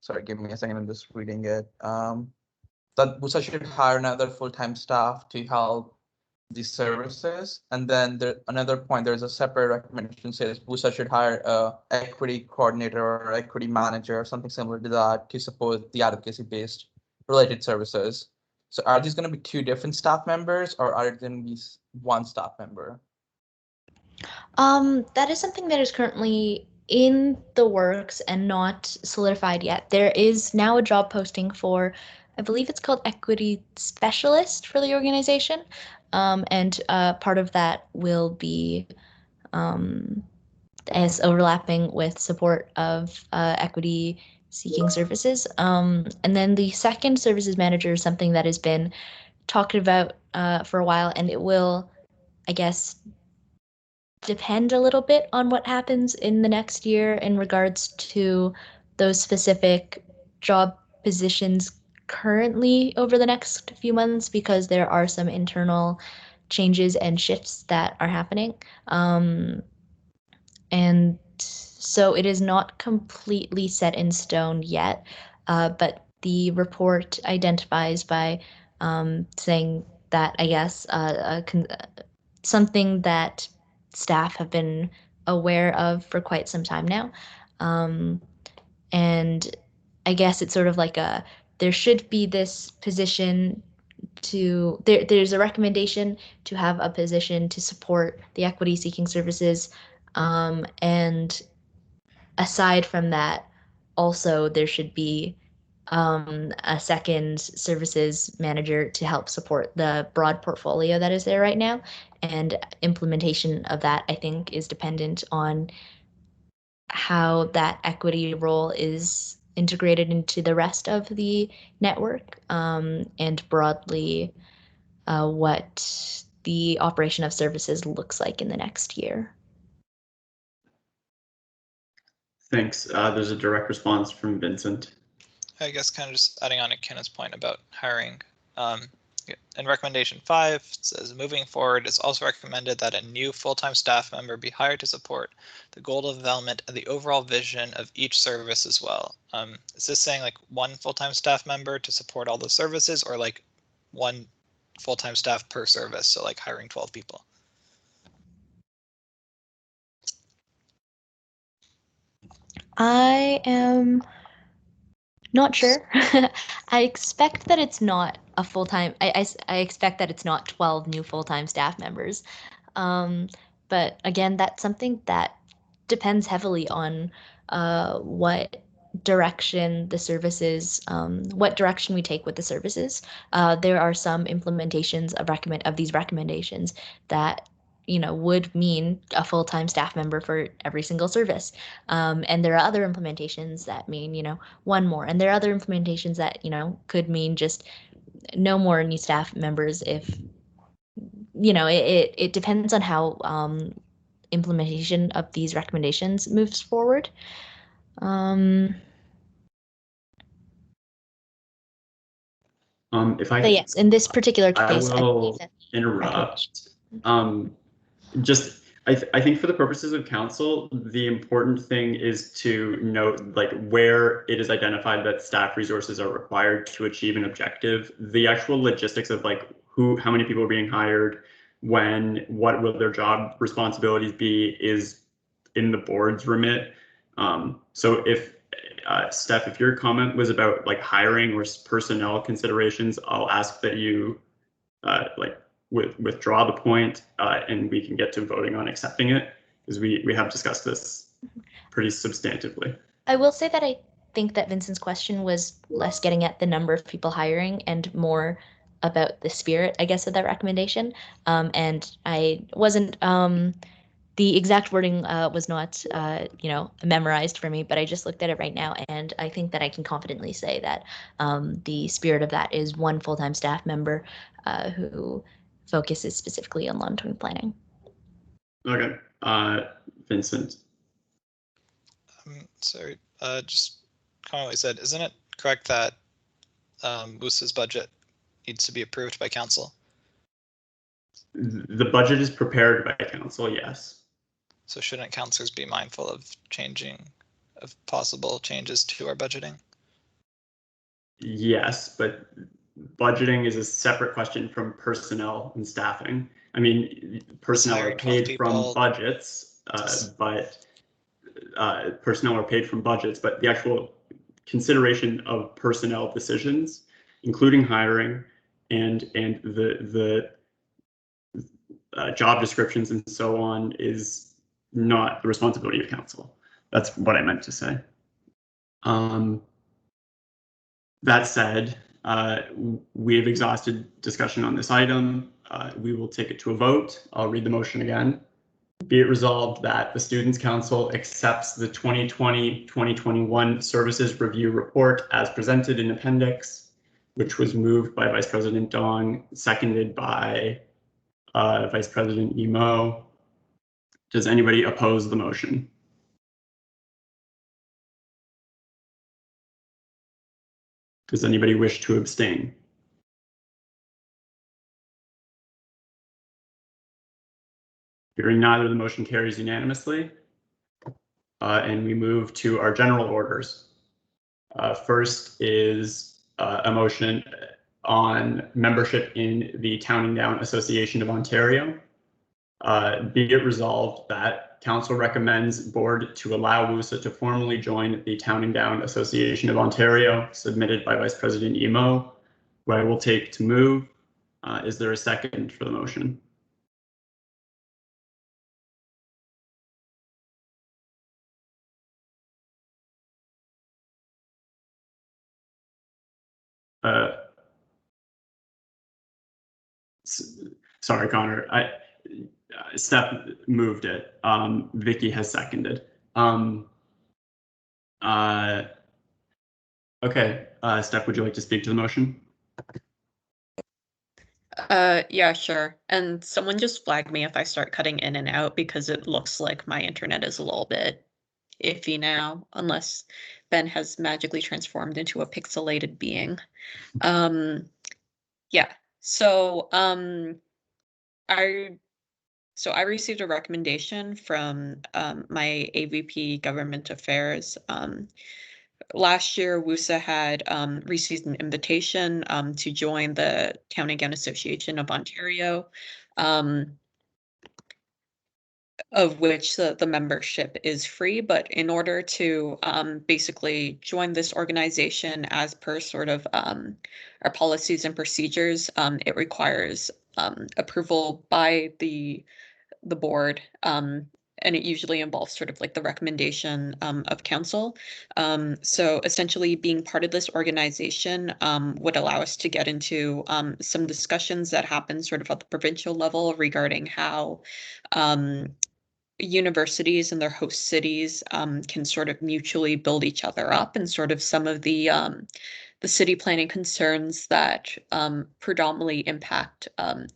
sorry, give me a second, I'm just reading it. That WUSA should hire another full-time staff to help these services. And then another point, there's a separate recommendation says WUSA should hire a equity coordinator or equity manager or something similar to that to support the advocacy-based related services. So are these going to be two different staff members, or are it going to be one staff member? That is something that is currently in the works and not solidified yet. There is now a job posting for, I believe it's called equity specialist for the organization. And part of that will be as overlapping with support of equity seeking services. And then the second services manager is something that has been talked about for a while, and it will, I guess, depend a little bit on what happens in the next year in regards to those specific job positions currently over the next few months, because there are some internal changes and shifts that are happening. And so it is not completely set in stone yet, but the report identifies by saying that, I guess, something that staff have been aware of for quite some time now. And I guess it's sort of like there should be this position there's a recommendation to have a position to support the equity seeking services. And aside from that, also there should be a second services manager to help support the broad portfolio that is there right now. And implementation of that, I think, is dependent on how that equity role is integrated into the rest of the network, and broadly what the operation of services looks like in the next year. Thanks. There's a direct response from Vincent. I guess kind of just adding on to Kenneth's point about hiring. In recommendation 5, it says, moving forward, it's also recommended that a new full-time staff member be hired to support the goal development and the overall vision of each service as well. Is this saying like one full-time staff member to support all the services, or like one full-time staff per service, so like hiring 12 people? I am not sure. I expect that it's not a full-time, I expect that it's not 12 new full-time staff members. But again, that's something that depends heavily on what direction the services, what direction we take with the services. There are some implementations of these recommendations that would mean a full-time staff member for every single service. And there are other implementations that mean, one more. And there are other implementations that, could mean just no more new staff members if, it depends on how implementation of these recommendations moves forward. If I But yes, in this particular case, I will interrupt. I think for the purposes of council, the important thing is to note like where it is identified that staff resources are required to achieve an objective. The actual logistics of like how many people are being hired, when, what will their job responsibilities be, is in the board's remit. So if Steph, if your comment was about like hiring or personnel considerations, I'll ask that you withdraw the point, and we can get to voting on accepting it, because we have discussed this pretty substantively. I will say that I think that Vincent's question was less getting at the number of people hiring and more about the spirit, I guess, of that recommendation. And I wasn't, the exact wording was not, memorized for me, but I just looked at it right now, and I think that I can confidently say that the spirit of that is one full-time staff member who focuses specifically on long-term planning. Okay, Vincent. Sorry, just commonly said, isn't it correct that WUSA's budget needs to be approved by council? The budget is prepared by council, yes. So shouldn't councilors be mindful of possible changes to our budgeting? Yes, but budgeting is a separate question from personnel and staffing. I mean, personnel are paid from budgets, but the actual consideration of personnel decisions, including hiring and the job descriptions and so on, is not the responsibility of council. That's what I meant to say. That said, we have exhausted discussion on this item. We will take it to a vote. I'll read the motion again. Be it resolved that the Students' Council accepts the 2020-2021 Services Review Report as presented in Appendix, which was moved by Vice President Dong, seconded by Vice President Emo. Does anybody oppose the motion? Does anybody wish to abstain? Hearing neither, the motion carries unanimously. And we move to our general orders. First is a motion on membership in the Town and Down Association of Ontario. Be it resolved that Council recommends Board to allow WUSA to formally join the Town and Down Association of Ontario, submitted by Vice President Emo, who I will take to move. Is there a second for the motion? Sorry, Connor. Steph moved it. Vicky has seconded. Okay, Steph, would you like to speak to the motion? Yeah, sure. And someone just flag me if I start cutting in and out because it looks like my internet is a little bit iffy now, unless Ben has magically transformed into a pixelated being. Yeah, so I received a recommendation from my AVP Government Affairs. Last year, WUSA had received an invitation to join the Town and Gown Association of Ontario, of which the membership is free. But in order to basically join this organization as per sort of our policies and procedures, it requires approval by the board, and it usually involves sort of like the recommendation of council. So essentially being part of this organization would allow us to get into some discussions that happen sort of at the provincial level regarding how universities and their host cities can sort of mutually build each other up, and sort of some of the city planning concerns that predominantly impact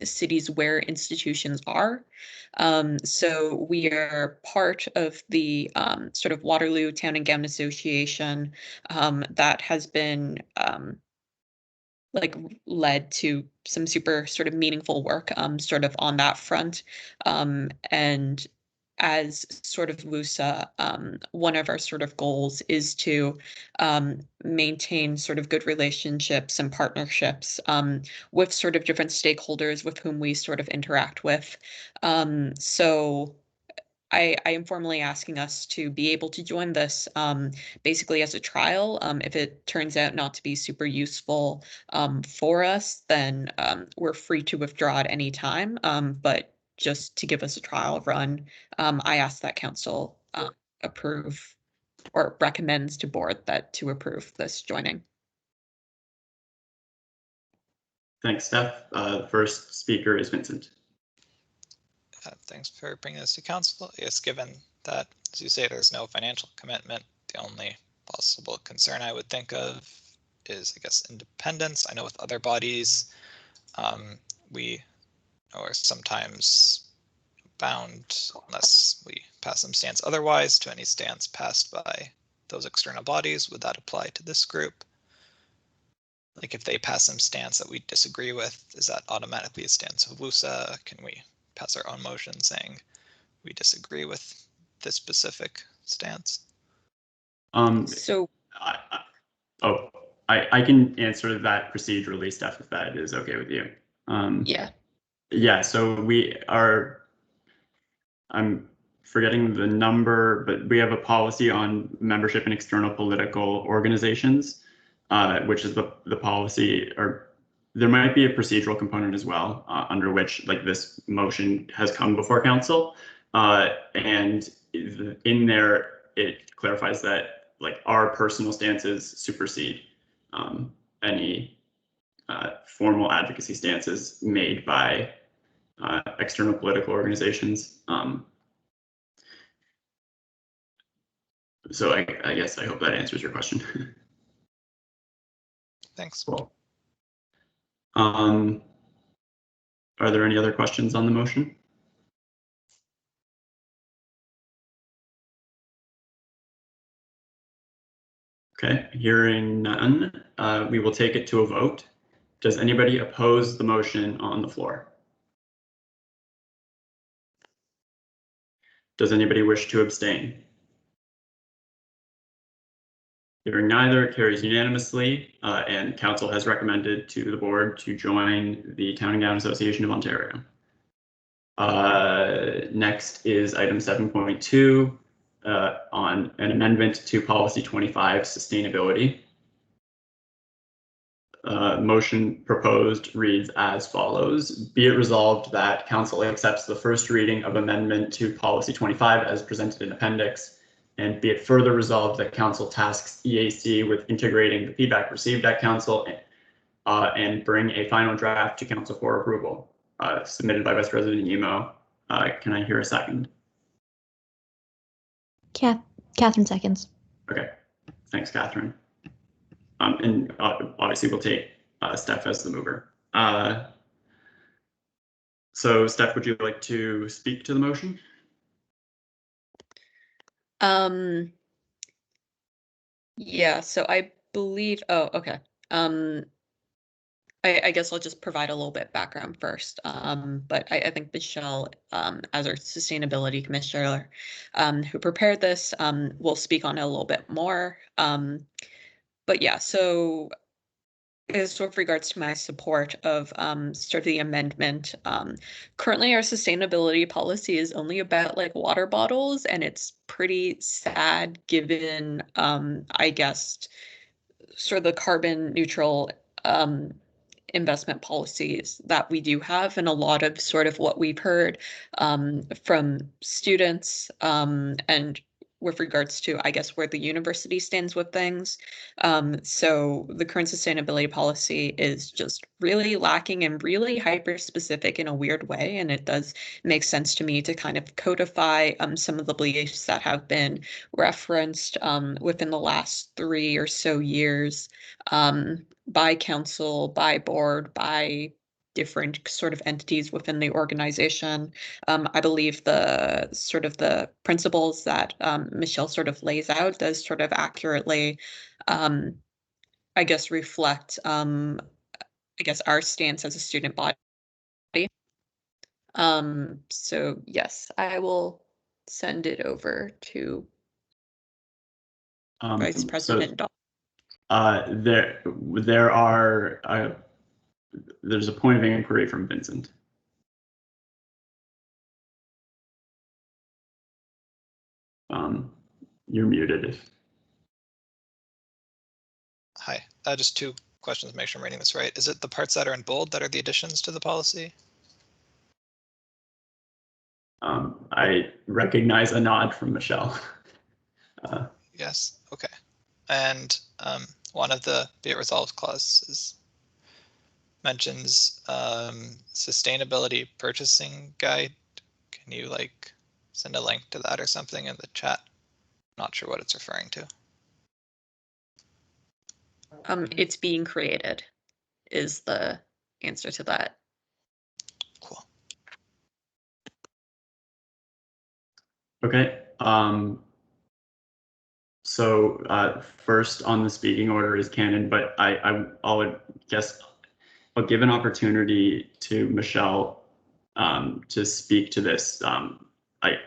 cities where institutions are. So we are part of the sort of Waterloo Town and Gown Association that has been like led to some super sort of meaningful work sort of on that front. And as sort of WUSA, one of our sort of goals is to maintain sort of good relationships and partnerships with sort of different stakeholders with whom we sort of interact with. So I am formally asking us to be able to join this basically as a trial. If it turns out not to be super useful for us, then we're free to withdraw at any time. But just to give us a trial run, I ask that council approve or recommends to board that to approve this joining. Thanks, Steph. The first speaker is Vincent. Thanks for bringing this to council. Yes, given that, as you say, there's no financial commitment, the only possible concern I would think of is, I guess, independence. I know with other bodies, we are sometimes bound, unless we pass some stance otherwise, to any stance passed by those external bodies. Would that apply to this group? Like if they pass some stance that we disagree with, is that automatically a stance of WUSA? Can we pass our own motion saying we disagree with this specific stance? So I can answer that procedurally, Steph, if that is okay with you. Yeah, so we are, I'm forgetting the number, but we have a policy on membership in external political organizations, which is the policy, or there might be a procedural component as well, under which like this motion has come before council. And in there, it clarifies that like our personal stances supersede any formal advocacy stances made by external political organizations. So I guess I hope that answers your question. Thanks. Cool. Are there any other questions on the motion? Okay, hearing none, we will take it to a vote. Does anybody oppose the motion on the floor? Does anybody wish to abstain? Hearing neither, it carries unanimously, and council has recommended to the board to join the Town and Gown Association of Ontario. Next is item 7.2 on an amendment to policy 25, sustainability. Motion proposed reads as follows. Be it resolved that council accepts the first reading of amendment to policy 25 as presented in appendix, and be it further resolved that council tasks EAC with integrating the feedback received at council and bring a final draft to council for approval. Submitted by Vice President Emo. Can I hear a second? Catherine seconds. Okay, thanks, Catherine. And obviously we'll take Steph as the mover. So Steph, would you like to speak to the motion? Yeah, so I believe, oh, okay. I guess I'll just provide a little bit background first. But I think Michelle, as our sustainability commissioner, who prepared this, will speak on it a little bit more. But yeah, so as with regards to my support of sort of the amendment, currently our sustainability policy is only about like water bottles, and it's pretty sad given, I guess, sort of the carbon neutral investment policies that we do have, and a lot of sort of what we've heard from students and with regards to, I guess, where the university stands with things. So the current sustainability policy is just really lacking and really hyper specific in a weird way. And it does make sense to me to kind of codify some of the beliefs that have been referenced within the last 3 or so years by council, by board, by different sort of entities within the organization. I believe the sort of the principles that Michelle sort of lays out does sort of accurately, I guess, reflect, I guess, our stance as a student body. So yes, I will send it over to Vice President Dahl. There's a point of inquiry from Vincent. You're muted. Hi, just 2 questions to make sure I'm reading this right. Is it the parts that are in bold that are the additions to the policy? I recognize a nod from Michelle. Yes, okay. And one of the be it resolved clauses mentions sustainability purchasing guide. Can you like send a link to that or something in the chat? Not sure what it's referring to. It's being created is the answer to that. Cool. Okay. So first on the speaking order is Cannon, but I'll give an opportunity to Michelle to speak to this.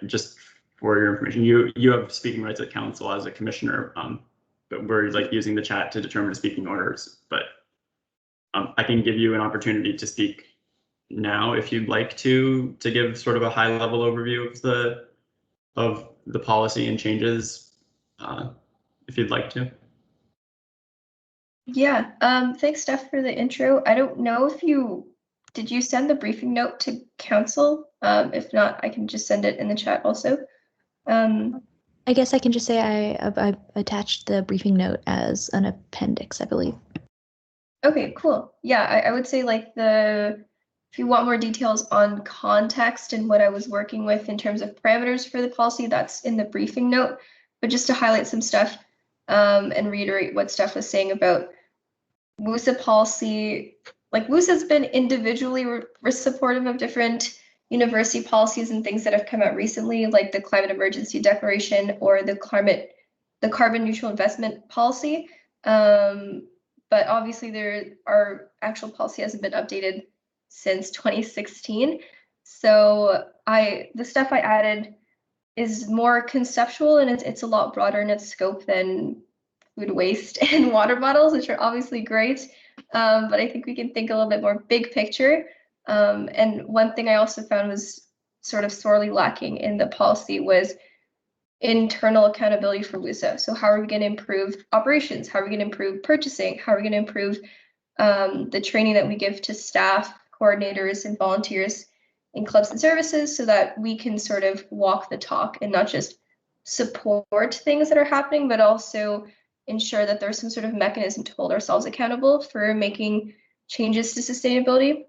Just for your information, you have speaking rights at council as a commissioner, but we're like using the chat to determine speaking orders. But I can give you an opportunity to speak now if you'd like to give sort of a high level overview of the policy and changes, if you'd like to. Yeah, thanks, Steph, for the intro. I don't know if did you send the briefing note to council? If not, I can just send it in the chat also. I guess I can just say I attached the briefing note as an appendix, I believe. Okay, cool. Yeah, I would say like if you want more details on context and what I was working with in terms of parameters for the policy, that's in the briefing note. But just to highlight some stuff and reiterate what Steph was saying about WUSA policy, like WUSA's been individually supportive of different university policies and things that have come out recently, like the climate emergency declaration or the carbon neutral investment policy. But obviously our actual policy hasn't been updated since 2016. So the stuff I added is more conceptual, and it's a lot broader in its scope than food waste and water bottles, which are obviously great. But I think we can think a little bit more big picture. And one thing I also found was sort of sorely lacking in the policy was internal accountability for WUSA. So how are we going to improve operations? How are we going to improve purchasing? How are we going to improve the training that we give to staff, coordinators, and volunteers in clubs and services so that we can sort of walk the talk and not just support things that are happening, but also ensure that there's some sort of mechanism to hold ourselves accountable for making changes to sustainability.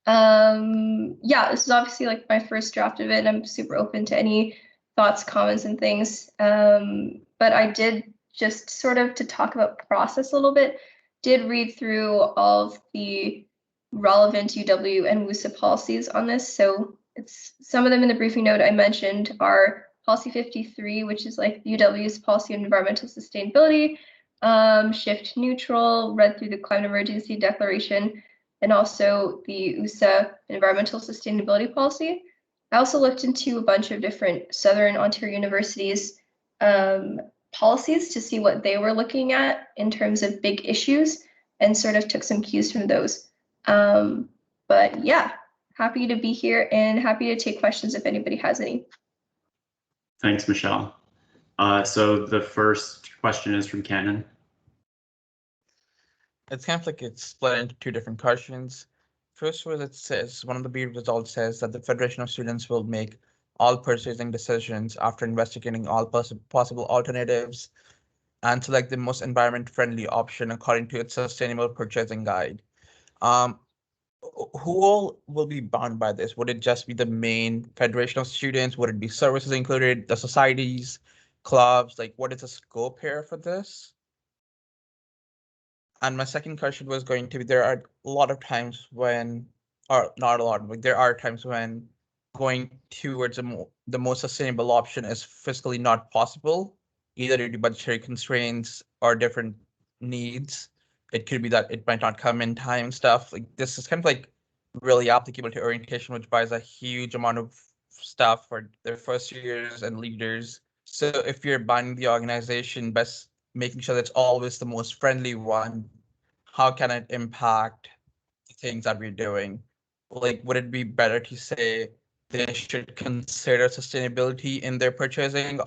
Yeah, this is obviously like my first draft of it, and I'm super open to any thoughts, comments, and things. But I did, just sort of to talk about process a little bit, did read through all of the relevant UW and WUSA policies on this. So it's some of them in the briefing note I mentioned are policy 53, which is like UW's policy on environmental sustainability, shift neutral, read through the climate emergency declaration, and also the USA environmental sustainability policy. I also looked into a bunch of different Southern Ontario universities policies to see what they were looking at in terms of big issues, and sort of took some cues from those. But yeah, happy to be here and happy to take questions if anybody has any. Thanks, Michelle. So the first question is from Cannon. It's kind of like it's split into two different questions. First, what it says, one of the B results says that the Federation of Students will make all purchasing decisions after investigating all possible alternatives and select the most environment-friendly option according to its sustainable purchasing guide. Who all will be bound by this? Would it just be the main Federation of Students? Would it be services included, the societies, clubs? Like, what is the scope here for this? And my second question was going to be, there are a lot of times when, or not a lot, but there are times when going towards the most sustainable option is fiscally not possible, either due to budgetary constraints or different needs. It could be that it might not come in time, stuff. Like, this is kind of like really applicable to orientation, which buys a huge amount of stuff for their first years and leaders. So if you're binding the organization, best making sure that's always the most friendly one, how can it impact the things that we're doing? Like, would it be better to say they should consider sustainability in their purchasing,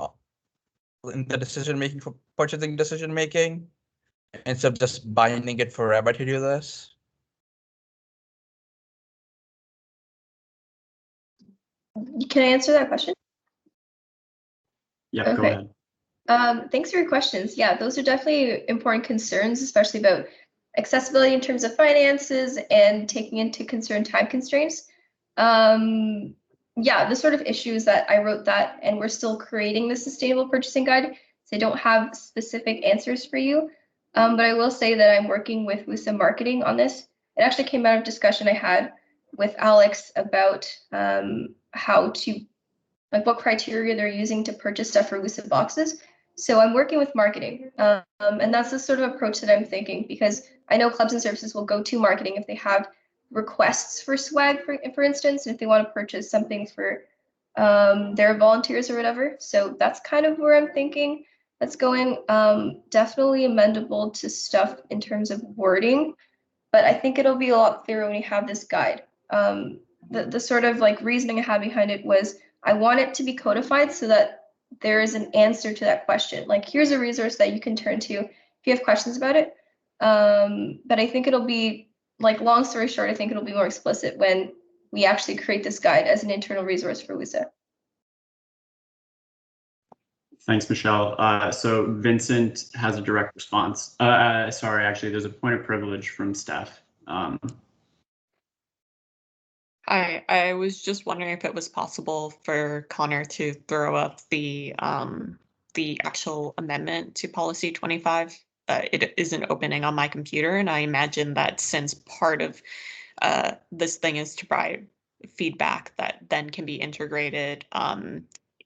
in the decision-making for purchasing decision-making, instead of just binding it forever to do this? Can I answer that question? Yeah, okay. Go ahead. Thanks for your questions. Yeah, those are definitely important concerns, especially about accessibility in terms of finances and taking into concern time constraints. Yeah, the sort of issues that I wrote that, and we're still creating the sustainable purchasing guide, so I don't have specific answers for you. But I will say that I'm working with WUSA marketing on this. It actually came out of discussion I had with Alex about how to, like, what criteria they're using to purchase stuff for WUSA boxes. So I'm working with marketing, and that's the sort of approach that I'm thinking, because I know clubs and services will go to marketing if they have requests for swag, for instance, if they want to purchase something for their volunteers or whatever. So that's kind of where I'm thinking that's going. Definitely amendable to stuff in terms of wording, but I think it'll be a lot clearer when we have this guide. The sort of like reasoning I had behind it was I want it to be codified so that there is an answer to that question. Like, here's a resource that you can turn to if you have questions about it. But I think it'll be, like, long story short, I think it'll be more explicit when we actually create this guide as an internal resource for WUSA. Thanks, Michelle. So Vincent has a direct response. Sorry, actually, there's a point of privilege from Steph. I was just wondering if it was possible for Connor to throw up the the actual amendment to policy 25. It isn't opening on my computer, and I imagine that since part of this thing is to provide feedback that then can be integrated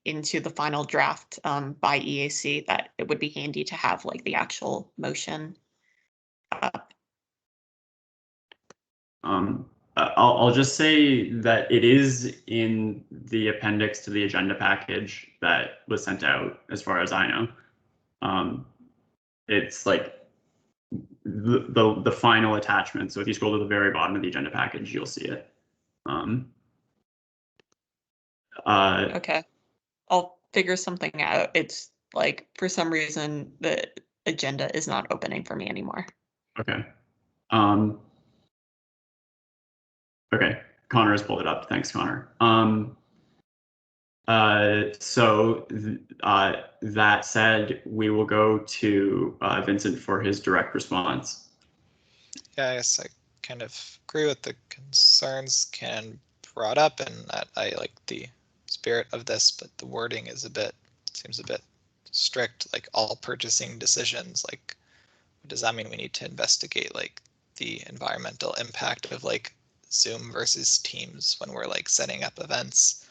into the final draft by EAC, that it would be handy to have like the actual motion up. I'll just say that it is in the appendix to the agenda package that was sent out, as far as I know. It's like the final attachment. So if you scroll to the very bottom of the agenda package, you'll see it. Okay, I'll figure something out. It's like, for some reason, the agenda is not opening for me anymore. Okay. Okay, Connor has pulled it up. Thanks, Connor. That said, we will go to Vincent for his direct response. Yeah, I guess I kind of agree with the concerns Ken brought up, and that I like the spirit of this, but the wording is seems a bit strict, like all purchasing decisions. Like, what does that mean? We need to investigate like the environmental impact of like Zoom versus Teams when we're like setting up events.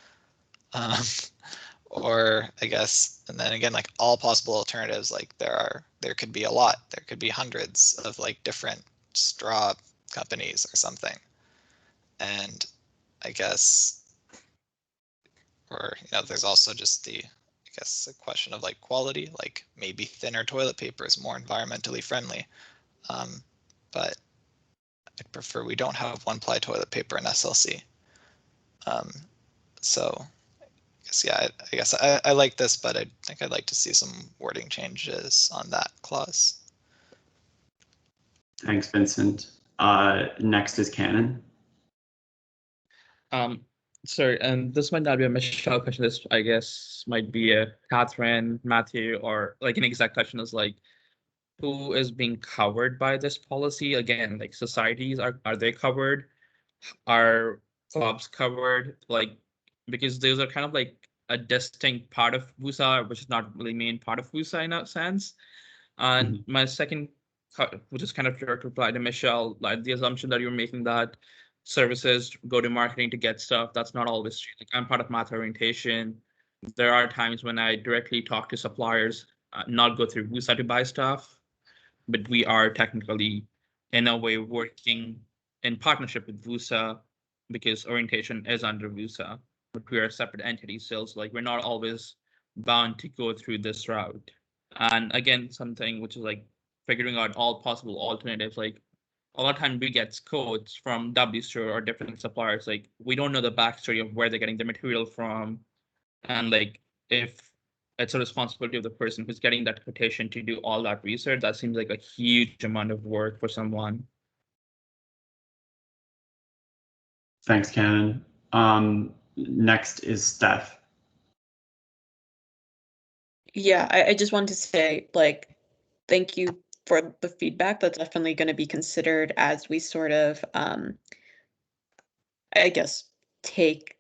Or I guess, and then again, like all possible alternatives, like there could be a lot, there could be hundreds of like different straw companies or something. And I guess, or, there's also just the question of like quality, like maybe thinner toilet paper is more environmentally friendly. But I'd prefer we don't have one-ply toilet paper in SLC. So I guess I like this, but I think I'd like to see some wording changes on that clause. Thanks, Vincent. Next is Cannon. Sorry, and this might not be a Michelle question. This, I guess, might be a Catherine, Matthew, or like an exact question is like, who is being covered by this policy? Again, like societies, are they covered? Are clubs covered? Like, because those are kind of like a distinct part of WUSA, which is not really main part of WUSA in that sense. And my second, which is kind of direct reply to Michelle, like the assumption that you're making that services go to marketing to get stuff, that's not always true. Like, I'm part of math orientation. There are times when I directly talk to suppliers, not go through WUSA to buy stuff, but we are technically, in a way, working in partnership with WUSA because orientation is under WUSA, but we are separate entities. So it's like we're not always bound to go through this route. And again, something which is like figuring out all possible alternatives. Like, a lot of time we get quotes from WStore or different suppliers. Like, we don't know the backstory of where they're getting the material from. And like, if it's a responsibility of the person who's getting that quotation to do all that research, that seems like a huge amount of work for someone. Thanks, Cannon. Next is Steph. Yeah, I just wanted to say, like, thank you for the feedback. That's definitely going to be considered as we sort of, I guess, take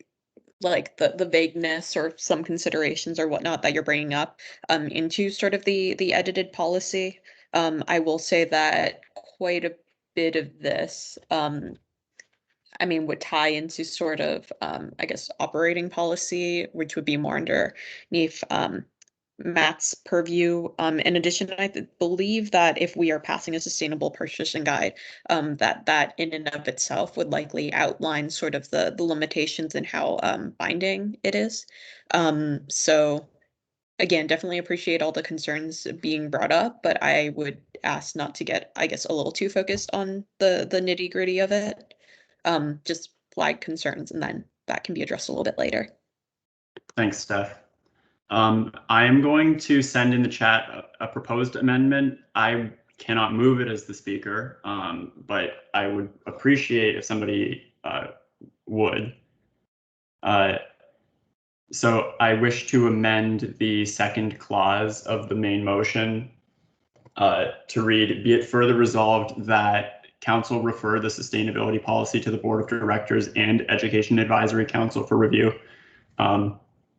like the vagueness or some considerations or whatnot that you're bringing up into sort of the edited policy. I will say that quite a bit of this, I mean, would tie into sort of, I guess, operating policy, which would be more underneath Matt's purview. In addition, I believe that if we are passing a sustainable purchasing guide, that in and of itself would likely outline sort of the limitations and how binding it is. So again, definitely appreciate all the concerns being brought up, but I would ask not to get, I guess, a little too focused on the nitty gritty of it. Just flag concerns, and then that can be addressed a little bit later. Thanks, Steph. I am going to send in the chat a proposed amendment. I cannot move it as the speaker, but I would appreciate if somebody would. So I wish to amend the second clause of the main motion to read, be it further resolved that Council refer the sustainability policy to the Board of Directors and Education Advisory Council for review. I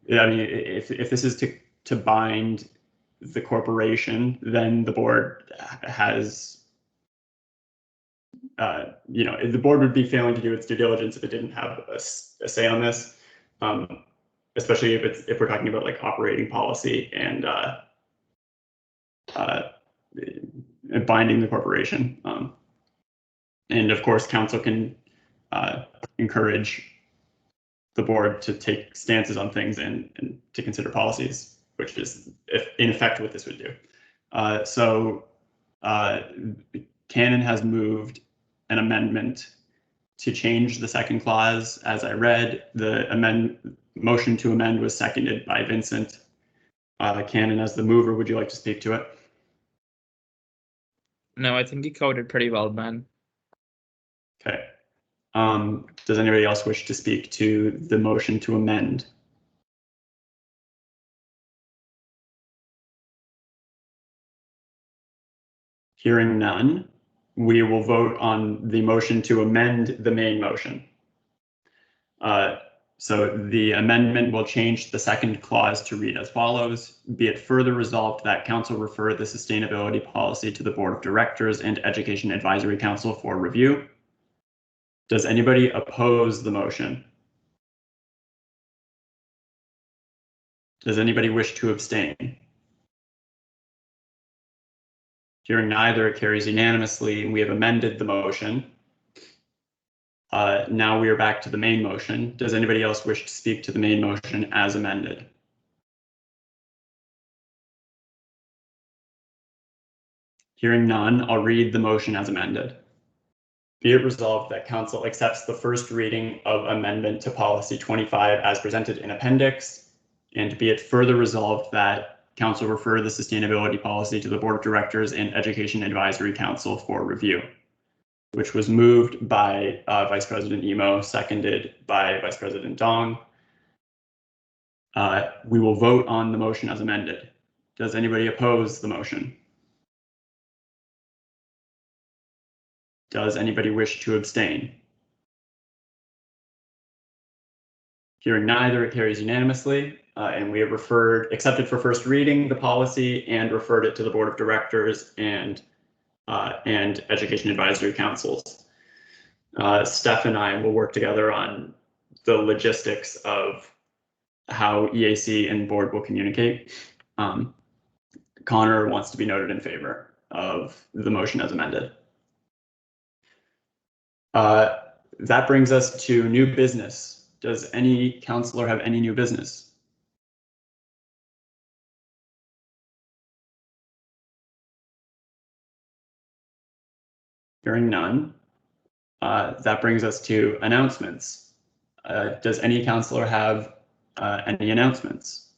mean, if this is to bind the corporation, then the board has, the board would be failing to do its due diligence if it didn't have a say on this, especially if we're talking about like operating policy and binding the corporation. And of course, council can encourage the board to take stances on things and to consider policies, which is in effect what this would do. So Canon has moved an amendment to change the second clause. As I read, the motion to amend was seconded by Vincent. Canon, as the mover, would you like to speak to it? No, I think you covered it pretty well, Ben. Okay. Does anybody else wish to speak to the motion to amend? Hearing none, we will vote on the motion to amend the main motion. So the amendment will change the second clause to read as follows: be it further resolved that council refer the sustainability policy to the board of directors and education advisory council for review. Does anybody oppose the motion? Does anybody wish to abstain? Hearing neither, it carries unanimously, and we have amended the motion. Now we are back to the main motion. Does anybody else wish to speak to the main motion as amended? Hearing none, I'll read the motion as amended. Be it resolved that council accepts the first reading of amendment to policy 25 as presented in appendix, and be it further resolved that council refer the sustainability policy to the board of directors and education advisory council for review, which was moved by Vice President Emo, seconded by Vice President Dong. We will vote on the motion as amended. Does anybody oppose the motion? Does anybody wish to abstain? Hearing neither, it carries unanimously, and we have accepted for first reading the policy and referred it to the board of directors and education advisory councils. Steph and I will work together on the logistics of how EAC and board will communicate. Connor wants to be noted in favor of the motion as amended. That brings us to new business. Does any councilor have any new business? Hearing none, that brings us to announcements. Does any councilor have any announcements?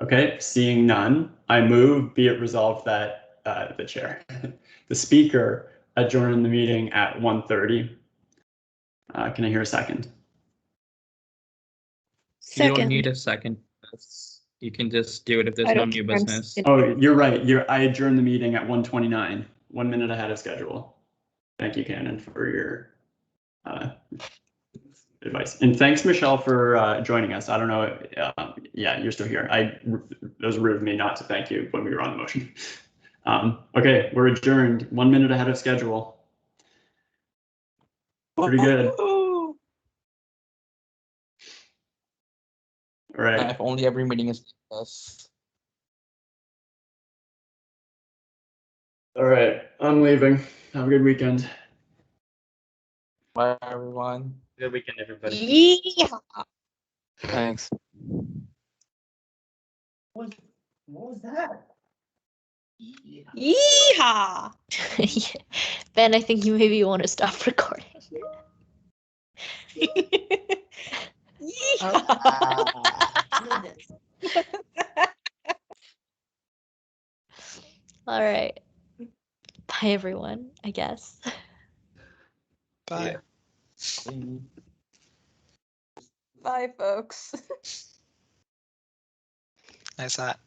Okay, seeing none, I move be it resolved that the chair, the speaker, adjourn the meeting at 1:30. Can I hear a second? You don't need a second. You can just do it if there's no new business. Oh, you're right. I adjourned the meeting at 1:29, 1 minute ahead of schedule. Thank you, Cannon, for your advice. And thanks, Michelle, for joining us. I don't know. Yeah, you're still here. It was rude of me not to thank you when we were on the motion. Okay, we're adjourned 1 minute ahead of schedule. Pretty good. All right. If only every meeting is us. All right, I'm leaving. Have a good weekend. Bye, everyone. Good weekend, everybody. Yeehaw. Thanks. What was that? Yeehaw. Ben, I think you maybe want to stop recording. All right. Bye, everyone, I guess. Bye. Bye, folks. Nice hat.